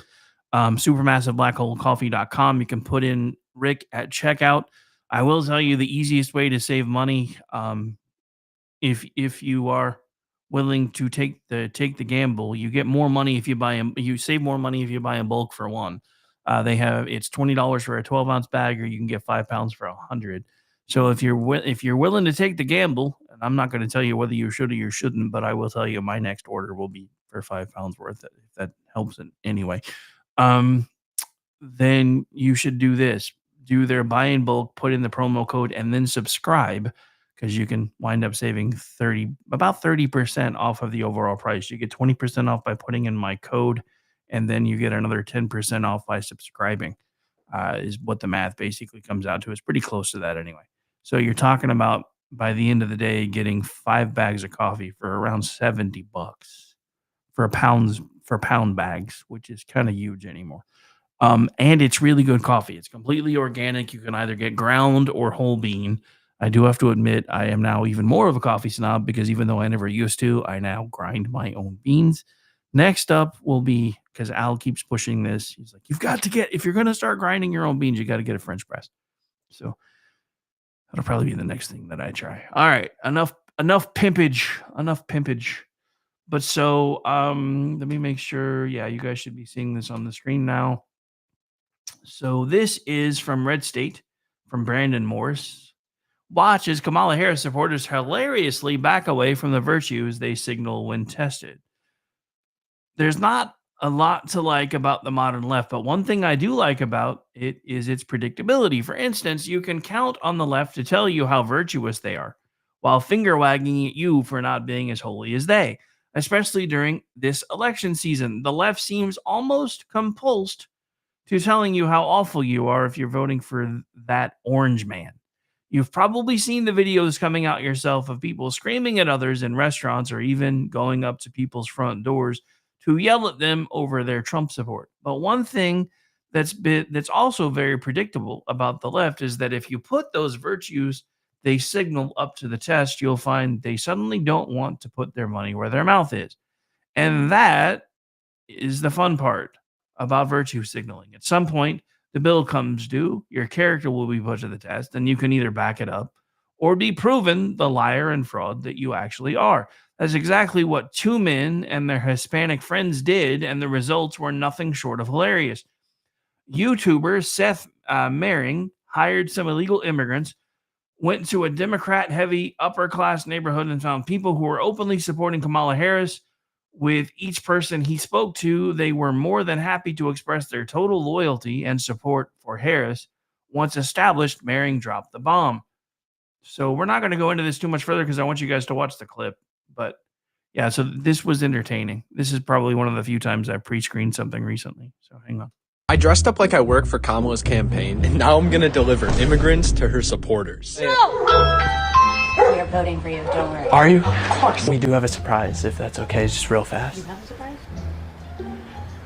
Supermassiveblackholecoffee.com. You can put in Rick at checkout. I will tell you the easiest way to save money, if you are willing to take the gamble, you get more money if you you save more money if you buy in bulk. For one, it's $20 for a 12-ounce bag, or you can get 5 pounds for $100. So if you're willing to take the gamble, and I'm not going to tell you whether you should or you shouldn't, but I will tell you my next order will be for 5 pounds worth, if that helps in any way. Then you should do this. Do their buy in bulk, put in the promo code, and then subscribe, because you can wind up saving about 30% off of the overall price. You get 20% off by putting in my code, and then you get another 10% off by subscribing, is what the math basically comes out to. It's pretty close to that anyway. So you're talking about, by the end of the day, getting 5 bags of coffee for around $70 for pound bags, which is kind of huge anymore. And it's really good coffee. It's completely organic. You can either get ground or whole bean. I do have to admit, I am now even more of a coffee snob, because even though I never used to, I now grind my own beans. Next up will be, because Al keeps pushing this, he's like, if you're going to start grinding your own beans, you got to get a French press. So that'll probably be the next thing that I try. All right. Enough pimpage. But so, let me make sure. Yeah, you guys should be seeing this on the screen now. So this is from Red State, from Brandon Morris. Watch as Kamala Harris supporters hilariously back away from the virtues they signal when tested. There's not a lot to like about the modern left, but one thing I do like about it is its predictability. For instance, you can count on the left to tell you how virtuous they are, while finger wagging at you for not being as holy as they. Especially during this election season, the left seems almost compulsed to telling you how awful you are if you're voting for that orange man. You've probably seen the videos coming out yourself of people screaming at others in restaurants or even going up to people's front doors to yell at them over their Trump support. But one thing that's also very predictable about the left is that if you put those virtues they signal up to the test, you'll find they suddenly don't want to put their money where their mouth is. And that is the fun part about virtue signaling. At some point, the bill comes due, your character will be put to the test, and you can either back it up or be proven the liar and fraud that you actually are. That's exactly what two men and their Hispanic friends did, and the results were nothing short of hilarious. YouTuber Seth Mehring hired some illegal immigrants, went to a Democrat-heavy upper-class neighborhood and found people who were openly supporting Kamala Harris. With each person he spoke to, they were more than happy to express their total loyalty and support for Harris. Once established, Mehring dropped the bomb. So we're not going to go into this too much further because I want you guys to watch the clip. But yeah, so this was entertaining. This is probably one of the few times I've pre-screened something recently. So hang on. I dressed up like I work for Kamala's campaign, and now I'm gonna deliver immigrants to her supporters. We are voting for you, don't worry. Are you? Of course. We do have a surprise, if that's okay, just real fast. You have a surprise?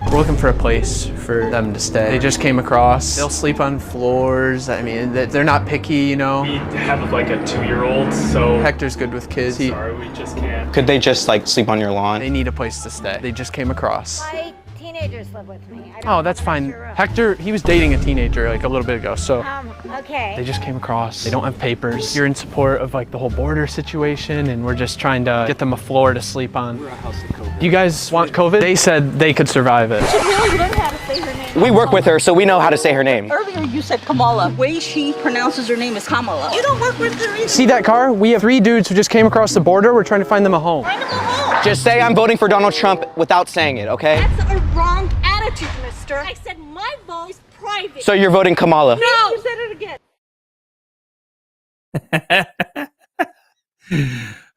We're looking for a place for them to stay. They just came across. They'll sleep on floors. I mean, they're not picky, you know. We have like a 2-year-old, so... Hector's good with kids. Sorry, we just can't. Could they just like sleep on your lawn? They need a place to stay. They just came across. My teenagers live with me. Oh, that's fine. Hector, he was dating a teenager like a little bit ago, so... Okay. They just came across. They don't have papers. You're in support of like the whole border situation, and we're just trying to get them a floor to sleep on. We're a house of COVID. You guys want COVID? They said they could survive it. You really learn how to say her name. We work with her, so we know how to say her name. Earlier you said Kamala. The way she pronounces her name is Kamala. You don't work with her either. See that car? We have 3 dudes who just came across the border. We're trying to find them a home. Find them a home. Just say I'm voting for Donald Trump without saying it, okay? That's a wrong attitude, mister. I said my vote is private. So you're voting Kamala? No. You said it again.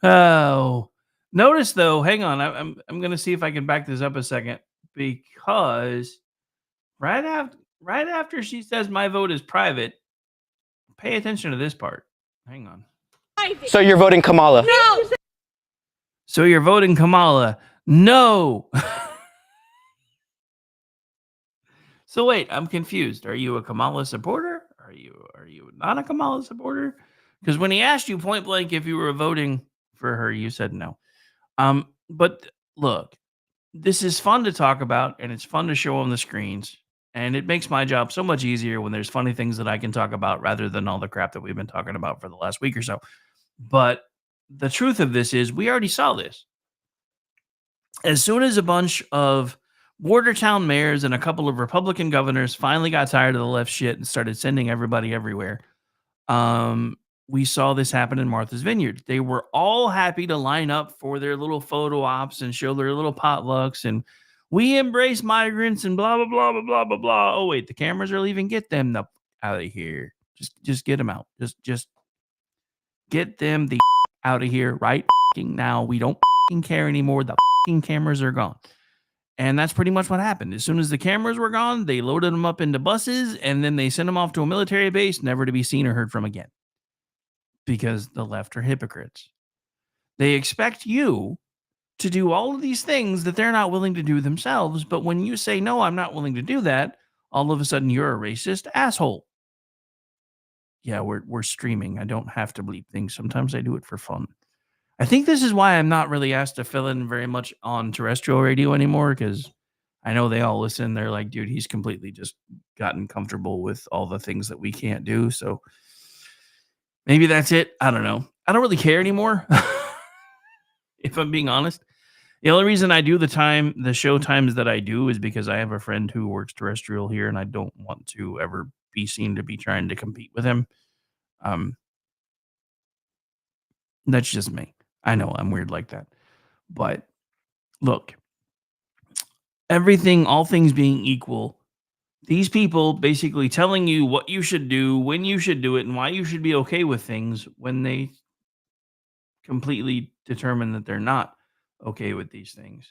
Oh, notice though, hang on, I'm going to see if I can back this up a second, because right after she says my vote is private, pay attention to this part. Hang on. So you're voting Kamala? No. So you're voting Kamala? No. So wait, I'm confused. Are you a Kamala supporter? Are you not a Kamala supporter? Because when he asked you point blank if you were voting for her, you said no. But look, this is fun to talk about, and it's fun to show on the screens, and it makes my job so much easier when there's funny things that I can talk about rather than all the crap that we've been talking about for the last week or so. But the truth of this is we already saw this. As soon as a bunch of border town mayors and a couple of Republican governors finally got tired of the left shit and started sending everybody everywhere, we saw this happen in Martha's Vineyard. They were all happy to line up for their little photo ops and show their little potlucks, and we embrace migrants and blah, blah, blah, blah, blah, blah, blah. Oh, wait, the cameras are leaving. Get them out of here. Just get them out. Just get them the out of here right now. We don't care anymore. The cameras are gone. And that's pretty much what happened. As soon as the cameras were gone, they loaded them up into buses, and then they sent them off to a military base, never to be seen or heard from again. Because the left are hypocrites. They expect you to do all of these things that they're not willing to do themselves, but when you say, no, I'm not willing to do that, all of a sudden you're a racist asshole. Yeah, we're streaming. I don't have to bleep things. Sometimes I do it for fun. I think this is why I'm not really asked to fill in very much on terrestrial radio anymore, because I know they all listen. They're like, dude, he's completely just gotten comfortable with all the things that we can't do. So maybe that's it. I don't know. I don't really care anymore. If I'm being honest. The only reason I do the show times that I do is because I have a friend who works terrestrial here, and I don't want to ever be seen to be trying to compete with him. That's just me. I know I'm weird like that. But look, everything, all things being equal, these people basically telling you what you should do, when you should do it, and why you should be okay with things when they completely determine that they're not okay with these things.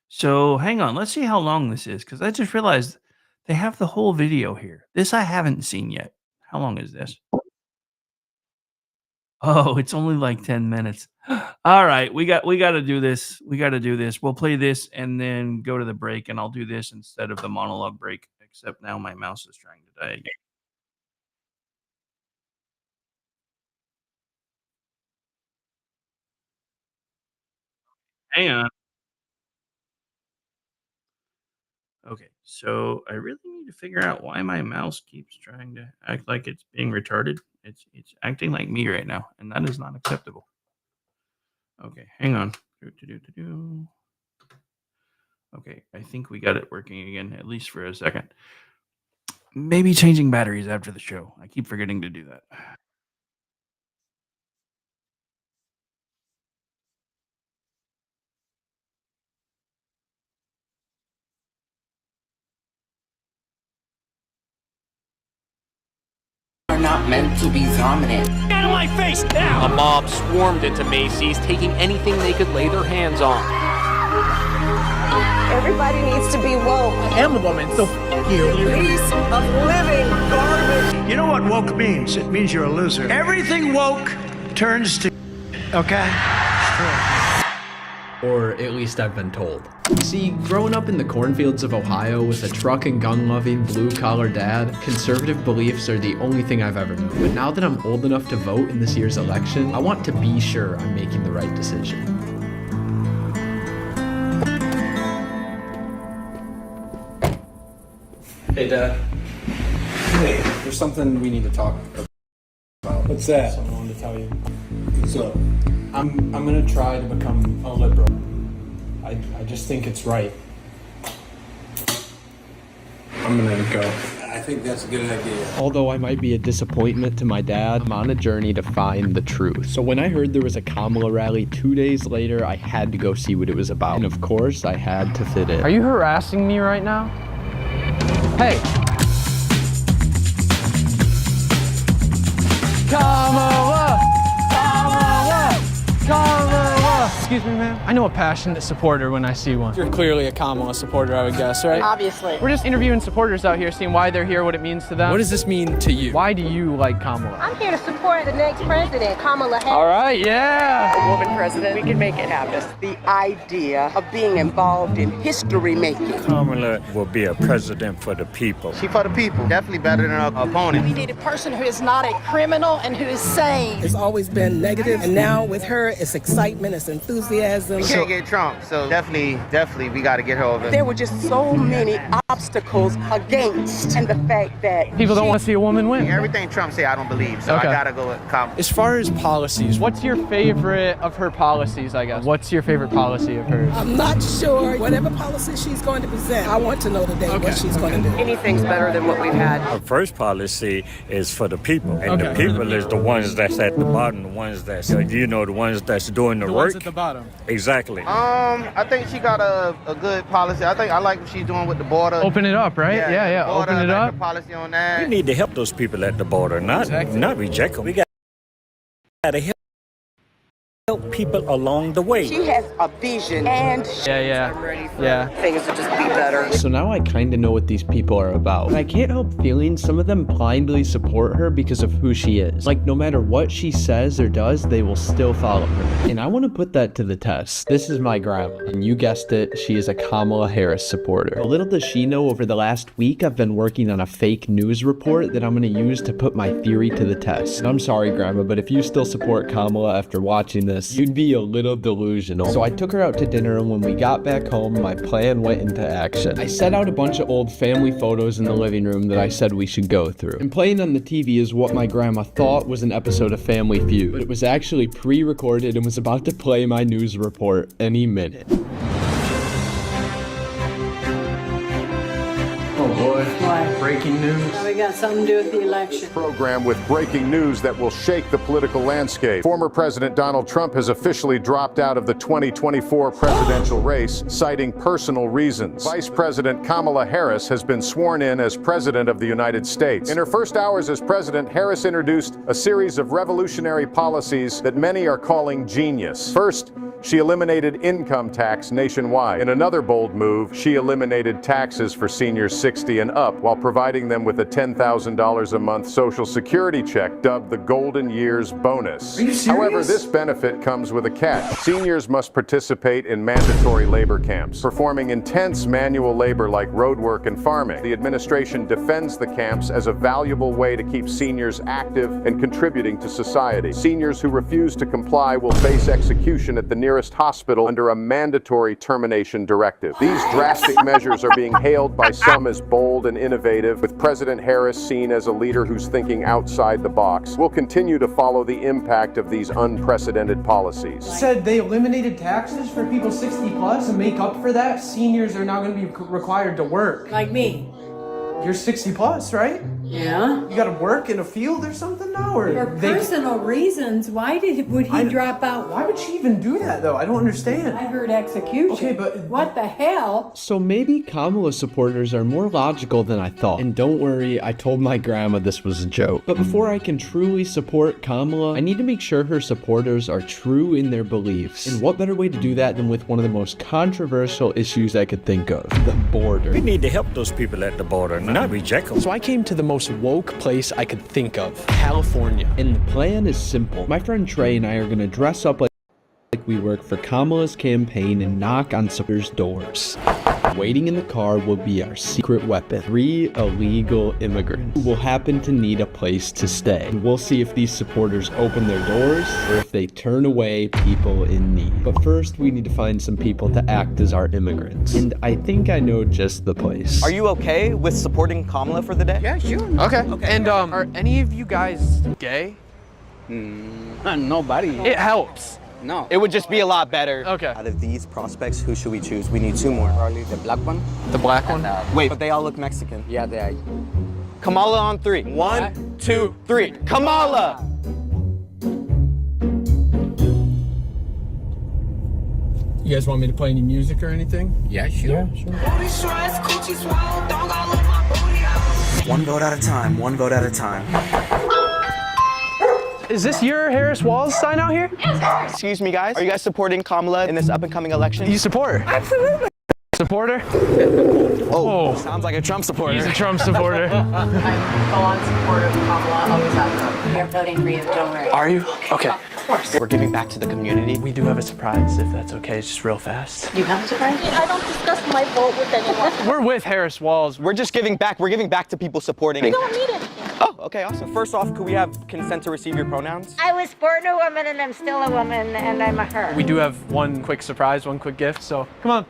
So hang on, let's see how long this is, because I just realized they have the whole video here. This I haven't seen yet. How long is this? Oh, it's only like 10 minutes. All right, we got to do this. We got to do this. We'll play this and then go to the break, and I'll do this instead of the monologue break, except now my mouse is trying to die again. Hang on. Okay, so I really need to figure out why my mouse keeps trying to act like it's being retarded. It's acting like me right now, and that is not acceptable. Okay, hang on. Okay, I think we got it working again, at least for a second. Maybe changing batteries after the show. I keep forgetting to do that. Are not meant to be dominant. Out of my face now! A mob swarmed into Macy's, taking anything they could lay their hands on. Everybody needs to be woke. I am a woman, so f*** you. Piece of living garbage. You know what woke means? It means you're a loser. Everything woke turns to okay? Or at least I've been told. See, growing up in the cornfields of Ohio with a truck and gun-loving, blue-collar dad, conservative beliefs are the only thing I've ever known. But now that I'm old enough to vote in this year's election, I want to be sure I'm making the right decision. Hey, Dad. Hey, there's something we need to talk about. What's that? Something I wanted to tell you. So, I'm gonna try to become a liberal. I just think it's right. I'm gonna go. I think that's a good idea. Although I might be a disappointment to my dad, I'm on a journey to find the truth. So when I heard there was a Kamala rally 2 days later, I had to go see what it was about. And of course, I had to fit in. Are you harassing me right now? Hey! Kamala! Kamala! Kamala! Excuse me, ma'am. I know a passionate supporter when I see one. You're clearly a Kamala supporter, I would guess, right? Obviously. We're just interviewing supporters out here, seeing why they're here, what it means to them. What does this mean to you? Why do you like Kamala? I'm here to support the next president, Kamala Harris. All right, yeah. A woman president, we can make it happen. The idea of being involved in history making. Kamala will be a president for the people. She for the people. Definitely better than her opponent. We need a person who is not a criminal and who is sane. It's always been negative, and now with her, it's excitement, it's enthusiasm. We can't get Trump, so definitely we got to get her over. There were just so many obstacles against, and the fact that people don't want to see a woman win. Everything Trump say, I don't believe, so okay. I gotta go with Kamala. As far as policies, what's your favorite of her policies, I guess? What's your favorite policy of hers? I'm not sure. Whatever policy she's going to present, I want to know today what she's going to do. Anything's better than what we've had. Her first policy is for the people, and the people is the ones that's at the bottom, the ones that's, the ones that's doing the work. Ones at the bottom. Exactly. I think she got a good policy. I like what she's doing with the border. Open it up, right? Yeah. Border, open it up. The policy on that. We need to help those people at the border, not reject them. We got to help people along the way. She has a vision, and I'm ready for things to just be better. So now I kind of know what these people are about. I can't help feeling some of them blindly support her because of who she is. Like, no matter what she says or does, they will still follow her. And I want to put that to the test. This is my grandma, and you guessed it, she is a Kamala Harris supporter. Little does she know, over the last week, I've been working on a fake news report that I'm going to use to put my theory to the test. I'm sorry, Grandma, but if you still support Kamala after watching this, you'd be a little delusional. So I took her out to dinner, and when we got back home, my plan went into action. I set out a bunch of old family photos in the living room that I said we should go through. And playing on the TV is what my grandma thought was an episode of Family Feud, but it was actually pre-recorded and was about to play my news report any minute. Oh boy. Why? breaking news. We got something to do with the election. Program with breaking news that will shake the political landscape. Former President Donald Trump has officially dropped out of the 2024 presidential race, citing personal reasons. Vice President Kamala Harris has been sworn in as President of the United States. In her first hours as president, Harris introduced a series of revolutionary policies that many are calling genius. First, she eliminated income tax nationwide. In another bold move, she eliminated taxes for seniors 60 and up while providing them with a $10,000 a month Social Security check dubbed the Golden Years Bonus. Are you serious? However, this benefit comes with a catch. Seniors must participate in mandatory labor camps, performing intense manual labor like road work and farming. The administration defends the camps as a valuable way to keep seniors active and contributing to society. Seniors who refuse to comply will face execution at the nearest hospital under a mandatory termination directive. These drastic measures are being hailed by some as bold and innovative, with President Harris seen as a leader who's thinking outside the box. We'll continue to follow the impact of these unprecedented policies. Said they eliminated taxes for people 60 plus, and make up for that, seniors are now going to be required to work. Like me. You're 60 plus, right? Yeah. You got to work in a field or something now, or For personal reasons, would he drop out? Why would she even do that, though? I don't understand. I heard execution. Okay, but what the hell? So maybe Kamala supporters are more logical than I thought. And don't worry, I told my grandma this was a joke. But before I can truly support Kamala, I need to make sure her supporters are true in their beliefs. And what better way to do that than with one of the most controversial issues I could think of, the border. We need to help those people at the border, not reject them. So I came to the most woke place I could think of, California. And the plan is simple. My friend Trey and I are gonna dress up like we work for Kamala's campaign and knock on supporters' doors. Waiting in the car will be our secret weapon. 3 illegal immigrants who will happen to need a place to stay. And we'll see if these supporters open their doors or if they turn away people in need. But first, we need to find some people to act as our immigrants. And I think I know just the place. Are you okay with supporting Kamala for the day? Yeah, sure. Okay. And are any of you guys gay? Nobody. It helps. No. It would just be a lot better. Okay. Out of these prospects, who should we choose? We need 2 more. Probably the black one. The black one? Wait, but they all look Mexican. Yeah, they are. Kamala on 3. 1, 2, 3. Kamala! You guys want me to play any music or anything? Yeah, sure. Yeah, sure. 1 vote at a time. 1 vote at a time. Is this your Harris Walls sign out here? Yes. Excuse me, guys. Are you guys supporting Kamala in this up-and-coming election? You support her? Absolutely. Supporter? Oh, sounds like a Trump supporter. He's a Trump supporter. I'm full-on supporter of Kamala. Always have been. We're voting for you. Don't worry. Are you? Okay. Of course. We're giving back to the community. We do have a surprise, if that's okay. It's just real fast. You have a surprise? I don't discuss my vote with anyone. We're with Harris Walls. We're just giving back. We're giving back to people supporting. We don't need anything. Oh, okay, awesome. First off, could we have consent to receive your pronouns? I was born a woman and I'm still a woman and I'm a her. We do have one quick surprise, one quick gift, so come on.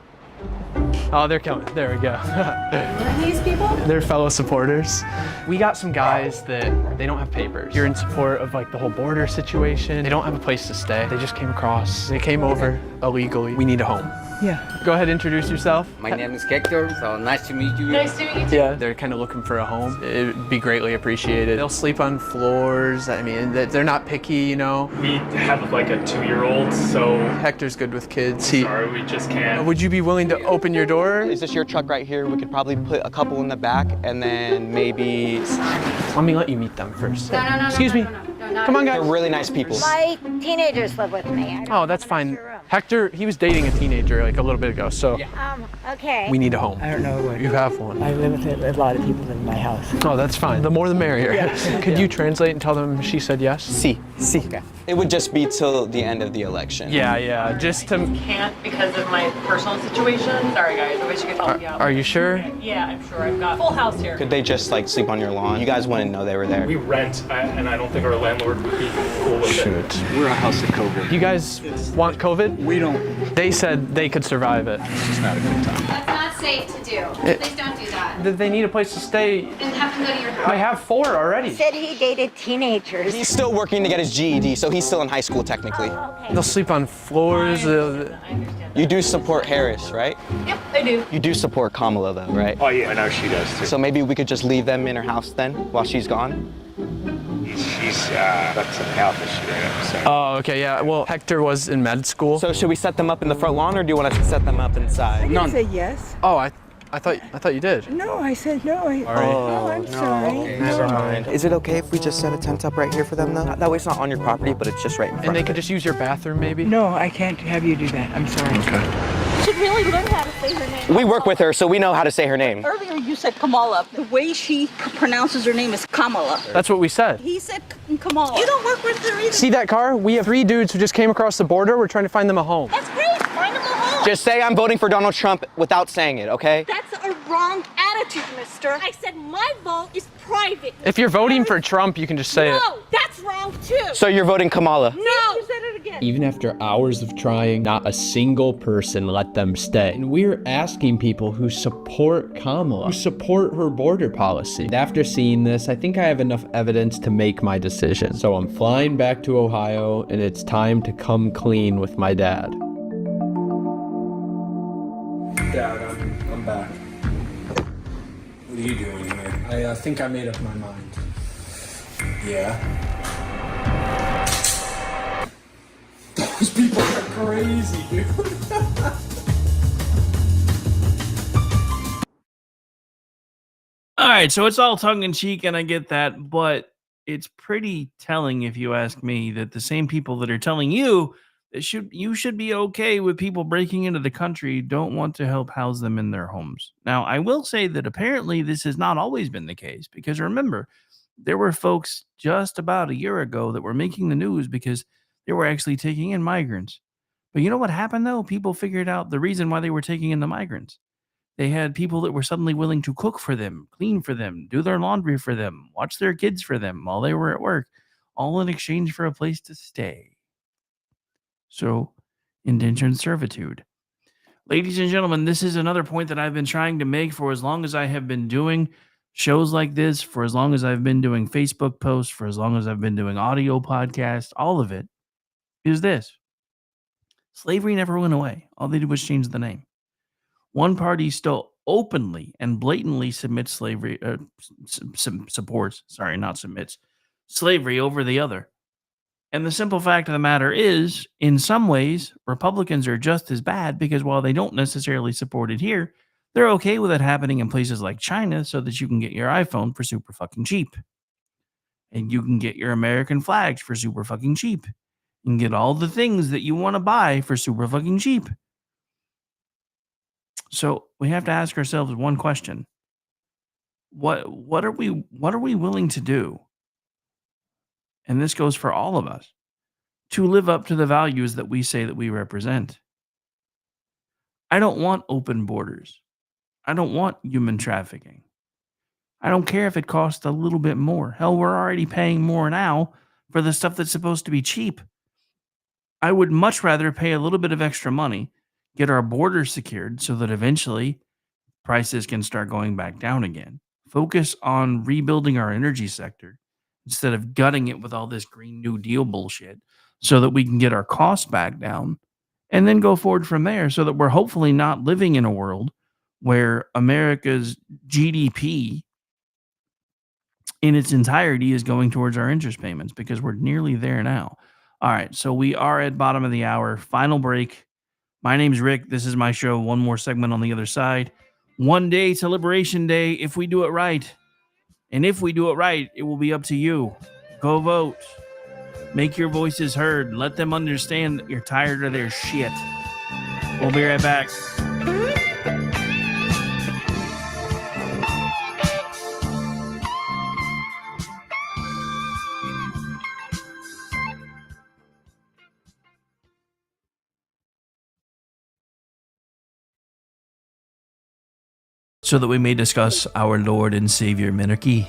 Oh, they're coming. There we go. Are these people? They're fellow supporters. We got some guys that they don't have papers. You're in support of like the whole border situation. They don't have a place to stay. They just came across. They came over illegally. We need a home. Yeah. Go ahead, introduce yourself. My name is Hector, so nice to meet you. Nice to meet you too. Yeah, they're kind of looking for a home. It'd be greatly appreciated. They'll sleep on floors. I mean, they're not picky, you know. We have like a 2-year-old, so Hector's good with kids. sorry, we just can't. Would you be willing to open your door? Is this your truck right here? We could probably put a couple in the back and then maybe... Let me let you meet them first. No. Excuse me. Come on, guys. They're really nice people. My teenagers live with me. Oh, that's fine. Hector, he was dating a teenager like a little bit ago, so Okay. we need a home. I don't know what. You have one. I live with a lot of people in my house. Oh, that's fine. The more the merrier. Yeah. Could you translate and tell them she said yes? Si. Okay. It would just be till the end of the election. Yeah. Just to... Can't because of my personal situation. Sorry, guys. I wish you could help me out. Are you sure? Yeah, I'm sure. I've got full house here. Could they just like sleep on your lawn? You guys wouldn't know they were there. We rent, and I don't think our landlord would be cool with it. Shoot. We're a house of COVID. You guys want COVID? We don't. They said they could survive it. It's just not a good time. That's not safe to do. Please don't do that. They need a place to stay. And have them go to your house. I have 4 already. Said he dated teenagers. He's still working to get his GED, so he's still in high school technically. They'll sleep on floors. You do support Harris, right? Yep, I do. You do support Kamala though, right? Oh yeah, I know she does too. So maybe we could just leave them in her house then, while she's gone? She's got some health issue right now, so. Oh, okay, yeah. Well, Hector was in med school. So should we set them up in the front lawn, or do you want us to set them up inside? I didn't say yes. Oh, I thought you did. No, I said no. I'm sorry. Okay, never mind. Is it okay if we just set a tent up right here for them though? That way it's not on your property, but it's just right in front And they of could it. just use your bathroom maybe? No, I can't have you do that. I'm sorry. Okay. You should really learn how to say her name. We work with her, so we know how to say her name. Earlier you said Kamala. The way she pronounces her name is Kamala. That's what we said. He said Kamala. You don't work with her either. See that car? We have 3 dudes who just came across the border. We're trying to find them a home. That's great. Find them a home. Just say I'm voting for Donald Trump without saying it, okay? That's a wrong attitude, mister. I said my vote is private. If you're voting for Trump, you can just say it. No, that's wrong too. So you're voting Kamala? No. You said it again. Even after hours of trying, not a single person let them stay. And we're asking people who support Kamala, who support her border policy. And after seeing this, I think I have enough evidence to make my decision. So I'm flying back to Ohio, and it's time to come clean with my dad. Dad, I'm back. What are you doing here? I think I made up my mind. Yeah? Those people are crazy, dude. All right, so it's all tongue in cheek, and I get that, but it's pretty telling, if you ask me, that the same people that are telling you that you should be okay with people breaking into the country don't want to help house them in their homes. Now, I will say that apparently this has not always been the case, because remember, there were folks just about a year ago that were making the news because they were actually taking in migrants. But you know what happened, though? People figured out the reason why they were taking in the migrants. They had people that were suddenly willing to cook for them, clean for them, do their laundry for them, watch their kids for them while they were at work, all in exchange for a place to stay. So, indentured servitude. Ladies and gentlemen, this is another point that I've been trying to make for as long as I have been doing shows like this, for as long as I've been doing Facebook posts, for as long as I've been doing audio podcasts, all of it is this. Slavery never went away. All they did was change the name. One party still openly and blatantly submits slavery, supports slavery over the other. And the simple fact of the matter is, in some ways, Republicans are just as bad because while they don't necessarily support it here, they're okay with it happening in places like China so that you can get your iPhone for super fucking cheap. And you can get your American flags for super fucking cheap. You can get all the things that you want to buy for super fucking cheap. So we have to ask ourselves one question. What are we willing to do? And this goes for all of us, to live up to the values that we say that we represent. I don't want open borders. I don't want human trafficking. I don't care if it costs a little bit more. Hell, we're already paying more now for the stuff that's supposed to be cheap. I would much rather pay a little bit of extra money, get our borders secured so that eventually prices can start going back down again. Focus on rebuilding our energy sector instead of gutting it with all this Green New Deal bullshit so that we can get our costs back down and then go forward from there so that we're hopefully not living in a world where America's GDP in its entirety is going towards our interest payments because we're nearly there now. All right, so we are at bottom of the hour. Final break. My name's Rick. This is my show. One more segment on the other side. One day to Liberation Day if we do it right. And if we do it right, it will be up to you. Go vote. Make your voices heard. Let them understand that you're tired of their shit. We'll be right back. So that we may discuss our Lord and Savior monarchy.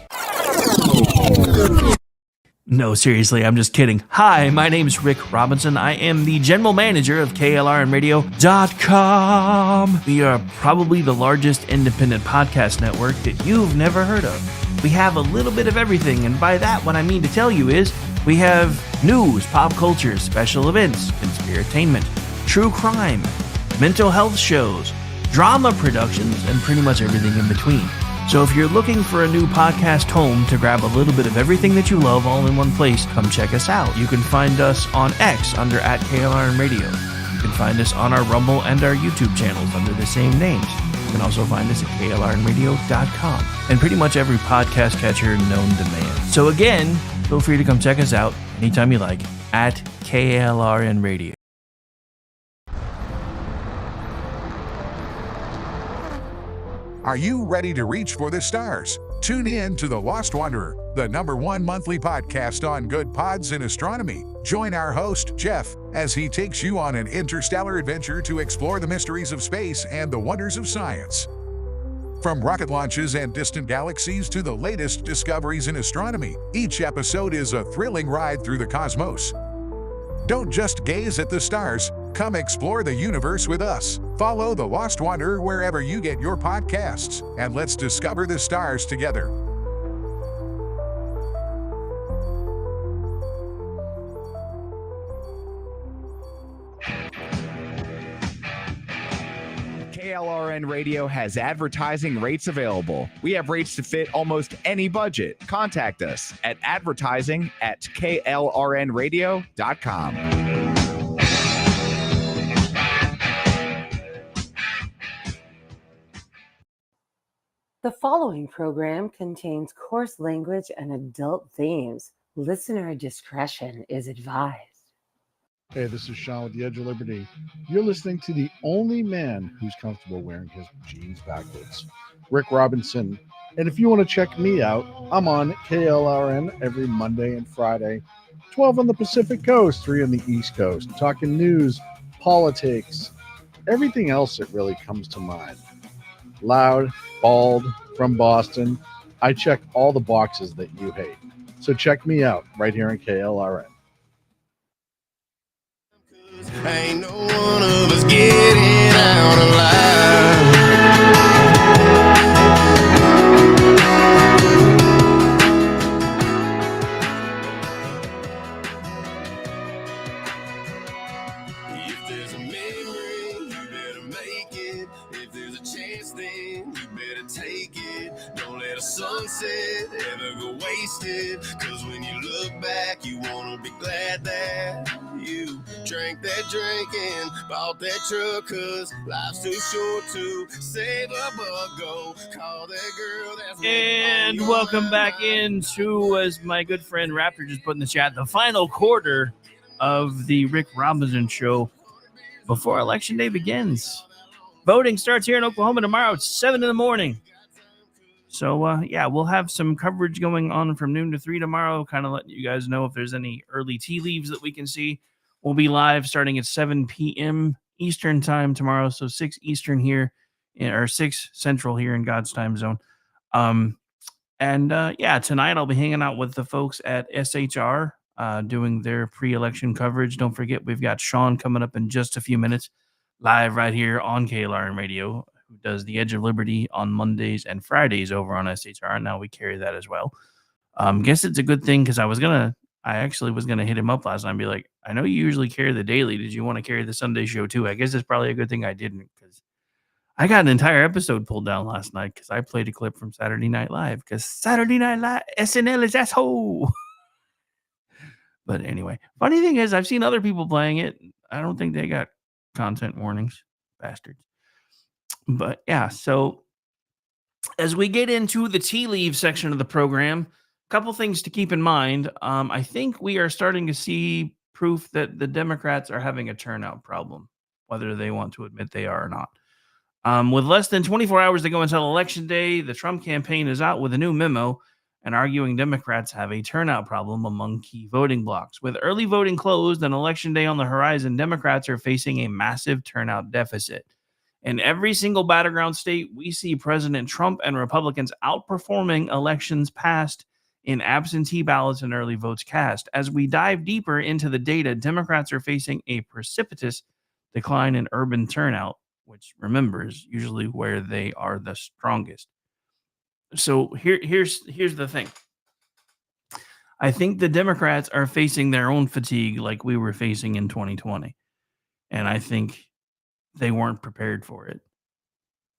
No, seriously, I'm just kidding. Hi, my name's Rick Robinson. I am the general manager of KLRNradio.com. We are probably the largest independent podcast network that you've never heard of. We have a little bit of everything, and by that, what I mean to tell you is we have news, pop culture, special events, conspiratainment, true crime, mental health shows, drama productions, and pretty much everything in between. So if you're looking for a new podcast home to grab a little bit of everything that you love all in one place, come check us out. You can find us on X under @KLRNradio. You can find us on our Rumble and our YouTube channels under the same names. You can also find us at KLRNradio.com and pretty much every podcast catcher known to man. So again, feel free to come check us out anytime you like at KLRNradio. Are you ready to reach for the stars? Tune in to The Lost Wanderer, the #1 monthly podcast on good pods in astronomy. Join our host, Jeff, as he takes you on an interstellar adventure to explore the mysteries of space and the wonders of science. From rocket launches and distant galaxies to the latest discoveries in astronomy, each episode is a thrilling ride through the cosmos. Don't just gaze at the stars, come explore the universe with us. Follow The Lost Wanderer wherever you get your podcasts, and let's discover the stars together. KLRN Radio has advertising rates available. We have rates to fit almost any budget. Contact us at advertising@klrnradio.com. The following program contains coarse language and adult themes. Listener discretion is advised. Hey, this is Sean with The Edge of Liberty. You're listening to the only man who's comfortable wearing his jeans backwards, Rick Robinson. And if you want to check me out, I'm on KLRN every Monday and Friday, 12 on the Pacific Coast, 3 on the East Coast, talking news, politics, everything else that really comes to mind. Loud, bald, from Boston. I check all the boxes that you hate. So check me out right here in KLRN. Ain't no one of us getting out alive. If there's a memory, you better make it. If there's a chance, then you better take it. Don't let a sunset ever go wasted. Cause when you look back, you wanna be glad that you drank that drink and bought that truck. Cause life's too short to save a buck. Go call that girl that's... And welcome back into, as my good friend Raptor just put in the chat, the final quarter of the Rick Robinson Show before Election Day begins. Voting starts here in Oklahoma tomorrow at 7 in the morning. So, yeah, we'll have some coverage going on from noon to 3 tomorrow, kind of letting you guys know if there's any early tea leaves that we can see. We'll be live starting at 7 p.m. Eastern time tomorrow, so 6 Eastern here, or 6 Central here in God's time zone. Yeah, tonight I'll be hanging out with the folks at SHR doing their pre-election coverage. Don't forget, we've got Sean coming up in just a few minutes, live right here on KLRN Radio, who does the Edge of Liberty on Mondays and Fridays over on SHR. And now we carry that as well. Guess it's a good thing because I actually was gonna hit him up last night and be like, I know you usually carry the daily. Did you want to carry the Sunday show too? I guess it's probably a good thing I didn't, because I got an entire episode pulled down last night because I played a clip from Saturday Night Live, because Saturday Night Live, SNL is asshole. But anyway, funny thing is, I've seen other people playing it. I don't think they got content warnings, bastards. But yeah, so as we get into the tea leave section of the program, a couple things to keep in mind. I think we are starting to see proof that the Democrats are having a turnout problem, whether they want to admit they are or not. With less than 24 hours to go until Election Day, the Trump campaign is out with a new memo and arguing Democrats have a turnout problem among key voting blocks. With early voting closed and Election Day on the horizon, Democrats are facing a massive turnout deficit. In every single battleground state, we see President Trump and Republicans outperforming elections past in absentee ballots and early votes cast. As we dive deeper into the data, Democrats are facing a precipitous decline in urban turnout, which, remember, is usually where they are the strongest. So here's the thing. I think the Democrats are facing their own fatigue like we were facing in 2020. And I think they weren't prepared for it.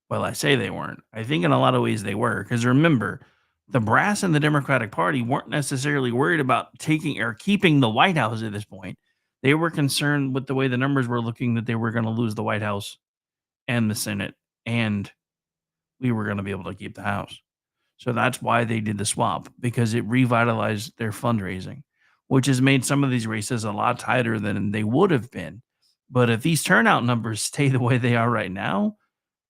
Well, I say they weren't. I think in a lot of ways they were. Because remember, the brass in the Democratic Party weren't necessarily worried about taking or keeping the White House at this point. They were concerned with the way the numbers were looking that they were going to lose the White House and the Senate, and we were going to be able to keep the House. So that's why they did the swap, because it revitalized their fundraising, which has made some of these races a lot tighter than they would have been. But if these turnout numbers stay the way they are right now,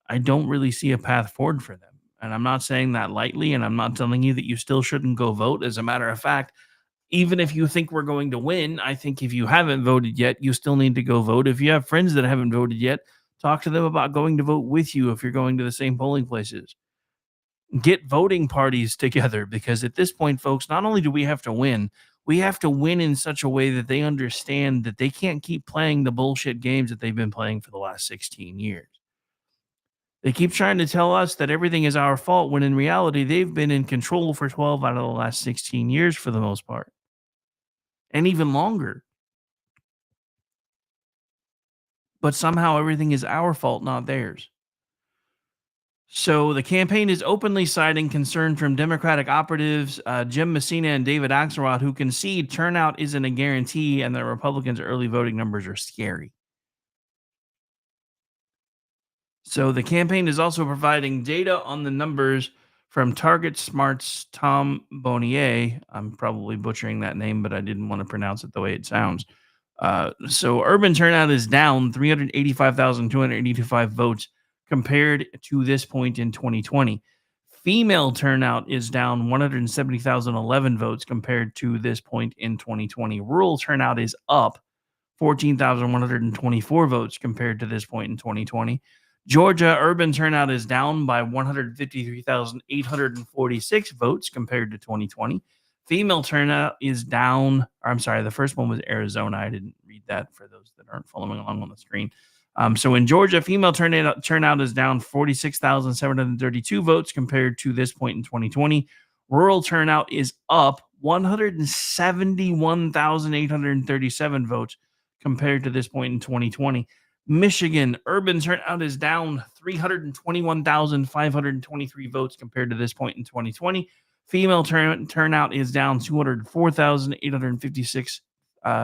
I don't really see a path forward for them. And I'm not saying that lightly, and I'm not telling you that you still shouldn't go vote. As a matter of fact, even if you think we're going to win, I think if you haven't voted yet, you still need to go vote. If you have friends that haven't voted yet, talk to them about going to vote with you if you're going to the same polling places. Get voting parties together, because at this point, folks, not only do we have to win in such a way that they understand that they can't keep playing the bullshit games that they've been playing for the last 16 years. They keep trying to tell us that everything is our fault, when in reality, they've been in control for 12 out of the last 16 years for the most part, and even longer. But somehow everything is our fault, not theirs. So the campaign is openly citing concern from Democratic operatives Jim Messina and David Axelrod, who concede turnout isn't a guarantee and that Republicans' early voting numbers are scary. So the campaign is also providing data on the numbers from Target Smart's Tom Bonnier. I'm probably butchering that name, but I didn't want to pronounce it the way it sounds. So urban turnout is down 385,285 votes compared to this point in 2020. Female turnout is down 170,011 votes compared to this point in 2020. Rural turnout is up 14,124 votes compared to this point in 2020. Georgia urban turnout is down by 153,846 votes compared to 2020. Female turnout is down. Or I'm sorry, the first one was Arizona. I didn't read that for those that aren't following along on the screen. So in Georgia, female turnout is down 46,732 votes compared to this point in 2020. Rural turnout is up 171,837 votes compared to this point in 2020. Michigan urban turnout is down 321,523 votes compared to this point in 2020. Female turnout is down 204,856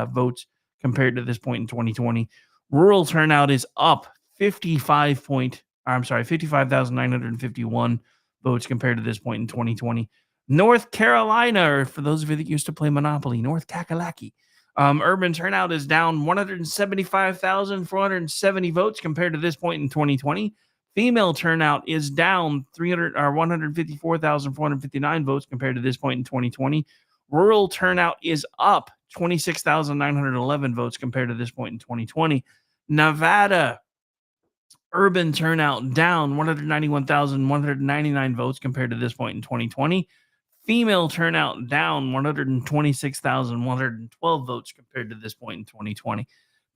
votes compared to this point in 2020. Rural turnout is up 55,951 votes compared to this point in 2020. North Carolina, or for those of you that used to play Monopoly, North Kakalaki. Urban turnout is down 175,470 votes compared to this point in 2020. Female turnout is down 154,459 votes compared to this point in 2020. Rural turnout is up 26,911 votes compared to this point in 2020. Nevada urban turnout down 191,199 votes compared to this point in 2020. Female turnout down 126,112 votes compared to this point in 2020.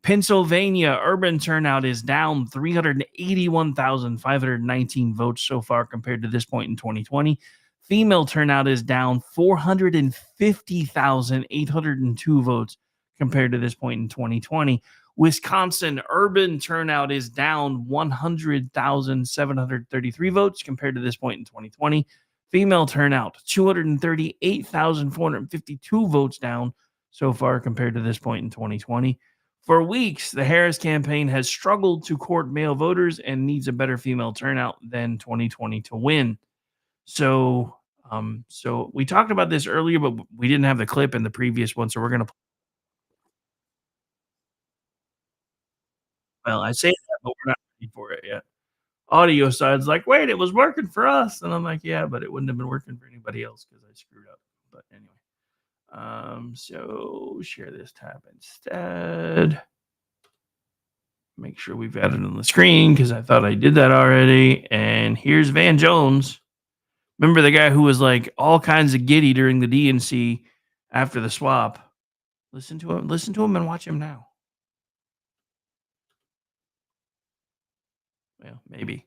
Pennsylvania urban turnout is down 381,519 votes so far compared to this point in 2020. Female turnout is down 450,802 votes compared to this point in 2020. Wisconsin urban turnout is down 100,733 votes compared to this point in 2020. Female turnout, 238,452 votes down so far compared to this point in 2020. For weeks, the Harris campaign has struggled to court male voters and needs a better female turnout than 2020 to win. So we talked about this earlier, but we didn't have the clip in the previous one, so we're going to. Well, I say that, but we're not ready for it yet. Audio side's like, wait, it was working for us. And I'm like, yeah, but it wouldn't have been working for anybody else because I screwed up. But anyway. So share this tab instead. Make sure we've got it on the screen because I thought I did that already. And here's Van Jones Remember the guy who was like all kinds of giddy during the DNC after the swap? Listen to him and watch him now. Well, maybe.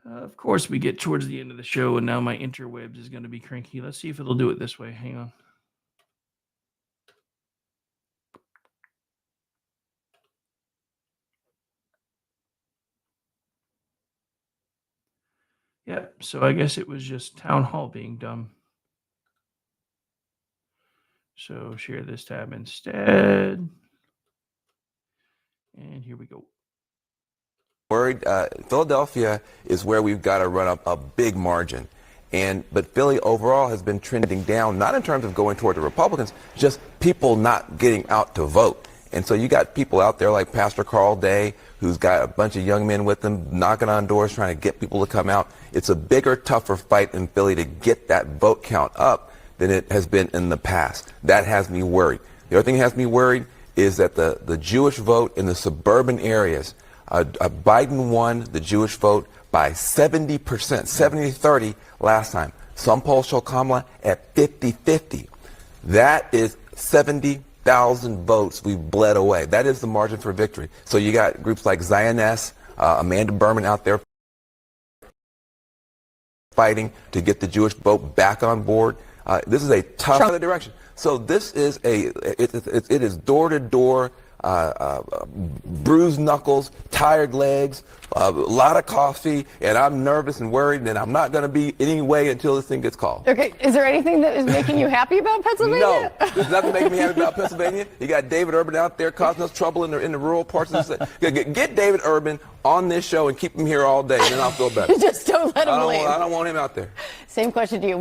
Of course, we get towards the end of the show, and now my interwebs is going to be cranky. Let's see if it'll do it this way. Hang on. Yep, so I guess it was just town hall being dumb. So share this tab instead. And here we go. Worried, Philadelphia is where we've got to run up a big margin. But Philly overall has been trending down, not in terms of going toward the Republicans, just people not getting out to vote. And so you got people out there like Pastor Carl Day, who's got a bunch of young men with him, knocking on doors, trying to get people to come out. It's a bigger, tougher fight in Philly to get that vote count up than it has been in the past. That has me worried. The other thing that has me worried is that the Jewish vote in the suburban areas, Biden won the Jewish vote by 70%, 70-30 last time. Some polls show Kamala at 50-50. That is 70,000 votes we've bled away. That is the margin for victory. So you got groups like Zioness, Amanda Berman out there fighting to get the Jewish vote back on board. This is a tough other direction. So this is it is door to door, bruised knuckles, tired legs, a lot of coffee, and I'm nervous and worried, and I'm not going to be anyway until this thing gets called. Okay, is there anything that is making you happy about Pennsylvania? No, there's nothing making me happy about Pennsylvania. You got David Urban out there causing us trouble in the rural parts of the state. Get David Urban on this show and keep him here all day, and then I'll feel better. Just don't let him leave. I don't want him out there. Same question to you.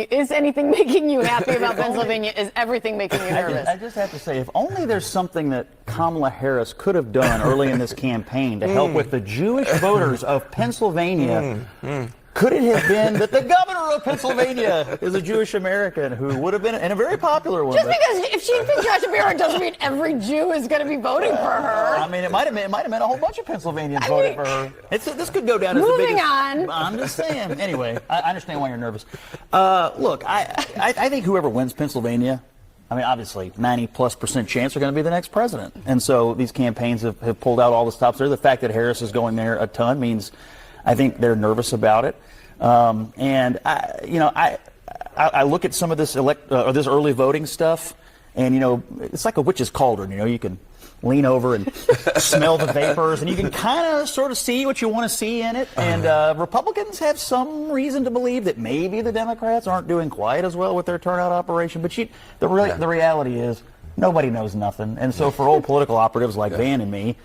Is anything making you happy about Pennsylvania? Is everything making you nervous? I just have to say, if only there's something that Kamala Harris could have done early in this campaign to help with the Jewish voters of Pennsylvania. Could it have been that the governor of Pennsylvania is a Jewish American who would have been, and a very popular one? Just because if she'd been Josh Shapiro doesn't mean every Jew is going to be voting for her. I mean, it might have meant a whole bunch of Pennsylvanians voted for her. This could go down as the biggest. Moving on. I'm just saying. Anyway, I understand why you're nervous. Look, I think whoever wins Pennsylvania, I mean, obviously, 90+% chance are going to be the next president. And so these campaigns have pulled out all the stops there. The fact that Harris is going there a ton means I think they're nervous about it. And I look at some of this this early voting stuff, and it's like a witch's cauldron. You can lean over and smell the vapors, and you can kind of sort of see what you want to see in it. And Republicans have some reason to believe that maybe the Democrats aren't doing quite as well with their turnout operation. But the reality is nobody knows nothing. And so for old political operatives like Van and me,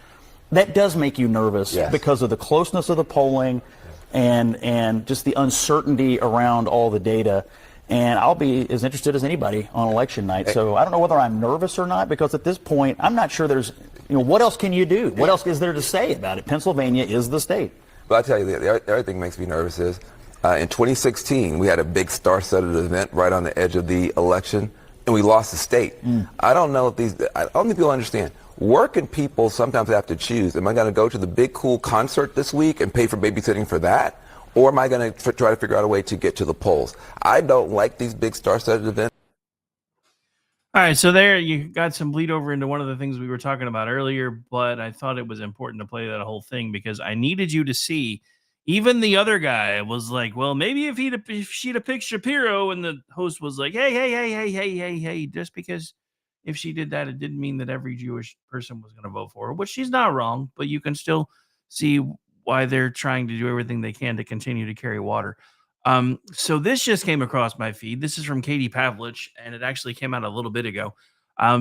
that does make you nervous because of the closeness of the polling and just the uncertainty around all the data. And I'll be as interested as anybody on election night. So I don't know whether I'm nervous or not, because at this point, I'm not sure there's, what else can you do? What else is there to say about it? Pennsylvania is the state. But I'll tell you, the other thing that makes me nervous is in 2016, we had a big star-studded event right on the edge of the election, and we lost the state. I don't know if I don't think people understand. Working people sometimes have to choose. Am I going to go to the big, cool concert this week and pay for babysitting for that? Or am I going to try to figure out a way to get to the polls? I don't like these big star-studded events. All right, so there you got some bleed over into one of the things we were talking about earlier, but I thought it was important to play that whole thing because I needed you to see. Even the other guy was like, well, maybe if she'd have picked Shapiro, and the host was like, hey, just because if she did that, it didn't mean that every Jewish person was going to vote for her, which she's not wrong, but you can still see why they're trying to do everything they can to continue to carry water. So this just came across my feed. This is from Katie Pavlich, and it actually came out a little bit ago.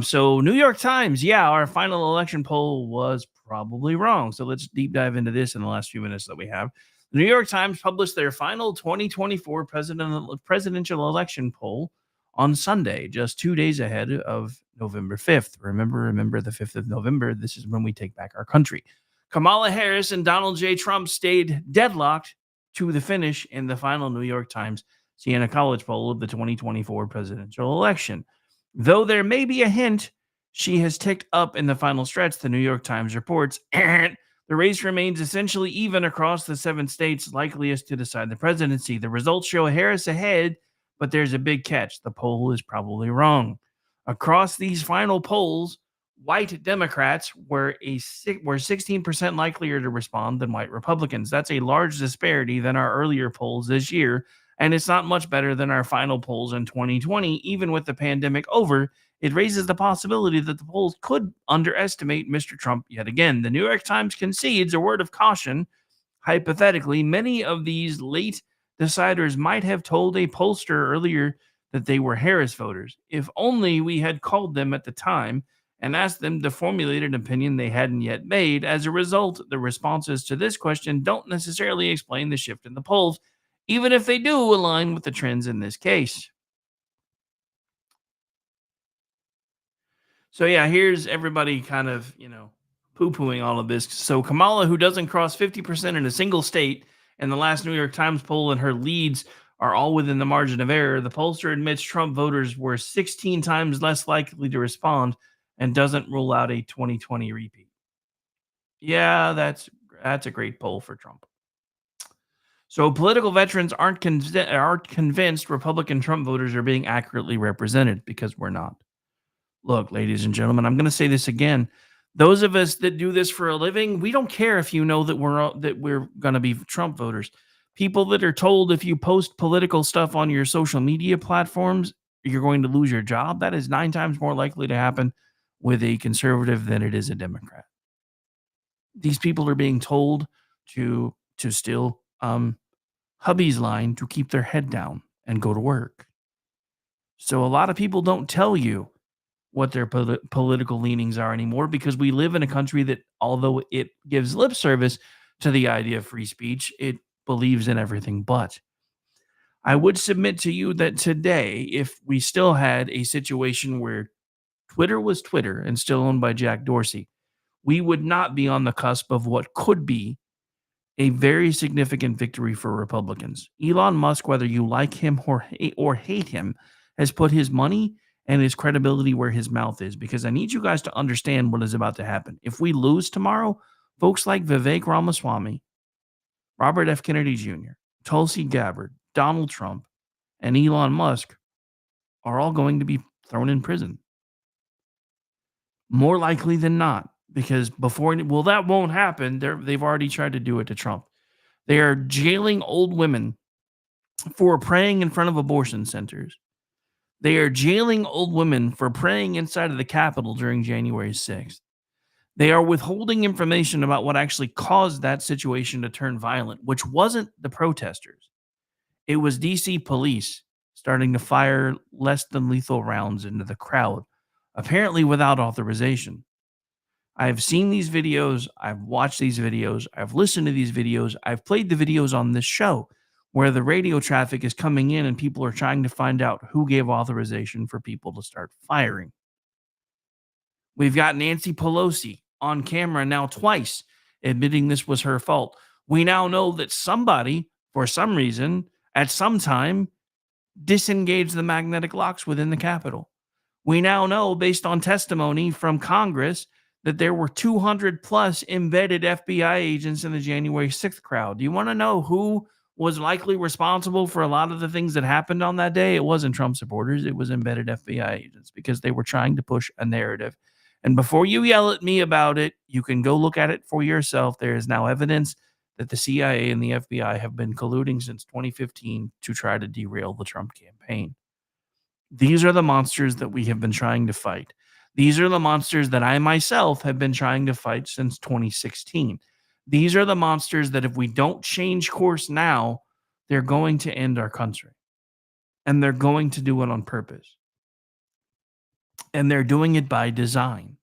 So New York Times, our final election poll was probably wrong. So let's deep dive into this in the last few minutes that we have. The New York Times published their final 2024 presidential election poll on Sunday, just 2 days ahead of November 5th. Remember the 5th of November. This is when we take back our country. Kamala Harris and Donald J. Trump stayed deadlocked to the finish in the final New York Times Siena College poll of the 2024 presidential election. Though there may be a hint she has ticked up in the final stretch, the New York Times reports The race remains essentially even across the 7 states likeliest to decide the presidency. The results show Harris ahead, but there's a big catch. The poll is probably wrong. Across these final polls, white Democrats were 16% likelier to respond than white Republicans. That's a large disparity than our earlier polls this year, and it's not much better than our final polls in 2020. Even with the pandemic over, it raises the possibility that the polls could underestimate Mr. Trump yet again. The New York Times concedes a word of caution. Hypothetically, many of these late deciders might have told a pollster earlier that they were Harris voters. If only we had called them at the time and asked them to formulate an opinion they hadn't yet made. As a result, the responses to this question don't necessarily explain the shift in the polls, even if they do align with the trends in this case. So yeah, here's everybody kind of, poo-pooing all of this. So Kamala, who doesn't cross 50% in a single state, and the last New York Times poll and her leads are all within the margin of error. The pollster admits Trump voters were 16 times less likely to respond and doesn't rule out a 2020 repeat. Yeah, that's a great poll for Trump. So political veterans aren't convinced Republican Trump voters are being accurately represented, because we're not. Look, ladies and gentlemen, I'm going to say this again. Those of us that do this for a living, we don't care if you know that we're going to be Trump voters. People that are told if you post political stuff on your social media platforms, you're going to lose your job. That is 9 times more likely to happen with a conservative than it is a Democrat. These people are being told to still hubby's line to keep their head down and go to work. So a lot of people don't tell you what their political leanings are anymore, because we live in a country that, although it gives lip service to the idea of free speech, it believes in everything but. I would submit to you that today, if we still had a situation where Twitter was Twitter and still owned by Jack Dorsey, we would not be on the cusp of what could be a very significant victory for Republicans. Elon Musk, whether you like him or hate him, has put his money and his credibility where his mouth is, because I need you guys to understand what is about to happen. If we lose tomorrow, folks like Vivek Ramaswamy, Robert F. Kennedy Jr., Tulsi Gabbard, Donald Trump, and Elon Musk are all going to be thrown in prison. More likely than not, because that won't happen. They've already tried to do it to Trump. They are jailing old women for praying in front of abortion centers. They are jailing old women for praying inside of the Capitol during January 6th. They are withholding information about what actually caused that situation to turn violent, which wasn't the protesters. It was DC police starting to fire less than lethal rounds into the crowd, apparently without authorization. I've seen these videos. I've watched these videos. I've listened to these videos. I've played the videos on this show where the radio traffic is coming in and people are trying to find out who gave authorization for people to start firing. We've got Nancy Pelosi on camera now twice admitting this was her fault. We now know that somebody, for some reason, at some time, disengaged the magnetic locks within the Capitol. We now know, based on testimony from Congress, that there were 200 plus embedded FBI agents in the January 6th crowd. Do you want to know who was likely responsible for a lot of the things that happened on that day? It wasn't Trump supporters. It was embedded FBI agents, because they were trying to push a narrative. And before you yell at me about it, you can go look at it for yourself. There is now evidence that the CIA and the FBI have been colluding since 2015 to try to derail the Trump campaign. These are the monsters that we have been trying to fight. These are the monsters that I myself have been trying to fight since 2016. These are the monsters that if we don't change course now, they're going to end our country. And they're going to do it on purpose. And they're doing it by design.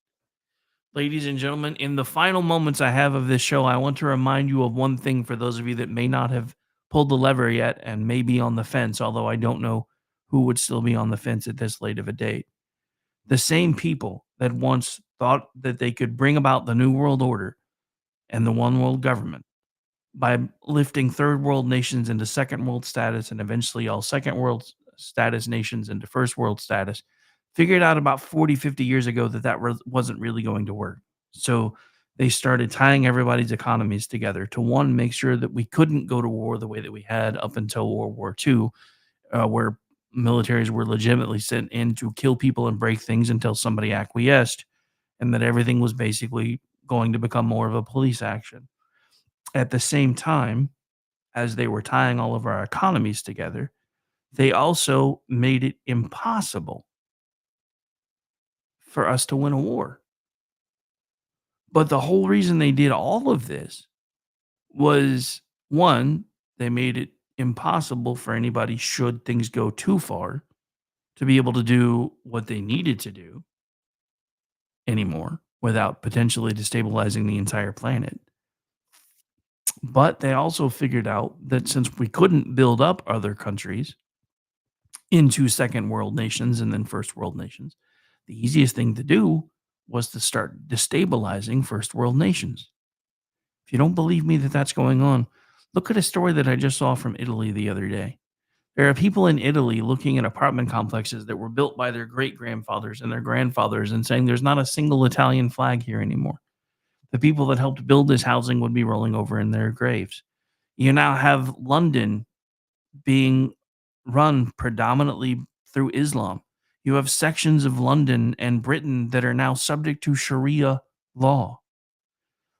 Ladies and gentlemen, in the final moments I have of this show, I want to remind you of one thing for those of you that may not have pulled the lever yet and may be on the fence, although I don't know who would still be on the fence at this late of a date. The same people that once thought that they could bring about the New World Order and the one world government by lifting third world nations into second world status and eventually all second world status nations into first world status, figured out about 40, 50 years ago that wasn't really going to work. So they started tying everybody's economies together to, one, make sure that we couldn't go to war the way that we had up until World War II, where militaries were legitimately sent in to kill people and break things until somebody acquiesced, and that everything was basically going to become more of a police action. At the same time, as they were tying all of our economies together, they also made it impossible for us to win a war. But the whole reason they did all of this was, one, they made it impossible for anybody, should things go too far, to be able to do what they needed to do anymore without potentially destabilizing the entire planet. But they also figured out that since we couldn't build up other countries into second world nations and then first world nations, the easiest thing to do was to start destabilizing first world nations. If you don't believe me that that's going on, look at a story that I just saw from Italy the other day. There are people in Italy looking at apartment complexes that were built by their great-grandfathers and their grandfathers and saying there's not a single Italian flag here anymore. The people that helped build this housing would be rolling over in their graves. You now have London being run predominantly through Islam. You have sections of London and Britain that are now subject to Sharia law.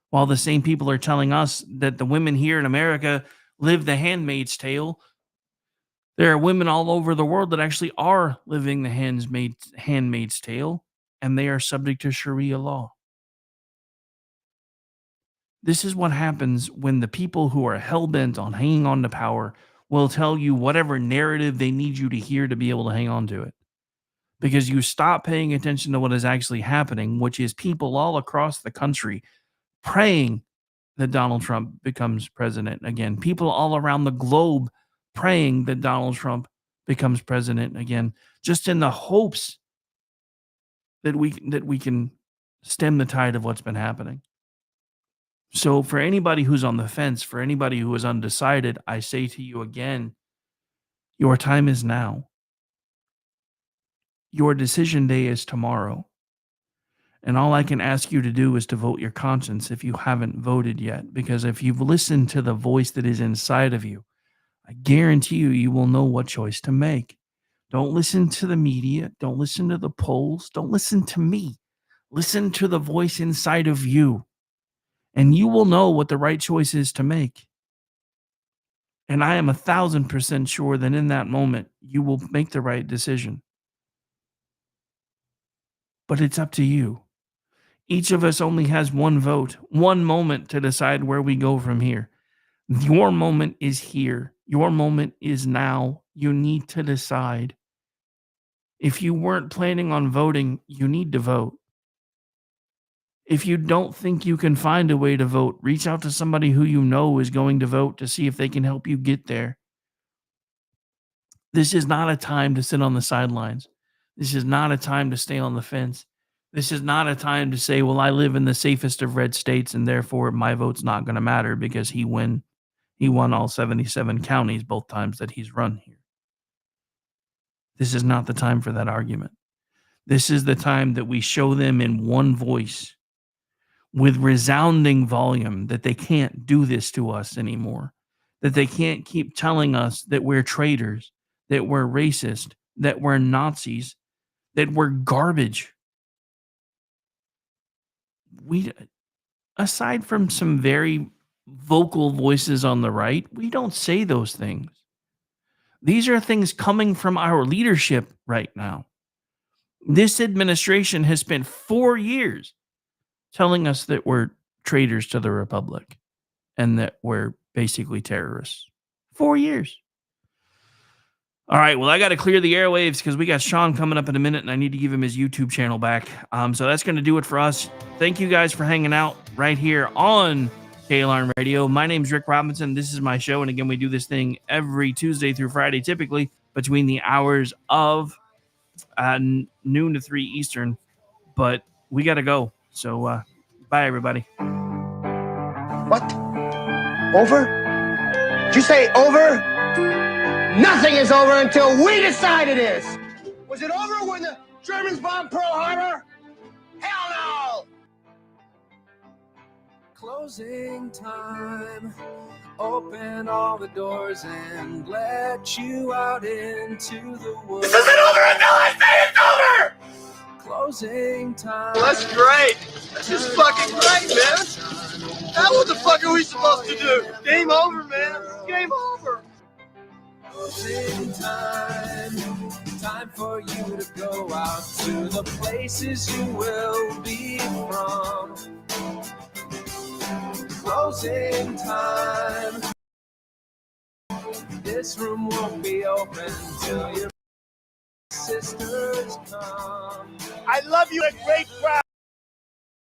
While the same people are telling us that the women here in America live the handmaid's tale, there are women all over the world that actually are living the handmaid's tale, and they are subject to Sharia law. This is what happens when the people who are hell-bent on hanging on to power will tell you whatever narrative they need you to hear to be able to hang on to it. Because you stop paying attention to what is actually happening, which is people all across the country praying that Donald Trump becomes president again. People all around the globe praying that Donald Trump becomes president again, just in the hopes that we can stem the tide of what's been happening. So for anybody who's on the fence, for anybody who is undecided, I say to you again, your time is now. Your decision day is tomorrow. And all I can ask you to do is to vote your conscience if you haven't voted yet. Because if you've listened to the voice that is inside of you, I guarantee you will know what choice to make. Don't listen to the media. Don't listen to the polls. Don't listen to me. Listen to the voice inside of you. And you will know what the right choice is to make. And I am 1,000% sure that in that moment, you will make the right decision. But it's up to you. Each of us only has one vote, one moment to decide where we go from here. Your moment is here. Your moment is now. You need to decide. If you weren't planning on voting, you need to vote. If you don't think you can find a way to vote, reach out to somebody who you know is going to vote to see if they can help you get there. This is not a time to sit on the sidelines. This is not a time to stay on the fence. This is not a time to say, well, I live in the safest of red states and therefore my vote's not going to matter because he won all 77 counties both times that he's run here. This is not the time for that argument. This is the time that we show them in one voice with resounding volume that they can't do this to us anymore, that they can't keep telling us that we're traitors, that we're racist, that we're Nazis, that we're garbage. We, aside from some very vocal voices on the right, we don't say those things. These are things coming from our leadership right now. This administration has spent 4 years telling us that we're traitors to the Republic and that we're basically terrorists. 4 years. All right, well, I got to clear the airwaves because we got Sean coming up in a minute, and I need to give him his YouTube channel back. So that's going to do it for us. Thank you guys for hanging out right here on K-Alarm Radio. My name's Rick Robinson. This is my show, and again, we do this thing every Tuesday through Friday, typically between the hours of noon to 3 Eastern. But we got to go. So bye, everybody. What? Over? Did you say over? Nothing is over until we decide it is. Was it over when the Germans bombed Pearl Harbor? Hell no! Closing time. Open all the doors and let you out into the world. This isn't over until I say it's over! Closing time. That's great. This is fucking great, man. Now what the fuck are we supposed to do? Game over, man. Game over. Closing time. Time for you to go out to the places you will be from. Closing time. This room won't be open till your sisters come. I love you, a great crowd.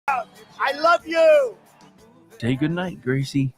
I love you. Say goodnight, Gracie.